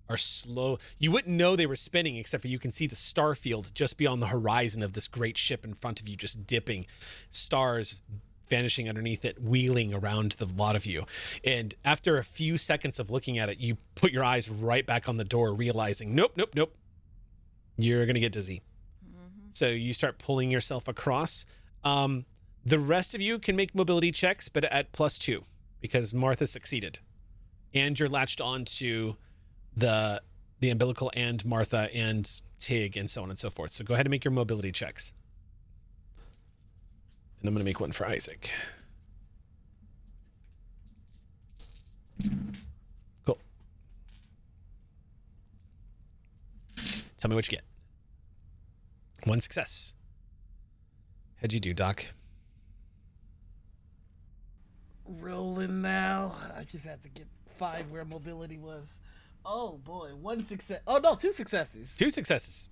S1: are slow. You wouldn't know they were spinning except for you can see the star field just beyond the horizon of this great ship in front of you, just dipping, stars vanishing underneath it, wheeling around the lot of you. And after a few seconds of looking at it, you put your eyes right back on the door, realizing, nope. You're going to get dizzy. So you start pulling yourself across. The rest of you can make mobility checks, but at +2 because Martha succeeded. And you're latched onto the umbilical and Martha and Tig and so on and so forth. So go ahead and make your mobility checks. And I'm going to make one for Isaac. Cool. Tell me what you get. 1 success. How'd you do, Doc?
S4: Rolling now. I just have to find where mobility was. Oh boy, 1 success. Oh no, 2 successes.
S1: 2 successes.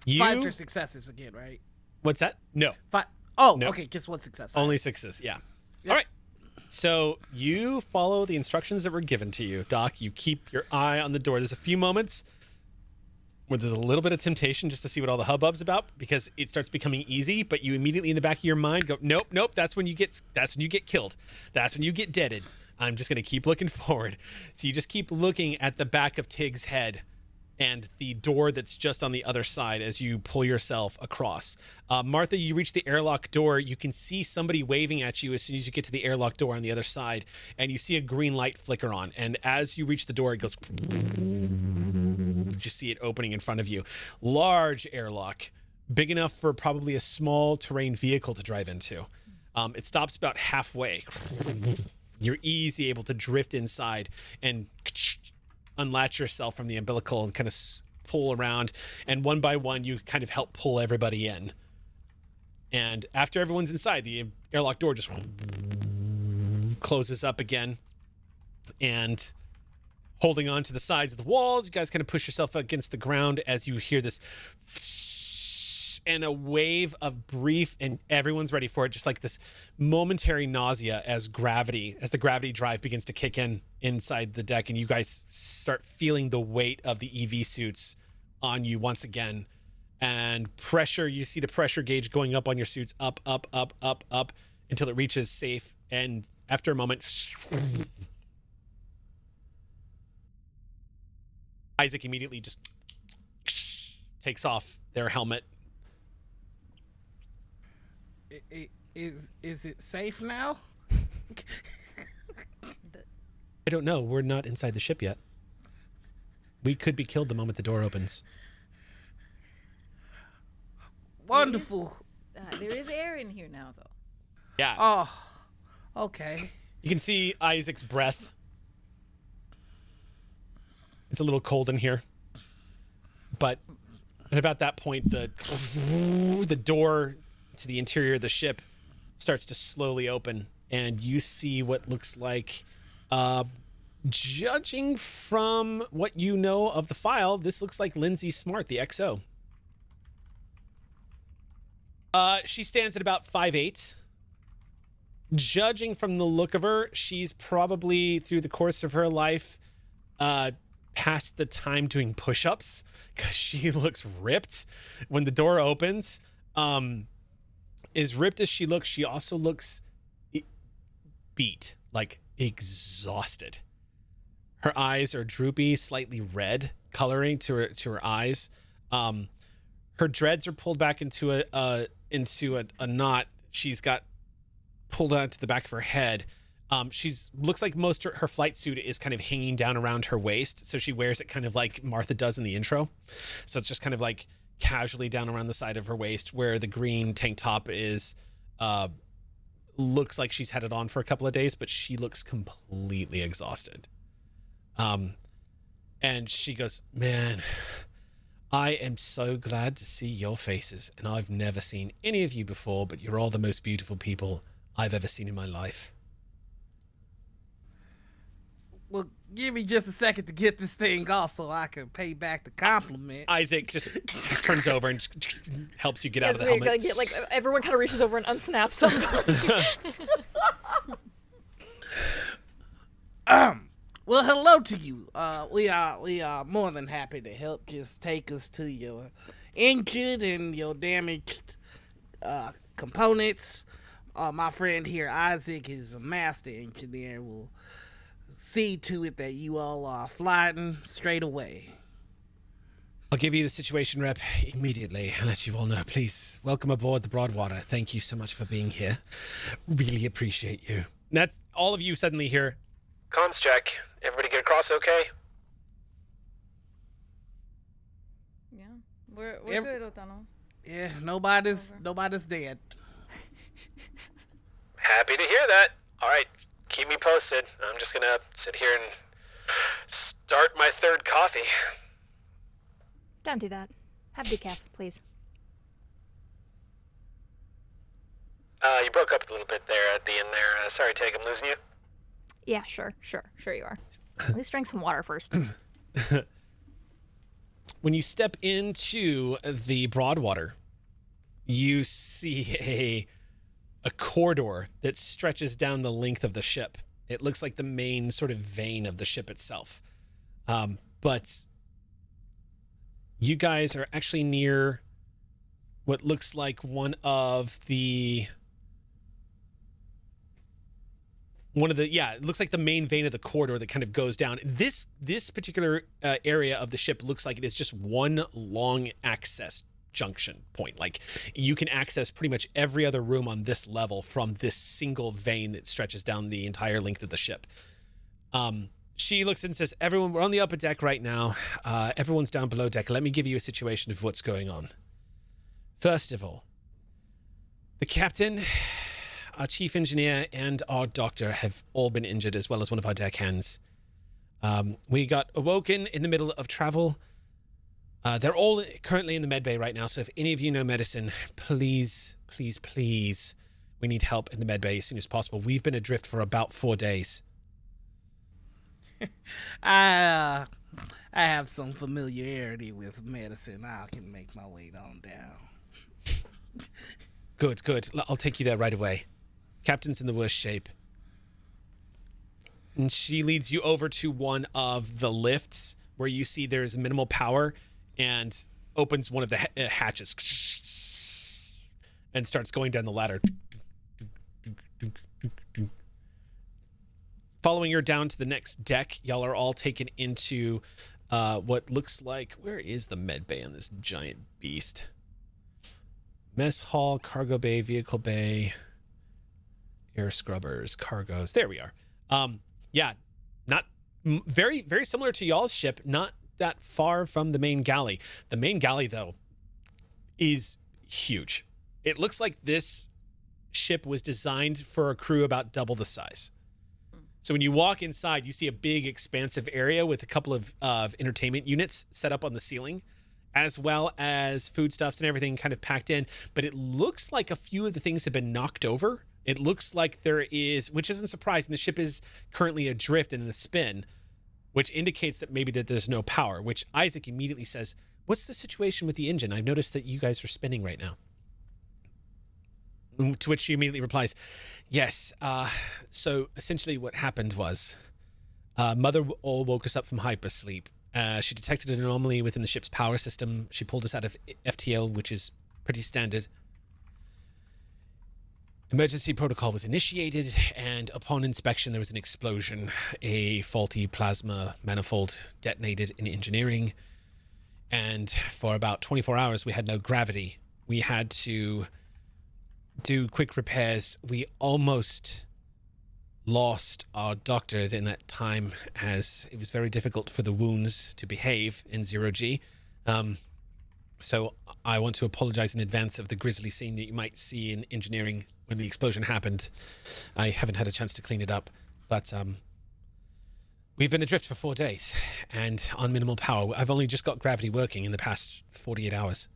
S4: 5 are successes again, right?
S1: What's that? No.
S4: 5. Oh,
S1: No.
S4: okay, just 1 success.
S1: Only 6s, yeah.
S4: Yep.
S1: All right. So you follow the instructions that were given to you, Doc. You keep your eye on the door. There's a few moments where there's a little bit of temptation just to see what all the hubbub's about because it starts becoming easy, but you immediately in the back of your mind go, nope, that's when you get killed. That's when you get deaded. I'm just going to keep looking forward. So you just keep looking at the back of Tig's head and the door that's just on the other side as you pull yourself across. Martha, you reach the airlock door. You can see somebody waving at you as soon as you get to the airlock door on the other side, and you see a green light flicker on. And as you reach the door, it goes... You just see it opening in front of you. Large airlock, big enough for probably a small terrain vehicle to drive into. It stops about halfway. You're easy able to drift inside and unlatch yourself from the umbilical and kind of pull around. And one by one, you kind of help pull everybody in. And after everyone's inside, the airlock door just closes up again. And holding on to the sides of the walls, you guys kind of push yourself against the ground as you hear this and a wave of brief, and everyone's ready for it, just like this momentary nausea as the gravity drive begins to kick in inside the deck, and you guys start feeling the weight of the EV suits on you once again. And pressure, you see the pressure gauge going up on your suits, up, until it reaches safe. And after a moment, Isaac immediately just takes off their helmet.
S4: Is it safe now?
S1: I don't know. We're not inside the ship yet. We could be killed the moment the door opens.
S4: Wonderful.
S2: There is air in here now, though.
S1: Yeah.
S4: Oh, okay.
S1: You can see Isaac's breath. It's a little cold in here. But at about that point, the door to the interior of the ship starts to slowly open, and you see what looks like, judging from what you know of the file, this looks like Lindsay Smart, the XO. She stands at about 5'8". Judging from the look of her, she's probably, through the course of her life, past the time doing push-ups, because she looks ripped. When the door opens, as ripped as she looks, she also looks beat, like exhausted. Her eyes are droopy, slightly red coloring to her eyes. Her dreads are pulled back into a knot. She's got pulled out to the back of her head. Looks like most her flight suit is kind of hanging down around her waist, so she wears it kind of like Martha does in the intro. So it's just kind of like casually down around the side of her waist, where the green tank top is looks like she's had it on for a couple of days, but she looks completely exhausted. And she goes, "Man, I am so glad to see your faces, and I've never seen any of you before, but you're all the most beautiful people I've ever seen in my life."
S4: Well, give me just a second to get this thing off so I can pay back the compliment.
S1: Isaac just turns over and helps you get out of the helmet.
S3: Everyone kind of reaches over and unsnaps something.
S4: Well, hello to you. We are more than happy to help. Just take us to your injured and your damaged components. My friend here, Isaac, is a master engineer. Will see to it that you all are flying straight away.
S1: I'll give you the situation rep immediately and let you all know. Please, welcome aboard the Broadwater. Thank you so much for being here. Really appreciate you. And that's all of you suddenly here.
S6: Comms check. Everybody get across okay?
S2: Yeah, we're good, Otano.
S4: Yeah, nobody's dead.
S6: Happy to hear that. All right, keep me posted. I'm just gonna sit here and start my third coffee.
S3: Don't do that. Have decaf, please.
S6: You broke up a little bit there at the end there. Sorry, Take, I'm losing you.
S3: Yeah, sure you are. At least drink some water first.
S1: When you step into the Broadwater, you see a corridor that stretches down the length of the ship. It looks like the main sort of vein of the ship itself. But you guys are actually near what looks like it looks like the main vein of the corridor that kind of goes down. This particular area of the ship looks like it is just one long access junction point. Like, you can access pretty much every other room on this level from this single vein that stretches down the entire length of the ship. She looks and says, "Everyone, we're on the upper deck right now. Everyone's down below deck. Let me give you a situation of what's going on. First of all, the captain, our chief engineer, and our doctor have all been injured, as well as one of our deckhands. We got awoken in the middle of travel. They're all currently in the med bay right now, so if any of you know medicine, please, please, please, we need help in the med bay as soon as possible. We've been adrift for about 4 days."
S4: I have some familiarity with medicine. I can make my way on down.
S1: Good. I'll take you there right away. Captain's in the worst shape. And she leads you over to one of the lifts where you see there's minimal power, and opens one of the hatches and starts going down the ladder. Following her down to the next deck, y'all are all taken into what looks like... Where is the med bay on this giant beast? Mess hall, cargo bay, vehicle bay, air scrubbers, cargoes. There we are. Not very, very similar to y'all's ship. Not that far from the main galley. The main galley, though, is huge. It looks like this ship was designed for a crew about double the size. So when you walk inside, you see a big, expansive area with a couple of entertainment units set up on the ceiling, as well as foodstuffs and everything kind of packed in. But it looks like a few of the things have been knocked over. It looks like there is, which isn't surprising, the ship is currently adrift and in a spin, which indicates that maybe that there's no power, which Isaac immediately says, "What's the situation with the engine? I've noticed that you guys are spinning right now." To which she immediately replies, "Yes, so essentially what happened was Mother all woke us up from hypersleep. She detected an anomaly within the ship's power system. She pulled us out of FTL, which is pretty standard. Emergency protocol was initiated, and upon inspection, there was an explosion. A faulty plasma manifold detonated in engineering, and for about 24 hours, we had no gravity. We had to do quick repairs. We almost lost our doctor in that time, as it was very difficult for the wounds to behave in 0G. So I want to apologize in advance of the grisly scene that you might see in engineering when the explosion happened. I haven't had a chance to clean it up, but we've been adrift for 4 days and on minimal power. I've only just got gravity working in the past 48 hours.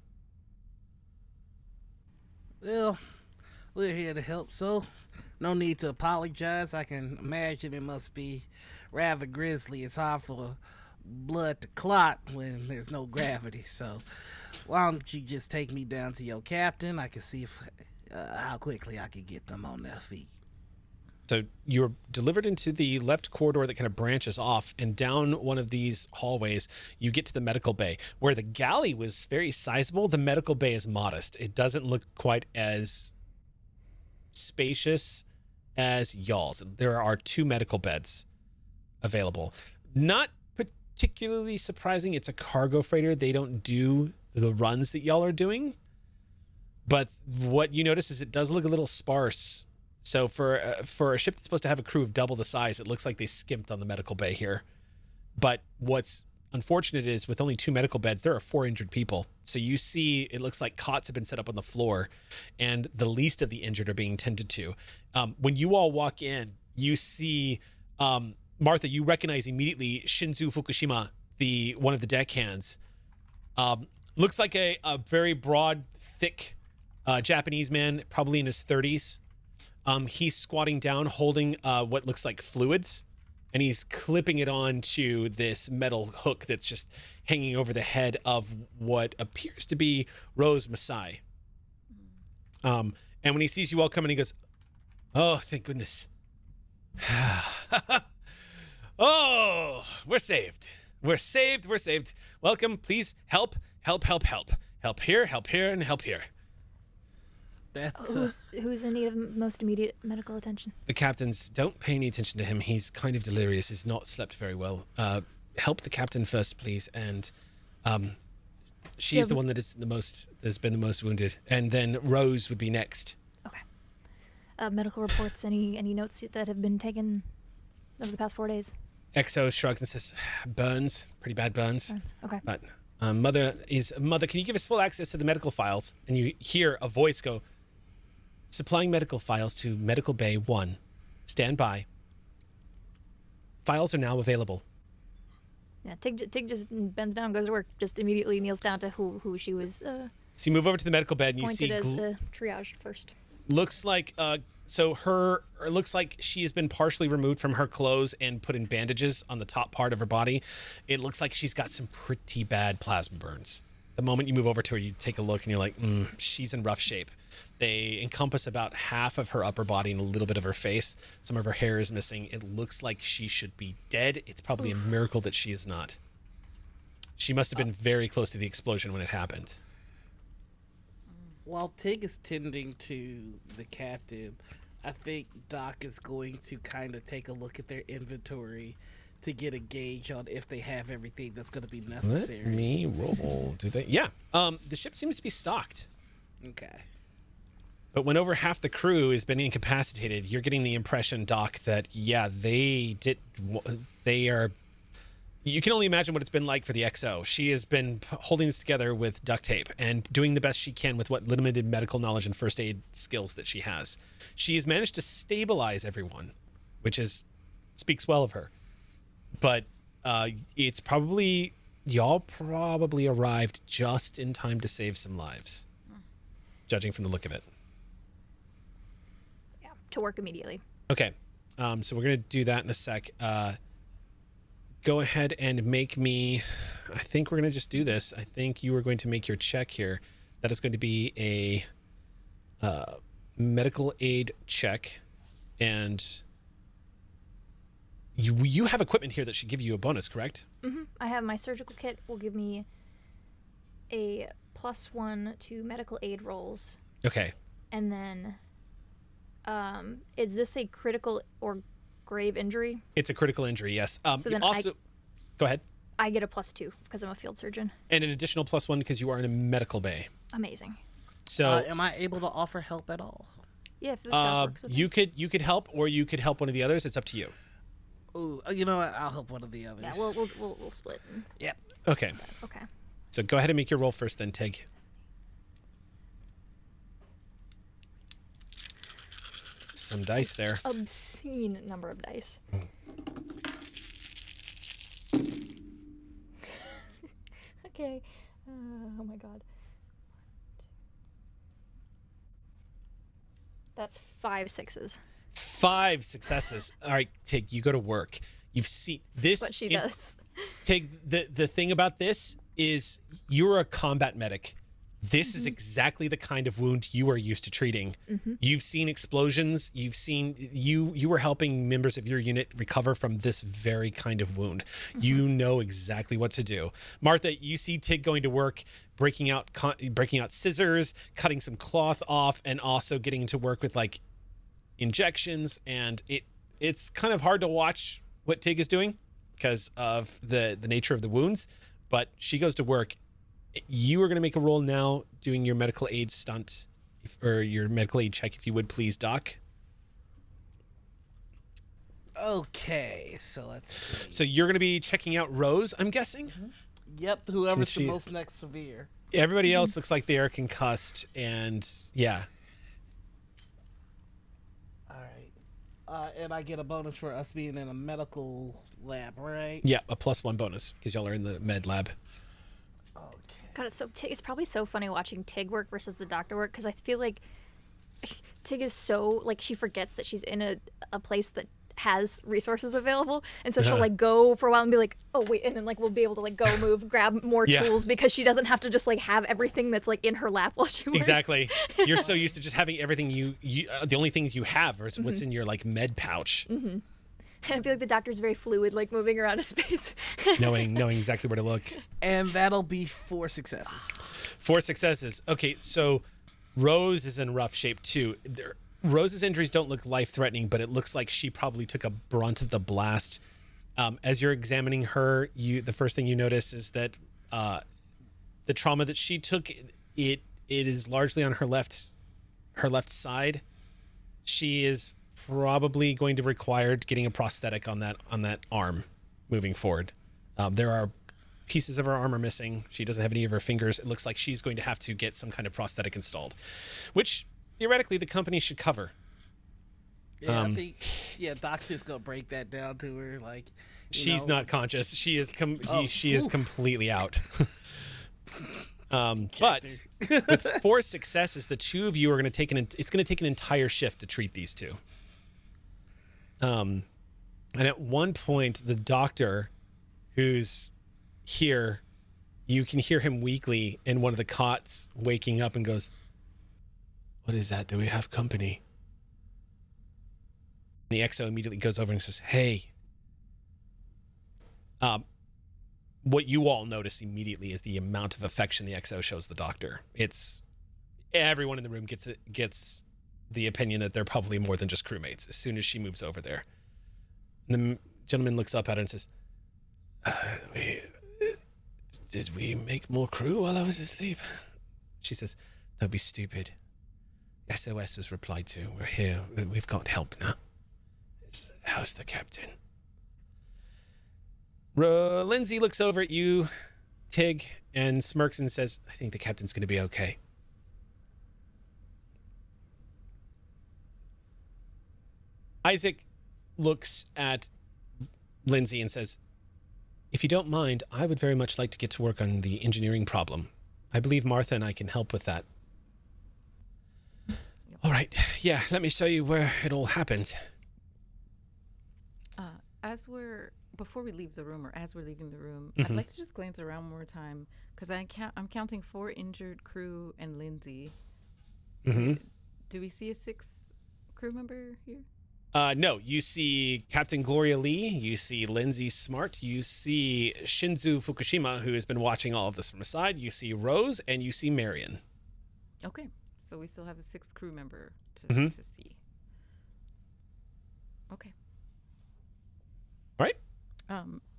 S4: Well, we're here to help, so no need to apologize. I can imagine it must be rather grisly. It's hard for blood to clot when there's no gravity, so why don't you just take me down to your captain? I can see if how quickly I can get them on their feet.
S1: So you're delivered into the left corridor that kind of branches off, and down one of these hallways, you get to the medical bay. Where the galley was very sizable, the medical bay is modest. It doesn't look quite as spacious as y'all's. There are 2 medical beds available. Not particularly surprising. It's a cargo freighter. They don't do the runs that y'all are doing. But what you notice is it does look a little sparse. So for a ship that's supposed to have a crew of double the size, it looks like they skimped on the medical bay here. But what's unfortunate is with only 2 medical beds, there are 4 injured people. So you see, it looks like cots have been set up on the floor, and the least of the injured are being tended to. When you all walk in, you see Martha. You recognize immediately Shinzu Fukushima, one of the deckhands. Looks like a very broad, thick Japanese man, probably in his 30s. He's squatting down, holding what looks like fluids, and he's clipping it onto this metal hook that's just hanging over the head of what appears to be Rose Masai. And when he sees you all coming, he goes, "Oh, thank goodness. Oh, we're saved. We're saved. We're saved. Welcome. Please help, help, help, help. Help here, and help here."
S3: Who's in need of most immediate medical attention?
S1: The captains, don't pay any attention to him. He's kind of delirious. He's not slept very well. Help the captain first, please. And she's the one that is has been the most wounded. And then Rose would be next.
S3: Okay. Medical reports. Any notes that have been taken over the past 4 days?
S1: XO shrugs and says, "Burns, pretty bad burns."
S3: Okay.
S1: But mother, can you give us full access to the medical files? And you hear a voice go, "Supplying medical files to Medical Bay 1. Stand by. Files are now available."
S3: Yeah, Tig just bends down, goes to work, just immediately kneels down to who she was
S1: So you move over to the medical bed and you see
S3: pointed as triaged first.
S1: looks like looks like she has been partially removed from her clothes and put in bandages on the top part of her body. It looks like she's got some pretty bad plasma burns. The moment you move over to her, you take a look and you're like, she's in rough shape. They encompass about half of her upper body and a little bit of her face. Some of her hair is missing. It looks like she should be dead. It's probably a miracle that she is not. She must have been very close to the explosion when it happened.
S4: While Tig is tending to the captain, I think Doc is going to kind of take a look at their inventory to get a gauge on if they have everything that's going to be necessary.
S1: Let me roll. Do they? Yeah. The ship seems to be stocked.
S4: Okay.
S1: But when over half the crew has been incapacitated, you're getting the impression, Doc, that, yeah, they are... You can only imagine what it's been like for the XO. She has been holding this together with duct tape and doing the best she can with what limited medical knowledge and first aid skills that she has. She has managed to stabilize everyone, which speaks well of her. But it's probably... Y'all probably arrived just in time to save some lives, judging from the look of it.
S3: Yeah, to work immediately.
S1: Okay, so we're going to do that in a sec. Go ahead and make me... I think we're going to just do this. I think you are going to make your check here. That is going to be a medical aid check. And you have equipment here that should give you a bonus, correct?
S3: Mm-hmm. I have my surgical kit will give me a +1 to medical aid rolls.
S1: Okay.
S3: And then, is this a critical or grave injury?
S1: It's a critical injury, yes.
S3: So then
S1: go ahead.
S3: I get a +2 because I'm a field surgeon.
S1: And an additional +1 because you are in a medical bay.
S3: Amazing.
S1: So,
S4: am I able to offer help at all?
S3: Yeah, if that works with me.
S1: you could help, or you could help one of the others. It's up to you.
S4: Ooh, you know what? I'll help one of the others.
S3: Yeah, we'll split.
S4: Yep.
S1: Okay.
S3: Okay.
S1: So go ahead and make your roll first, then, Tig. Some dice there.
S3: Obscene number of dice. Okay. Oh my god. That's 5 6s.
S1: 5 successes. All right, Tig, you go to work. You've seen this.
S3: What she does.
S1: Tig, the thing about this is you're a combat medic. This is exactly the kind of wound you are used to treating. You've seen explosions. You've seen you were helping members of your unit recover from this very kind of wound. You know exactly what to do. Martha, you see Tig going to work, breaking out scissors, cutting some cloth off, and also getting to work with like injections. And it's kind of hard to watch what Tig is doing because of the nature of the wounds. But she goes to work. You are going to make a roll now doing your medical aid stunt, or your medical aid check, if you would, please, Doc.
S4: Okay, so let's see.
S1: So you're going to be checking out Rose, I'm guessing?
S4: Yep, whoever's
S1: Since
S4: the most next severe.
S1: Everybody else looks like they are concussed, and yeah.
S4: All right. And I get a bonus for us being in a medical lab, right?
S1: Yeah, a +1 bonus, because y'all are in the med lab.
S4: Okay.
S3: God, it's probably so funny watching Tig work versus the doctor work, because I feel like Tig is so, like, she forgets that she's in a place that has resources available, and so she'll like go for a while and be like, oh wait, and then like we'll be able to like go move, grab more tools, because she doesn't have to just like have everything that's like in her lap while she works.
S1: Exactly. You're so used to just having everything you the only things you have is what's in your like med pouch.
S3: Mm-hmm. I feel like the doctor's very fluid, like moving around a space.
S1: knowing exactly where to look.
S4: And that'll be 4 successes.
S1: 4 successes. Okay, so Rose is in rough shape too. Rose's injuries don't look life-threatening, but it looks like she probably took a brunt of the blast. As you're examining her, the first thing you notice is that the trauma that she took, it is largely on her left side. She is probably going to require getting a prosthetic on that arm moving forward. There are pieces of her arm are missing. She doesn't have any of her fingers. It looks like she's going to have to get some kind of prosthetic installed, which theoretically the company should cover.
S4: Yeah, I think Doc's just gonna break that down to her. Like,
S1: she's not conscious. She is is completely out. But with 4 successes, the 2 of you are going to take it's going to take an entire shift to treat these 2. And at one point, the doctor, who's here, you can hear him weakly in one of the cots waking up and goes, "What is that? Do we have company?" The XO immediately goes over and says, "Hey." What you all notice immediately is the amount of affection the XO shows the doctor. It's everyone in the room gets the opinion that they're probably more than just crewmates as soon as she moves over there. And the gentleman looks up at her and says, "Did we make more crew while I was asleep?" She says, "Don't be stupid. SOS was replied to. We're here. We've got help now. How's the captain?" Lindsay looks over at you, Tig, and smirks and says, "I think the captain's going to be okay." Isaac looks at Lindsay and says, "If you don't mind, I would very much like to get to work on the engineering problem. I believe Martha and I can help with that." All right. Yeah, let me show you where it all happened.
S2: Before we leave the room, or as we're leaving the room,
S1: Mm-hmm.
S2: I'd like to just glance around one more time, because I'm counting 4 injured crew and Lindsay.
S1: Mm-hmm.
S2: Do we see a 6th crew member here?
S1: No, you see Captain Gloria Lee, you see Lindsay Smart, you see Shinzu Fukushima, who has been watching all of this from aside, you see Rose, and you see Marion.
S2: Okay, so we still have a 6th crew member
S1: Mm-hmm.
S2: to see. Okay.
S1: All right.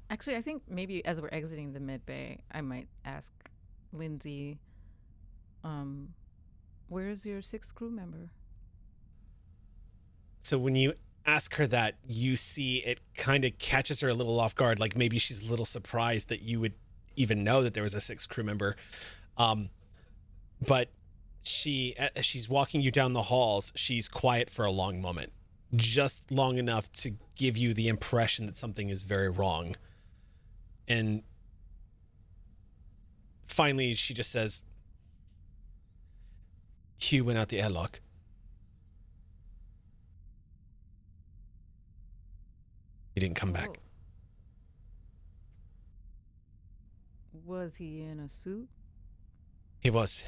S2: Actually, I think maybe as we're exiting the med bay, I might ask Lindsay, where's your 6th crew member?
S1: So when you ask her that, you see it kind of catches her a little off guard. Like maybe she's a little surprised that you would even know that there was a 6th crew member. But as she's walking you down the halls, she's quiet for a long moment, just long enough to give you the impression that something is very wrong. And finally, she just says, "Hugh went out the airlock. He didn't come back."
S2: Was he in a suit?
S1: He was.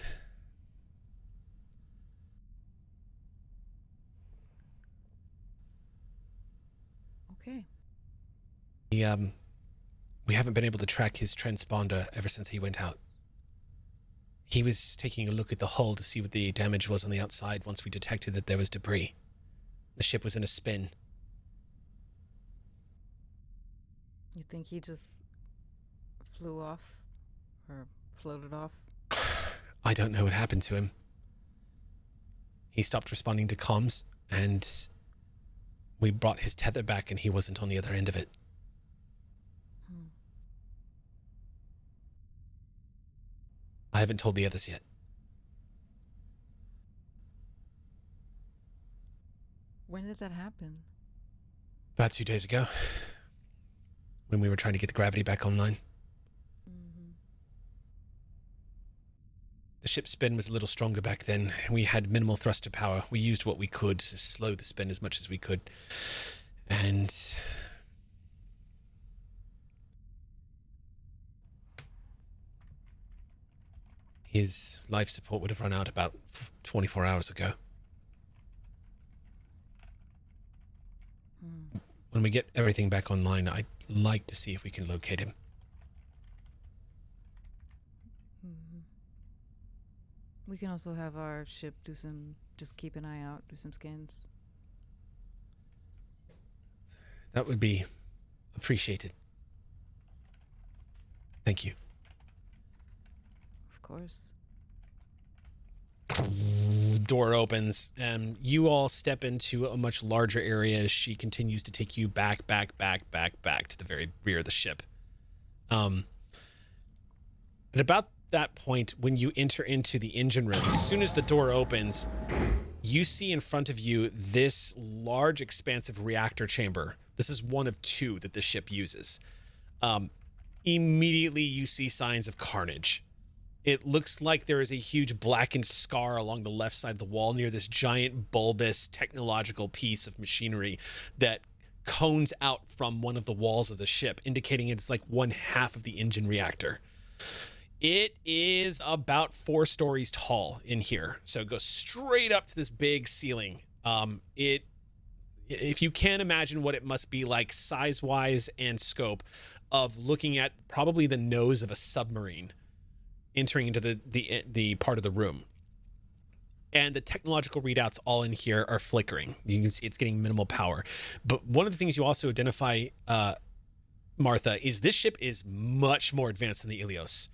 S2: Okay.
S1: We haven't been able to track his transponder ever since he went out. He was taking a look at the hull to see what the damage was on the outside once we detected that there was debris. The ship was in a spin.
S2: You think he just flew off or floated off?
S1: I don't know what happened to him. He stopped responding to comms, and we brought his tether back, and he wasn't on the other end of it. I haven't told the others yet.
S2: When did that happen?
S1: About 2 days ago, when we were trying to get the gravity back online.
S2: Mm-hmm.
S1: ship's spin was a little stronger back then. We had minimal thruster power. We used what we could to slow the spin as much as we could. And his life support would have run out about 24 hours ago. When we get everything back online, I'd like to see if we can locate him.
S2: We can also have our ship just keep an eye out, do some scans.
S1: That would be appreciated. Thank you.
S2: Of course.
S1: Door opens, and you all step into a much larger area as she continues to take you back to the very rear of the ship. At about that point, when you enter into the engine room, as soon as the door opens, you see in front of you this large, expansive reactor chamber. This is one of two that the ship uses. Immediately, you see signs of carnage. It looks like there is a huge blackened scar along the left side of the wall near this giant bulbous technological piece of machinery that cones out from one of the walls of the ship, indicating it's like one half of the engine reactor. It is about 4 stories tall in here, so it goes straight up to this big ceiling. If you can imagine what it must be like size-wise and scope of looking at probably the nose of a submarine entering into the part of the room. And the technological readouts all in here are flickering. You can see it's getting minimal power. But one of the things you also identify, Martha, is this ship is much more advanced than the Ilios.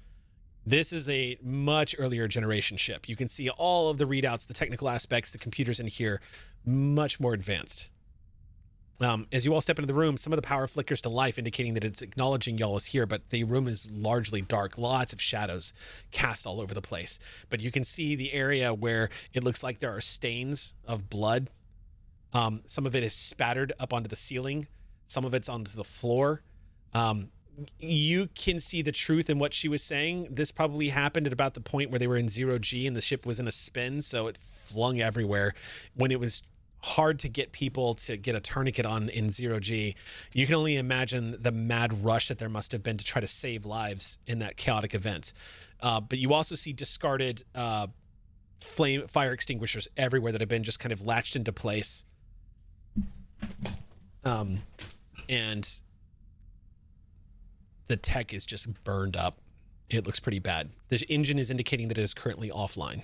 S1: This is a much earlier generation ship. You can see all of the readouts, the technical aspects, the computers in here, much more advanced. As you all step into the room, some of the power flickers to life, indicating that it's acknowledging y'all is here, but the room is largely dark. Lots of shadows cast all over the place. But you can see the area where it looks like there are stains of blood. Some of it is spattered up onto the ceiling. Some of it's onto the floor. You can see the truth in what she was saying. This probably happened at about the point where they were in 0G and the ship was in a spin, so it flung everywhere. When it was hard to get people to get a tourniquet on in 0G, you can only imagine the mad rush that there must have been to try to save lives in that chaotic event. But you also see discarded fire extinguishers everywhere that have been just kind of latched into place. And the tech is just burned up. It looks pretty bad. The engine is indicating that it is currently offline.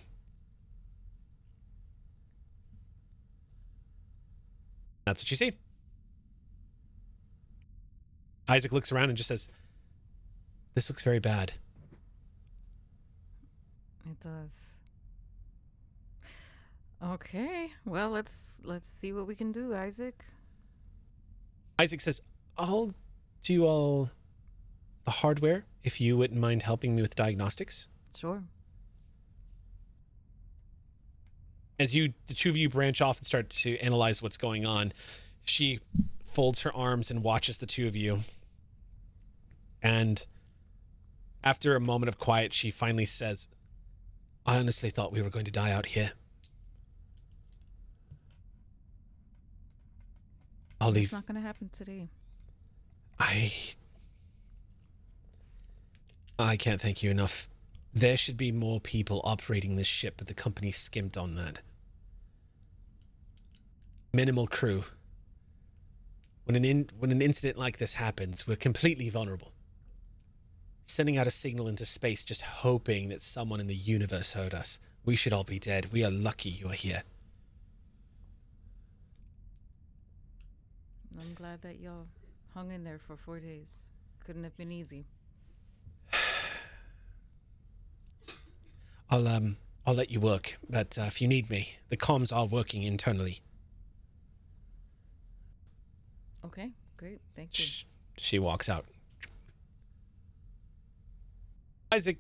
S1: That's what you see. Isaac looks around and just says, "This looks very bad."
S2: It does. Okay. Well, let's see what we can do, Isaac.
S1: Isaac says, "I'll do all the hardware if you wouldn't mind helping me with diagnostics."
S2: Sure.
S1: As the two of you branch off and start to analyze what's going on, she folds her arms and watches the two of you. And after a moment of quiet, she finally says, "I honestly thought we were going to die out here. I'll leave."
S2: It's not going to happen today.
S1: I can't thank you enough. There should be more people operating this ship, but the company skimped on that. Minimal crew. When an incident like this happens, we're completely vulnerable. Sending out a signal into space, just hoping that someone in the universe heard us. We should all be dead. We are lucky you are here.
S2: I'm glad that y'all hung in there for 4 days. Couldn't have been easy.
S1: I'll let you work, but if you need me, the comms are working internally.
S2: Okay, great. Thank you.
S1: She walks out. Isaac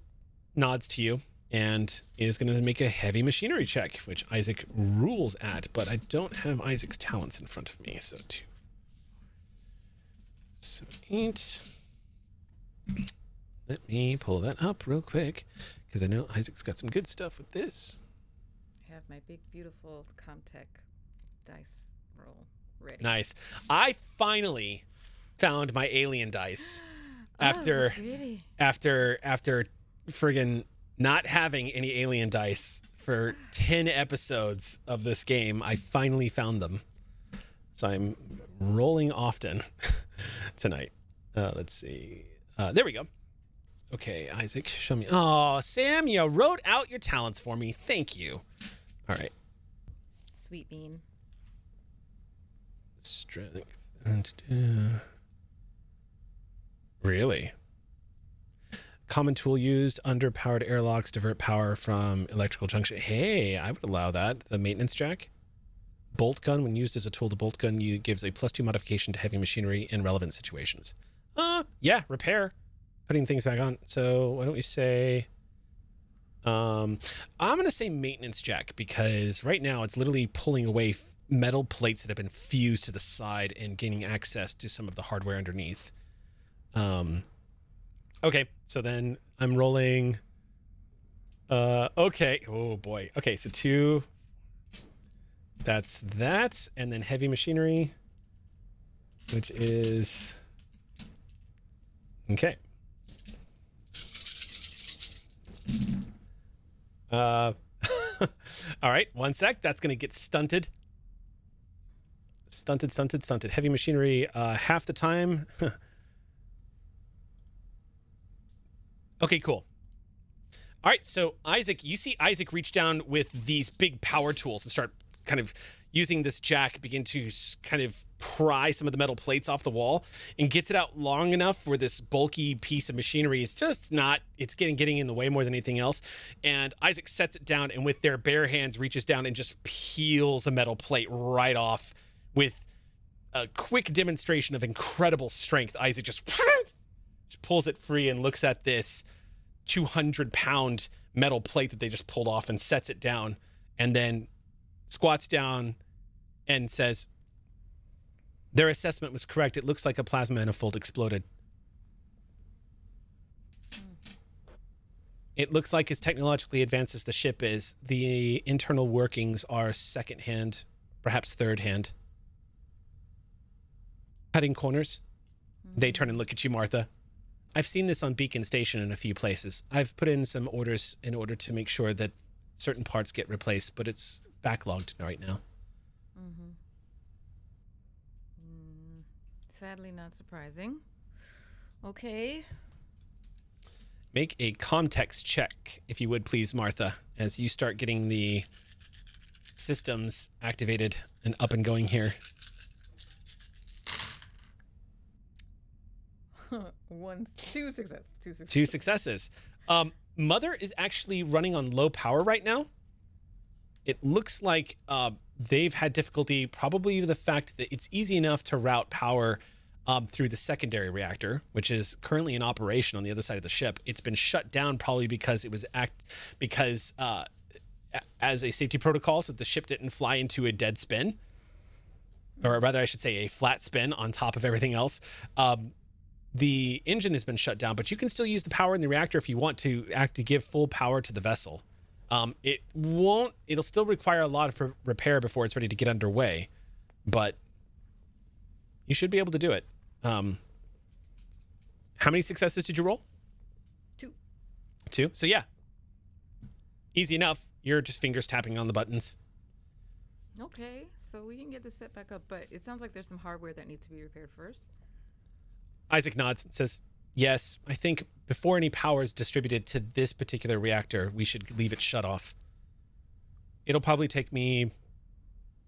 S1: nods to you and is going to make a heavy machinery check, which Isaac rules at, but I don't have Isaac's talents in front of me, so 2. So 8. Let me pull that up real quick because I know Isaac's got some good stuff with this.
S2: I have my big, beautiful Comtech dice roll ready.
S1: Nice. I finally found my alien dice after friggin' not having any alien dice for 10 episodes of this game. I finally found them. So I'm rolling often tonight. Let's see. There we go. Okay, Isaac, show me. Oh, Sam, you wrote out your talents for me. Thank you. All right.
S2: Sweet bean.
S1: Strength. Really? Common tool used, underpowered airlocks, divert power from electrical junction. Hey, I would allow that. The maintenance jack. Bolt gun, when used as a tool, the bolt gun gives a +2 modification to heavy machinery in relevant situations. Yeah, repair. Putting things back on. So why don't we say, I'm going to say maintenance jack because right now it's literally pulling away metal plates that have been fused to the side and gaining access to some of the hardware underneath. Okay, so then I'm rolling. Okay. Oh boy. Okay, so 2. That's that, and then heavy machinery, which is okay. All right, 1 sec. That's gonna get stunted. Stunted. Heavy machinery, half the time. Okay, cool. All right, so Isaac, you see Isaac reach down with these big power tools and start kind of using this jack, begin to kind of pry some of the metal plates off the wall, and gets it out long enough where this bulky piece of machinery is just not, it's getting in the way more than anything else. And Isaac sets it down and with their bare hands reaches down and just peels a metal plate right off with a quick demonstration of incredible strength. Isaac just pulls it free and looks at this 200-pound metal plate that they just pulled off and sets it down, and then squats down and says, their assessment was correct. It looks like a plasma manifold exploded. It looks like as technologically advanced as the ship is, the internal workings are second-hand, perhaps third-hand. Cutting corners. They turn and look at you, Martha. I've seen this on Beacon Station in a few places. I've put in some orders in order to make sure that certain parts get replaced, but it's backlogged right now.
S2: Sadly, not surprising. Okay.
S1: Make a context check, if you would please, Martha, as you start getting the systems activated and up and going here.
S2: 2 successes.
S1: 2 successes. Mother is actually running on low power right now. It looks like they've had difficulty, probably the fact that it's easy enough to route power through the secondary reactor, which is currently in operation on the other side of the ship. It's been shut down probably because it was as a safety protocol, so that the ship didn't fly into a dead spin, or rather I should say a flat spin on top of everything else. The engine has been shut down, but you can still use the power in the reactor if you want to give full power to the vessel. It'll still require a lot of repair before it's ready to get underway, but you should be able to do it. How many successes did you roll?
S2: 2.
S1: 2? So yeah, easy enough. You're just fingers tapping on the buttons.
S2: Okay, so we can get this set back up, but it sounds like there's some hardware that needs to be repaired first.
S1: Isaac nods and says, yes, I think before any power is distributed to this particular reactor, we should leave it shut off. It'll probably take me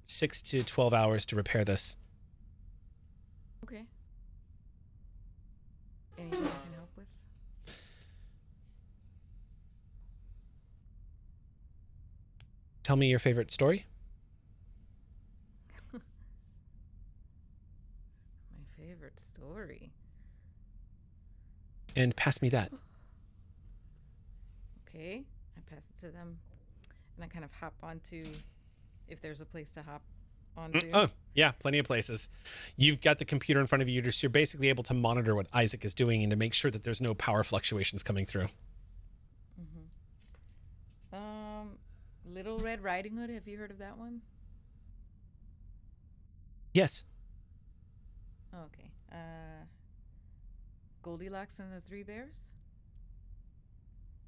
S1: 6 to 12 hours to repair this.
S2: Okay. Anything I can help with?
S1: Tell me your favorite story.
S2: My favorite story.
S1: And pass me that.
S2: Okay. I pass it to them. And I kind of hop onto, if there's a place to hop on Zoom?
S1: Oh, yeah, plenty of places. You've got the computer in front of you, so you're basically able to monitor what Isaac is doing and to make sure that there's no power fluctuations coming through.
S2: Little Red Riding Hood. Have you heard of that one?
S1: Yes.
S2: Okay. Goldilocks and the Three Bears?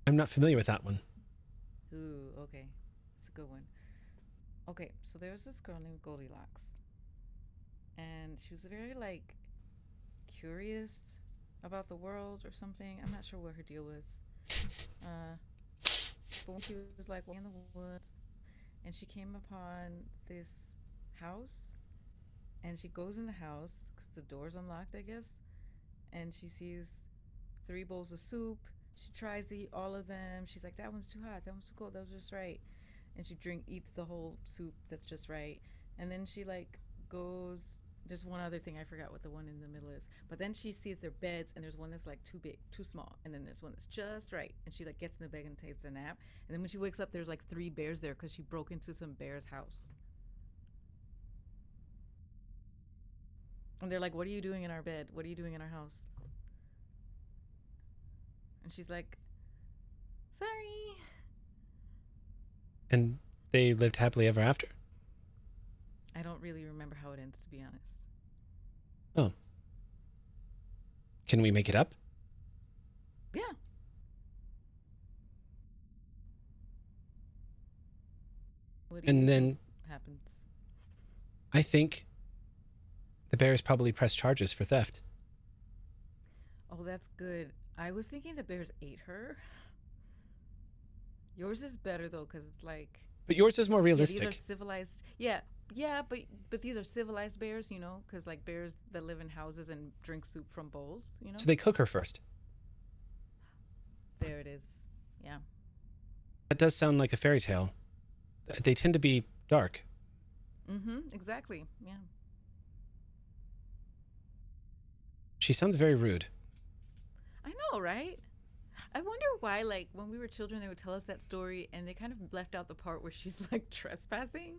S1: I'm not familiar with that one.
S2: Ooh, okay. It's a good one. Okay, so there was this girl named Goldilocks. And she was very, like, curious about the world or something. I'm not sure what her deal was. But when she was, like, walking in the woods, and she came upon this house, and she goes in the house, because the door's unlocked, I guess, and she sees 3 bowls of soup. She tries to eat all of them. She's like, that one's too hot, that one's too cold, that was just right. And she eats the whole soup that's just right. And then she, like, goes, there's one other thing, I forgot what the one in the middle is. But then she sees their beds, and there's one that's, like, too big, too small. And then there's one that's just right. And she, like, gets in the bed and takes a nap. And then when she wakes up, there's, like, 3 bears there because she broke into some bear's house. And they're like, what are you doing in our bed? What are you doing in our house? And she's like, sorry.
S1: And they lived happily ever after?
S2: I don't really remember how it ends, to be honest.
S1: Oh. Can we make it up?
S2: Yeah. What do you
S1: And
S2: think
S1: then
S2: happens?
S1: I think the bears probably press charges for theft.
S2: Oh, that's good. I was thinking the bears ate her. Yours is better though, because it's like,
S1: But yours is more
S2: yeah,
S1: realistic.
S2: these are civilized. Yeah, but these are civilized bears, you know, because like bears that live in houses and drink soup from bowls, you know.
S1: So they cook her first.
S2: There it is. Yeah.
S1: That does sound like a fairy tale. They tend to be dark.
S2: Exactly. Yeah.
S1: She sounds very rude.
S2: I know, right? I wonder why, like, when we were children, they would tell us that story, and they kind of left out the part where she's like trespassing,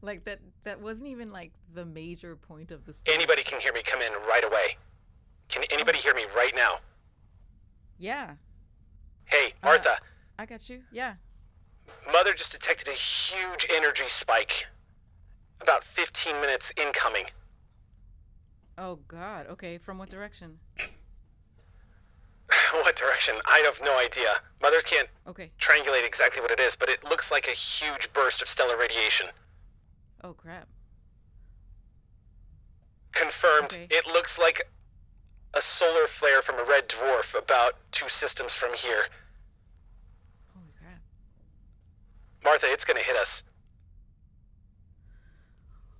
S2: like that wasn't even like the major point of the story.
S6: Anybody can hear me come in right away. Can anybody hear me right now?
S2: Yeah.
S6: Hey, Martha.
S2: I got you. Yeah.
S6: Mother just detected a huge energy spike. About 15 minutes incoming.
S2: Oh God. Okay. From what direction?
S6: What direction? I have no idea. Mothers can't
S2: Okay.
S6: triangulate exactly what it is, but it looks like a huge burst of stellar radiation.
S2: Oh crap.
S6: Confirmed.
S2: Okay.
S6: It looks like a solar flare from a red dwarf about 2 systems from here.
S2: Holy crap.
S6: Martha, it's gonna hit us.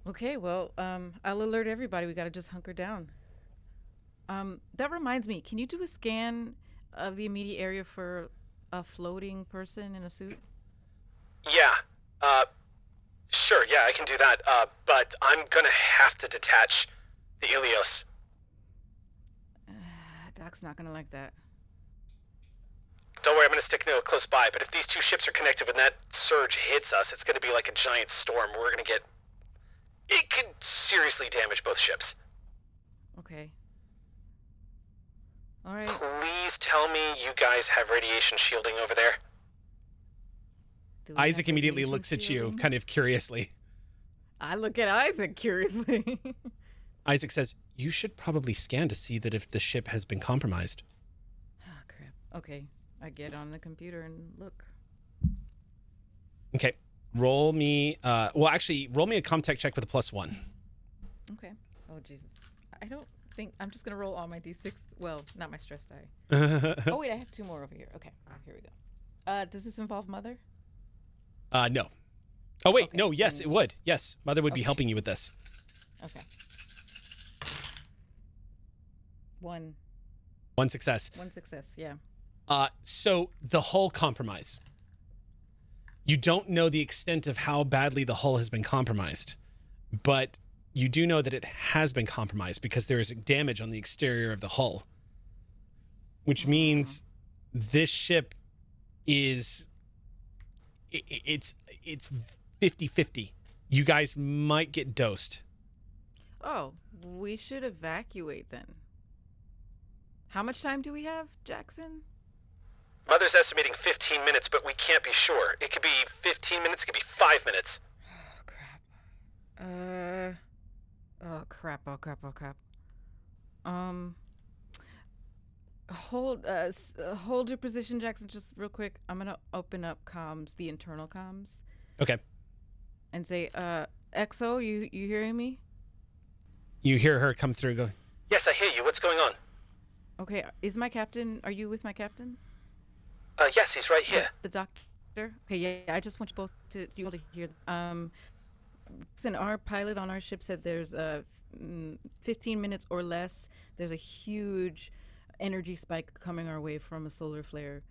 S2: Okay. Well, I'll alert everybody. We got to just hunker down. That reminds me. Can you do a scan of the immediate area for a floating person in a suit?
S6: Yeah. Sure, yeah, I can do that. But I'm gonna have to detach the Ilios.
S2: Doc's not gonna like that.
S6: Don't worry, I'm gonna stick Noah close by, but if these 2 ships are connected when that surge hits us, it's gonna be like a giant storm. We're gonna get... It could seriously damage both ships.
S2: Okay. All right.
S6: Please tell me you guys have radiation shielding over there.
S2: Do we have
S1: Isaac immediately
S2: radiation
S1: looks at you,
S2: shielding?
S1: kind of curiously.
S2: I look at Isaac curiously.
S1: Isaac says, you should probably scan to see that if the ship has been compromised.
S2: Oh crap. Okay. I get on the computer and look.
S1: Okay. Roll me, roll me a Comtech check with a +1.
S2: Okay. Oh Jesus. I don't think I'm just gonna roll all my d6. Well, not my stress die. Oh wait, I have 2 more over here. Okay. Here we go. Does this involve Mother?
S1: No. Oh, wait.
S2: Okay,
S1: No, yes,
S2: then-
S1: it would. Yes. Mother would be
S2: Okay.
S1: helping you with this.
S2: Okay. 1
S1: One success.
S2: success. Yeah.
S1: So the hull compromise. You don't know the extent of how badly the hull has been compromised, but you do know that it has been compromised because there is damage on the exterior of the hull, which means this ship is it's 50-50. You guys might get dosed.
S2: Oh, we should evacuate then. How much time do we have, Jackson?
S6: Mother's estimating 15 minutes, but we can't be sure. It could be 15 minutes, it could be 5 minutes.
S2: Oh, crap. Oh, crap. Hold your position, Jackson, just real quick. I'm gonna open up comms, the internal comms,
S1: Okay.
S2: and say, Exo, you hearing me?
S1: You hear her come through and go,
S6: Yes, I hear you. What's going on?
S2: Okay, are you with my captain?
S6: Yes, he's right here.
S2: The doctor? Okay, yeah, I just want you both to hear. Listen, our pilot on our ship said there's 15 minutes or less. There's a huge energy spike coming our way from a solar flare.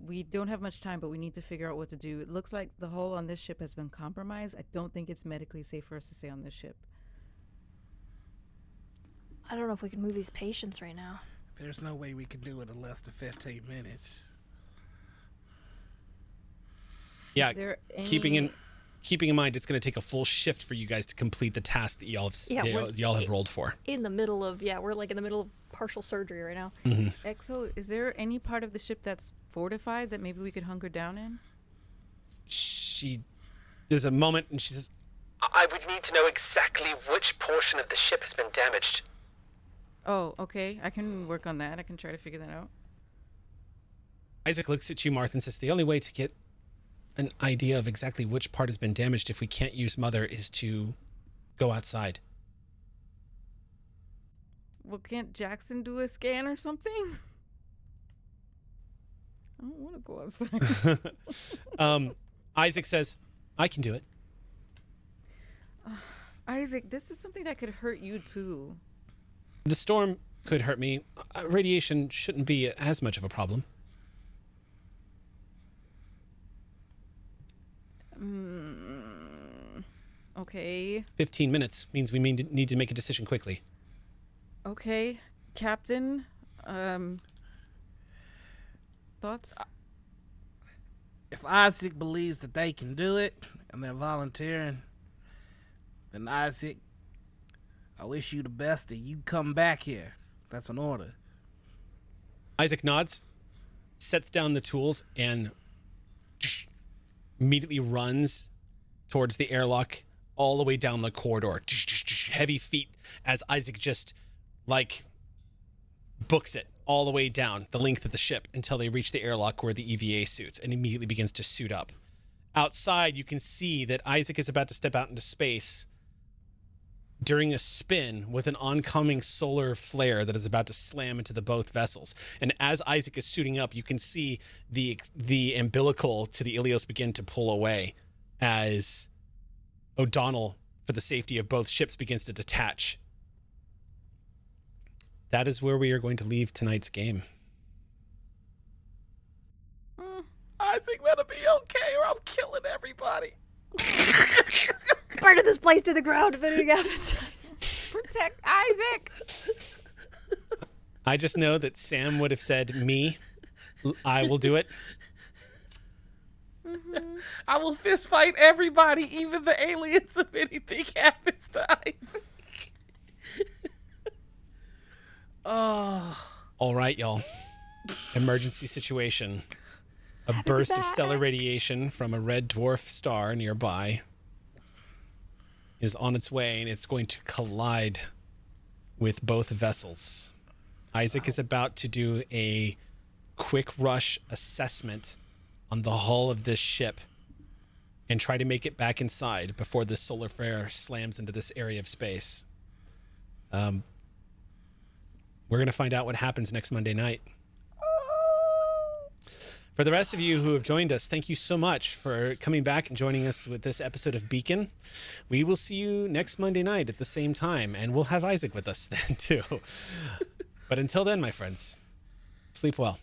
S2: We don't have much time, but we need to figure out what to do. It looks like the hull on this ship has been compromised. I don't think it's medically safe for us to stay on this ship.
S3: I don't know if we can move these patients right now.
S4: There's no way we can do it in less than 15 minutes.
S1: yeah,
S2: Is there
S1: keeping in mind it's going to take a full shift for you guys to complete the task that y'all have rolled for.
S3: In the middle of, we're like in the middle of partial surgery right now.
S2: Exo, is there any part of the ship that's fortified that maybe we could hunker down in?
S1: There's a moment and she says,
S6: I would need to know exactly which portion of the ship has been damaged.
S2: Oh, okay. I can work on that. I can try to figure that out.
S1: Isaac looks at you, Martha, and says, the only way to get an idea of exactly which part has been damaged if we can't use Mother is to go outside.
S2: Well, can't Jackson do a scan or something? I don't want to go outside.
S1: Isaac says, I can do it.
S2: Isaac, this is something that could hurt you too.
S1: The storm could hurt me. Radiation shouldn't be as much of a problem.
S2: Okay.
S1: 15 minutes means we need to make a decision quickly.
S2: Okay, Captain. Thoughts?
S4: If Isaac believes that they can do it and they're volunteering, then Isaac, I wish you the best and you come back here. That's an order.
S1: Isaac nods, sets down the tools, and immediately runs towards the airlock all the way down the corridor. Heavy feet as Isaac just, books it all the way down the length of the ship until they reach the airlock where the EVA suits and immediately begins to suit up. Outside, you can see that Isaac is about to step out into space during a spin with an oncoming solar flare that is about to slam into the both vessels. And as Isaac is suiting up, you can see the umbilical to the Ilios begin to pull away as O'Donnell, for the safety of both ships, begins to detach. That is where we are going to leave tonight's game.
S4: Isaac better be okay or I'm killing everybody.
S3: Burning this place to the ground if anything happens.
S2: Protect Isaac!
S1: I just know that Sam would have said, me, I will do it.
S2: Mm-hmm.
S4: I will fist fight everybody, even the aliens, if anything happens to Isaac. Oh.
S1: All right, y'all. Emergency situation. A burst of stellar radiation from a red dwarf star nearby is on its way, and it's going to collide with both vessels. Isaac is about to do a quick rush assessment on the hull of this ship and try to make it back inside before this solar flare slams into this area of space. We're going to find out what happens next Monday night. For the rest of you who have joined us, thank you so much for coming back and joining us with this episode of Beacon. We will see you next Monday night at the same time, and we'll have Isaac with us then too. But until then, my friends, sleep well.